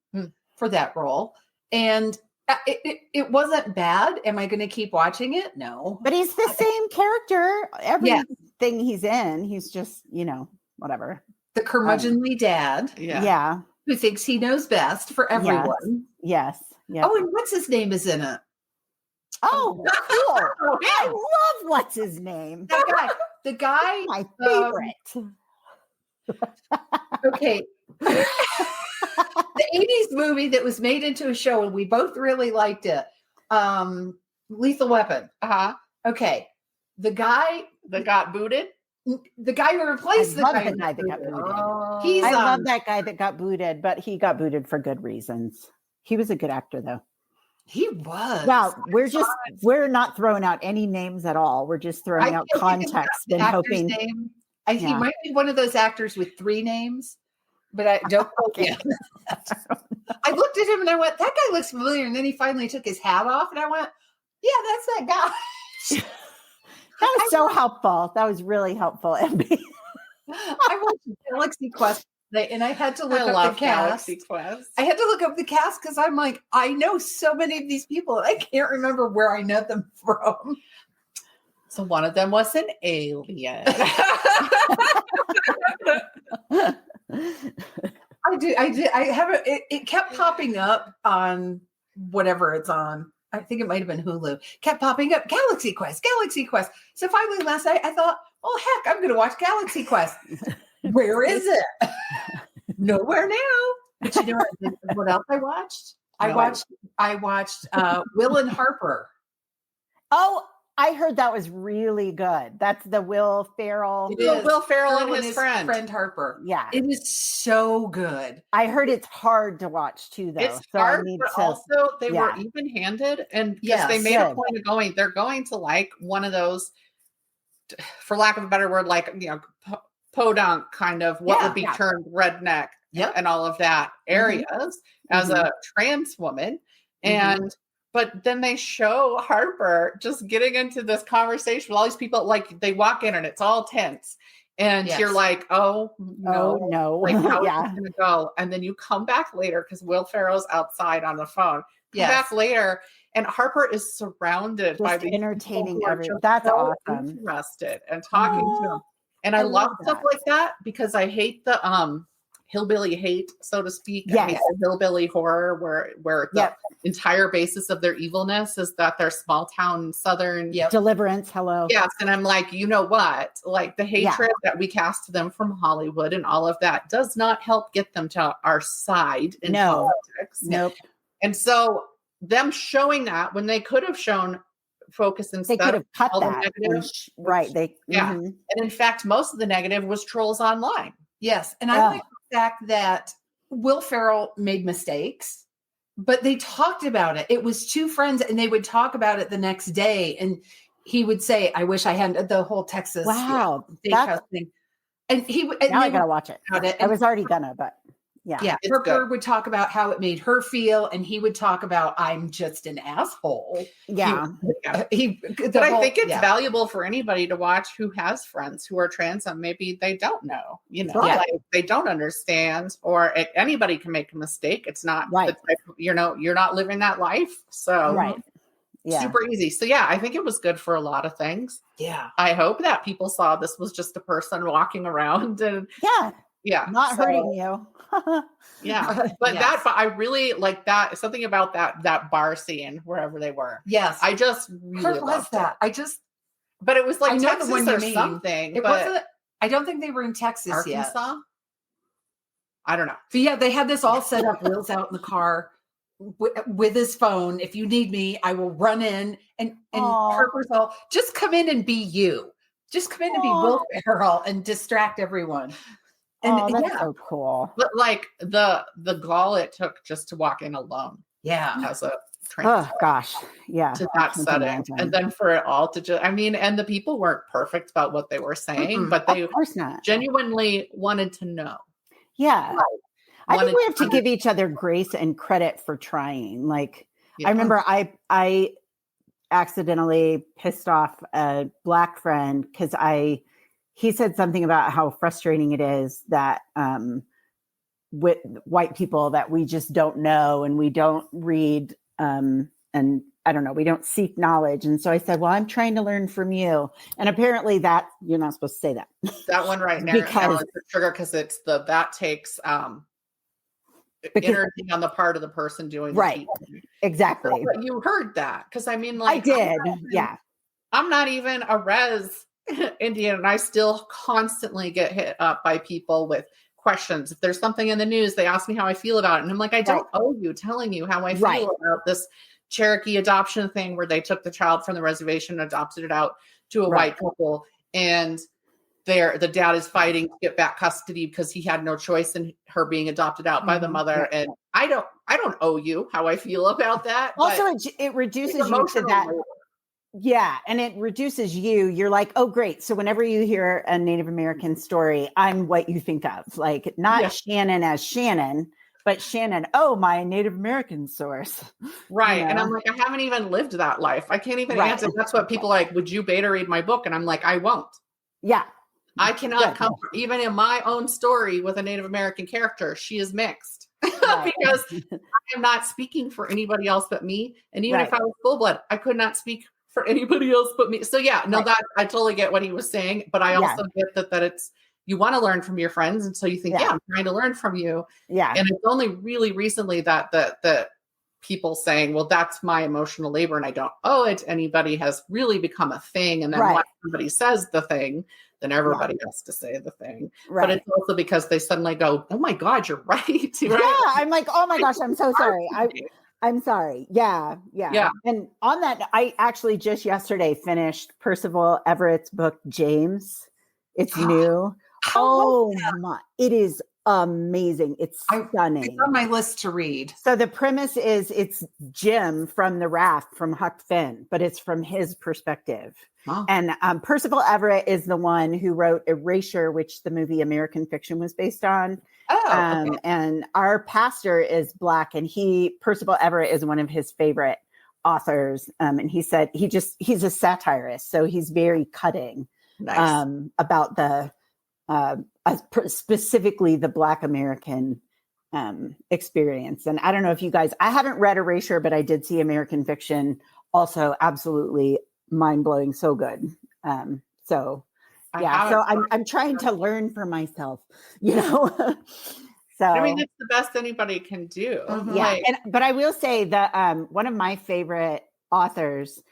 for that role. And it wasn't bad. Am I going to keep watching it? No. But he's the same character. Everything he's in, he's just, whatever. The curmudgeonly dad. Yeah. Who thinks he knows best for everyone. Yes. Oh, and what's his name is in it? Oh, cool. I love what's his name. The guy. My favorite. Okay. The 80s movie that was made into a show, and we both really liked it. Lethal Weapon. Okay. The guy that got booted. The guy who replaced the guy that got booted. I love that guy that got booted, but he got booted for good reasons. He was a good actor, though. He was. Wow, we're not throwing out any names at all. We're just throwing out context and hoping. Name. He might be one of those actors with 3 names, but I don't. Okay. I looked at him and I went, "That guy looks familiar." And then he finally took his hat off, and I went, "Yeah, that's that guy." That was so helpful. That was really helpful, Emmy. I watched Galaxy Quest today, and I had to look up the cast. Galaxy Quest. I had to look up the cast because I'm like, I know so many of these people, and I can't remember where I know them from. So one of them was an alien. I did. I haven't. It kept popping up on whatever it's on. I think it might have been Hulu. Kept popping up. Galaxy Quest. So finally last night I thought, oh heck, I'm going to watch Galaxy Quest. Where is it? Nowhere now. But you know what else I watched? I watched Will and Harper. Oh, I heard that was really good. That's the Will Ferrell. Will Ferrell and his friend Harper. Yeah. It is so good. I heard it's hard to watch too, though. It's hard, but also they were even-handed. And because they made a point of they're going to like one of those, for lack of a better word, like, podunk kind of what would be termed redneck and all of that areas as a trans woman. And but then they show Harper just getting into this conversation with all these people. Like they walk in and it's all tense. And you're like, oh no. Like, how is it going to go? And then you come back later because Will Ferrell's outside on the phone. Come back later. And Harper is surrounded by the entertaining everyone. That's so awesome. Interested and talking to him. And I love stuff like that because I hate the hillbilly hate, so to speak. I hate the hillbilly horror where the entire basis of their evilness is that they're small town Southern Deliverance. Hello. Yes. And I'm like, you know what? Like the hatred that we cast to them from Hollywood and all of that does not help get them to our side in politics. Nope. And so them showing that when they could have shown focus instead, they could have cut that. Right. And in fact, most of the negative was trolls online. Yes. And I like the fact that Will Ferrell made mistakes, but they talked about it. It was 2 friends and they would talk about it the next day. And he would say, I wish I hadn't the whole Texas steakhouse thing. And he would, now I got to watch it. I was already gonna, but Harper would talk about how it made her feel, and he would talk about I'm just an asshole. But I think it's valuable for anybody to watch who has friends who are trans and maybe they don't know, like they don't understand, or anybody can make a mistake. It's not you're not living that life. So super easy. So I think it was good for a lot of things. Yeah. I hope that people saw this was just a person walking around and not hurting you. But I really like that. Something about that bar scene wherever they were. Yes, I just really loved that. But it was like Texas or something. It wasn't. I don't think they were in Texas Arkansas? yet. I don't know. So they had this all set up. Will's out in the car with his phone. If you need me, I will run in. And Harper's all, just come in and be you. Just come in and be Will Ferrell and distract everyone. And that's so cool. But like the gall it took just to walk in alone. Yeah. As a trans. Oh gosh. Yeah. To that setting. And then for it all to just, and the people weren't perfect about what they were saying, but they of course not. Genuinely wanted to know. Yeah. I think we have to give each other grace and credit for trying. Like I remember I accidentally pissed off a Black friend because he said something about how frustrating it is that with white people that we just don't know and we don't read and I don't know, we don't seek knowledge. And so I said, well, I'm trying to learn from you. And apparently that you're not supposed to say that. That one right now is the trigger because it's that takes energy on the part of the person doing right. Exactly. But you heard that because I did. I'm not even a res Indian, and I still constantly get hit up by people with questions. If there's something in the news, they ask me how I feel about it. And I'm like, I don't owe you telling you how I feel about this Cherokee adoption thing where they took the child from the reservation and adopted it out to a white couple. And the dad is fighting to get back custody because he had no choice in her being adopted out by the mother. And I don't owe you how I feel about that. Also, it reduces you to that. Yeah. And it reduces you. You're like, oh, great. So whenever you hear a Native American story, I'm what you think of. Like not Shannon as Shannon, but Shannon, oh, my Native American source. Right. You know? And I'm like, I haven't even lived that life. I can't even answer. That's what people like, would you beta read my book? And I'm like, I won't. Yeah. I cannot come, even in my own story with a Native American character, she is mixed because I am not speaking for anybody else but me. And even if I was full blood, I could not speak for anybody else but me. So that I totally get what he was saying, but I also get that it's, you want to learn from your friends. And so you think, I'm trying to learn from you. Yeah. And it's only really recently that the people saying, well, that's my emotional labor and I don't owe it to anybody has really become a thing. And then once somebody says the thing, then everybody has to say the thing. Right. But it's also because they suddenly go, oh my God, you're right. Yeah. I'm like, oh my gosh, I'm so sorry. I'm sorry. Yeah. And on that, I actually just yesterday finished Percival Everett's book, James. It's new. Oh my, it is amazing. It's stunning. It's on my list to read. So the premise is it's Jim from The Raft from Huck Finn, but it's from his perspective. Wow. And Percival Everett is the one who wrote Erasure, which the movie American Fiction was based on. And our pastor is Black, and Percival Everett is one of his favorite authors. And he said he's a satirist, so he's very cutting about the specifically the Black American experience. And I don't know if you guys, I haven't read Erasure, but I did see American Fiction, also absolutely mind-blowing, so good. So I'm trying to learn for myself, you know. So I mean, it's the best anybody can do. Yeah. But I will say that one of my favorite authors,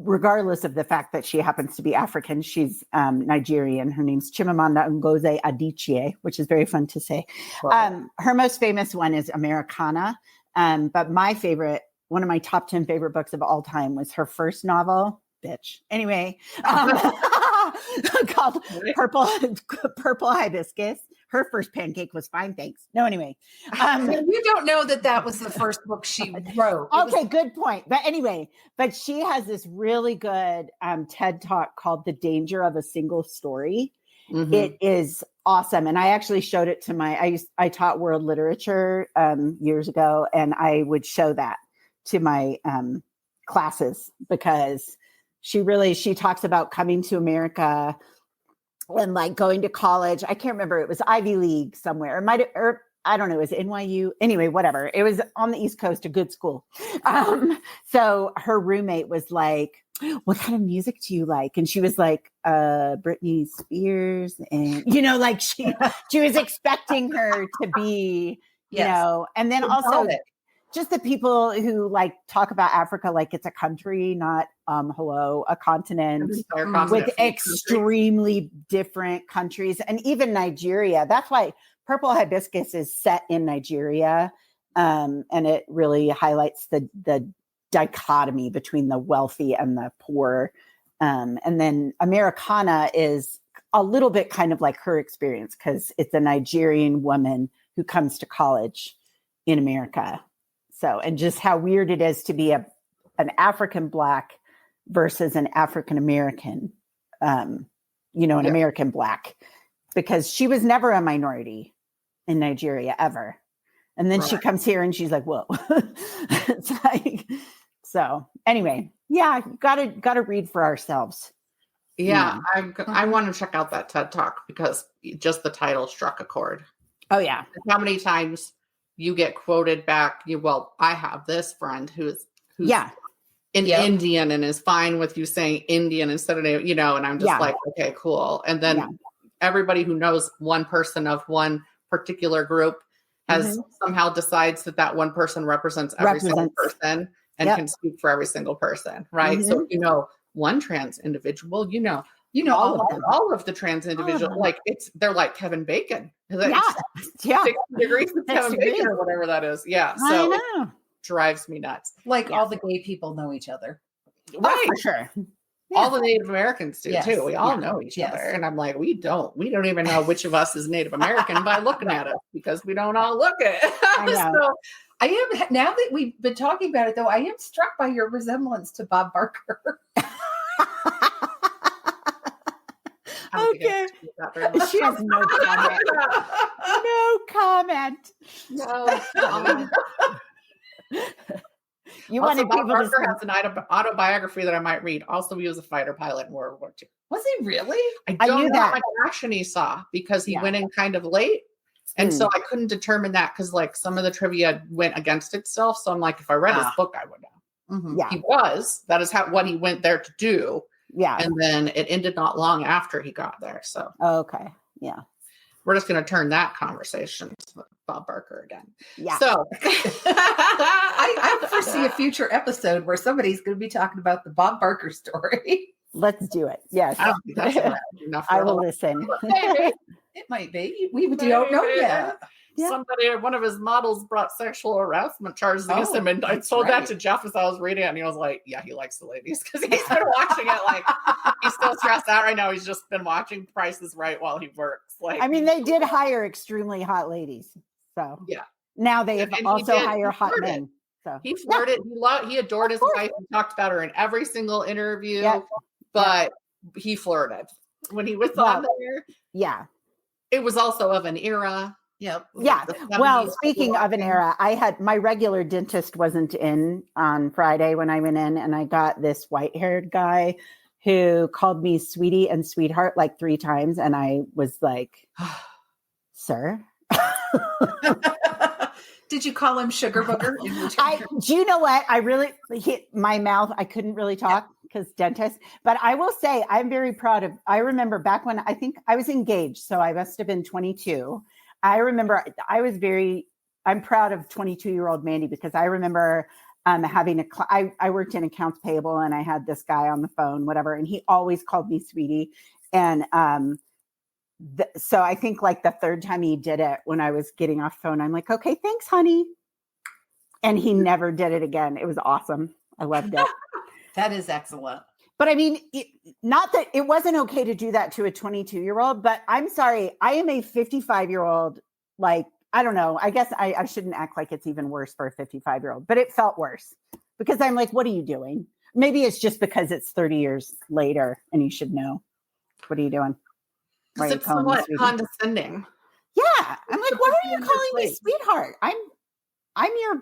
regardless of the fact that she happens to be African, she's Nigerian. Her name's Chimamanda Ngozi Adichie, which is very fun to say. Wow. Her most famous one is Americana. But one of my top 10 favorite books of all time was her first novel, bitch. Anyway, called Purple Hibiscus. Her first pancake was fine, thanks. No, anyway. You don't know that was the first book she wrote. Okay, good point. But anyway, she has this really good TED Talk called The Danger of a Single Story. Mm-hmm. It is awesome. And I actually showed it to I taught world literature years ago, and I would show that to my classes because she talks about coming to America and like going to college. I can't remember. It was Ivy League somewhere. I don't know. It was NYU. Anyway, whatever. It was on the East Coast, a good school. So her roommate was like, what kind of music do you like? And she was like, Britney Spears. And, you know, like she was expecting her to be, you know, and then also just the people who like talk about Africa like it's a country, not a continent with extremely different countries, and even Nigeria. That's why Purple Hibiscus is set in Nigeria, and it really highlights the dichotomy between the wealthy and the poor. And then Americana is a little bit kind of like her experience because it's a Nigerian woman who comes to college in America. So, and just how weird it is to be an African Black versus an African American, an American Black, because she was never a minority in Nigeria ever. And then she comes here and she's like, whoa. It's like, so anyway, gotta read for ourselves. Yeah. I want to check out that TED Talk because just the title struck a chord. Oh yeah. How many times you get quoted back? I have this friend who's Indian and is fine with you saying Indian instead of, and I'm just like, okay, cool. And then everybody who knows one person of one particular group has somehow decides that one person represents every single person and can speak for every single person. Right. So, one trans individual, You know, all of the trans individuals, like they're like Kevin Bacon. Yeah. 60 degrees of Kevin Bacon or whatever that is. Yeah. So I know. it drives me nuts. Like all the gay people know each other. Right. For sure. Yeah. All the Native Americans do too. We all know each other. And I'm like, we don't even know which of us is Native American by looking at it because we don't all look it. I know. So, I am, now that we've been talking about it though, I am struck by your resemblance to Bob Barker. Okay. She has no comment. No comment. No comment. You also, wanted Bob people Barker to has an autobiography that I might read. Also, he was a fighter pilot in World War II. Was he really? I I don't knew know that. how much action he saw because he went in kind of late. And so I couldn't determine that because like some of the trivia went against itself. So I'm like, if I read his book, I would know. Mm-hmm. Yeah. He was. That is what he went there to do. Yeah. And then it ended not long after he got there. So Okay. Yeah. we're just going to turn that conversation to Bob Barker again. Yeah. So I foresee a future episode where somebody's going to be talking about the Bob Barker story. Let's do it. Yes. I don't think that's enough. I will listen. It might be. We don't know yet. Yeah. Somebody, one of his models brought sexual harassment charges against him. And I told that to Jeff as I was reading it. And he was like, yeah, he likes the ladies because he's been watching it. Like, he's still stressed out right now. He's just been watching Price is Right while he works. Like, I mean, they did hire extremely hot ladies. So yeah. Now they have also hire hot men. So he flirted. He adored his wife. He talked about her in every single interview. Yep. But he flirted when he was on there. Yeah. It was also of an era. Yep. Yeah. Well, speaking of an era, I had my regular dentist wasn't in on Friday when I went in, and I got this white-haired guy who called me sweetie and sweetheart like 3 times, and I was like, "Sir." Did you call him sugar booger? Do you know what? I really hit my mouth. I couldn't really talk because dentist, but I will say I'm very proud of, I remember back when I think I was engaged. So I must've been 22. I remember I'm proud of 22-year-old Mandy because I remember having I worked in accounts payable and I had this guy on the phone, whatever. And he always called me sweetie. And, so I think like the 3rd time he did it when I was getting off the phone, I'm like, okay, thanks, honey. And he never did it again. It was awesome. I loved it. That is excellent. But I mean, not that it wasn't okay to do that to a 22-year-old, but I'm sorry. I am a 55-year-old. Like, I don't know. I guess I shouldn't act like it's even worse for a 55-year-old, but it felt worse because I'm like, what are you doing? Maybe it's just because it's 30 years later and you should know. What are you doing? Because it's somewhat condescending. Yeah. I'm like, why are you calling me sweetheart? I'm your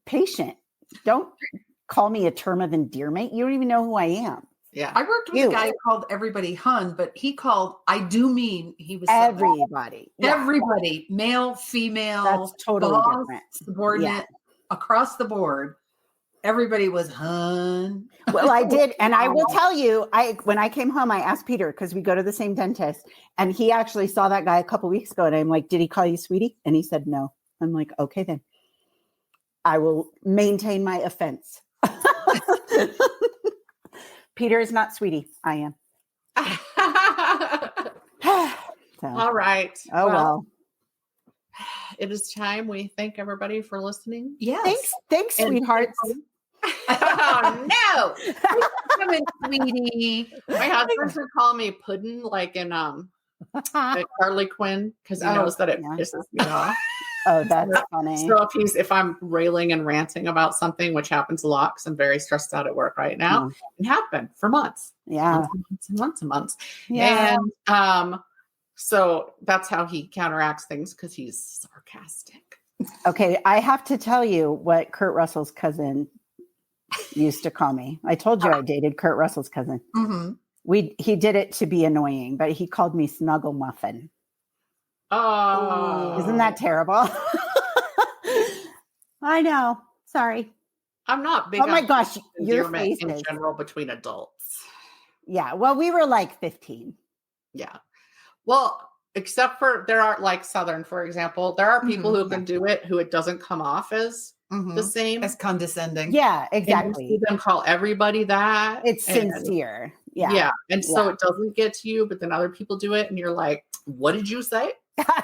patient. Don't call me a term of endearment. You don't even know who I am. Yeah. I worked with a guy who called everybody hun, but he called, I do mean he was everybody. Everybody, male, female, that's totally boss, different. Subordinate, across the board. Everybody was hun. Well, I did. And I will tell you, when I came home, I asked Peter, because we go to the same dentist, and he actually saw that guy a couple weeks ago. And I'm like, did he call you sweetie? And he said, no. I'm like, okay, then I will maintain my offense. Peter is not sweetie. I am. So. All right. Oh, well. It is time. We thank everybody for listening. Yes. Thanks, sweethearts. Oh, no. Come in, sweetie. My husband would call me puddin', like in Harley Quinn, because he knows that it pisses me off. Oh, that's funny. So if I'm railing and ranting about something, which happens a lot because I'm very stressed out at work right now, it happened for months. Yeah. Months. Yeah. And so that's how he counteracts things, because he's sarcastic. Okay, I have to tell you what Kurt Russell's cousin used to call me. I told you I dated Kurt Russell's cousin. Mm-hmm. He did it to be annoying, but he called me Snuggle Muffin. Oh, isn't that terrible? I know. Sorry. I'm not big. Oh my gosh, your face in general between adults. Yeah. Well, we were like 15. Yeah. Well, except for there are like Southern, for example, there are people who can do it who it doesn't come off as the same, as condescending. Yeah, exactly. And you see them call everybody that. It's sincere. Yeah. And so it doesn't get to you, but then other people do it and you're like, what did you say?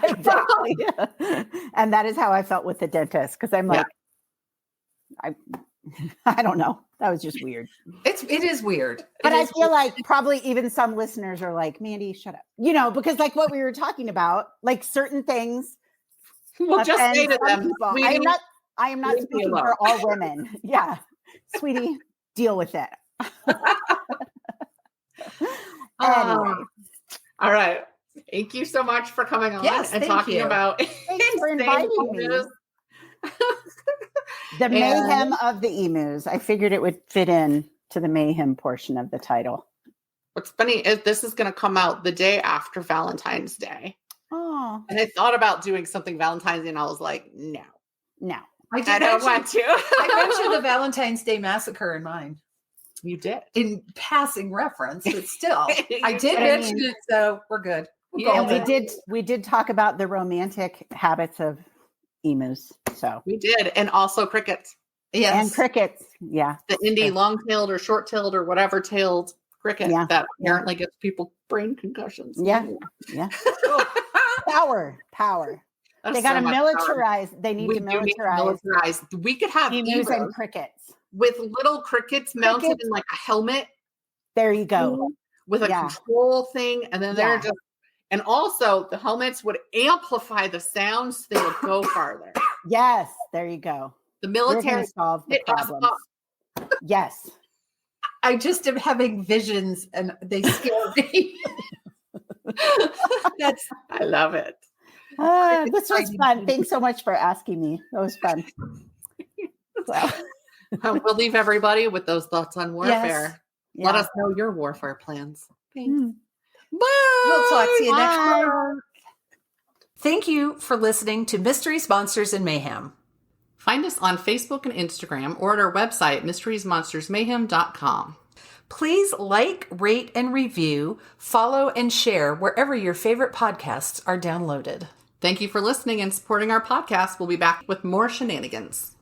Exactly. And that is how I felt with the dentist. Cause I'm like, I don't know. That was just weird. It is weird. But I feel like probably even some listeners are like, Mandy, shut up. Because like what we were talking about, like certain things. We'll just say to them, I am not speaking for all women. Yeah. Sweetie, deal with it. Anyway. All right. Thank you so much for coming on and talking about Thanks for inviting me. The mayhem of the emus. I figured it would fit in to the mayhem portion of the title. What's funny is this is going to come out the day after Valentine's Day. Oh. And I thought about doing something Valentine's Day and I was like, no. I don't want to. I mentioned the Valentine's Day massacre in mine. You did. In passing reference, but still. I did mention it, so we're good. We did talk about the romantic habits of emus. So we did. And also crickets. Yes. And crickets. Yeah. The Indy long-tailed or short-tailed or whatever tailed cricket that apparently gets people brain concussions. Yeah. Power. That's they got to militarize. Power. They need to militarize. We could have emus and crickets with little crickets mounted in like a helmet. There you go. With a control thing. And then they're just, and also the helmets would amplify the sounds. So they would go farther. Yes. There you go. The military solve the problems. Yes. I just am having visions and they scare me. I love it. This was fun. Thanks so much for asking me. That was fun. We'll leave everybody with those thoughts on warfare. Let us know your warfare plans. Thanks. Bye. We'll talk to you next time. Thank you for listening to Mysteries, Monsters, and Mayhem. Find us on Facebook and Instagram or at our website, mysteriesmonstersmayhem.com. Please like, rate, and review, follow, and share wherever your favorite podcasts are downloaded. Thank you for listening and supporting our podcast. We'll be back with more shenanigans.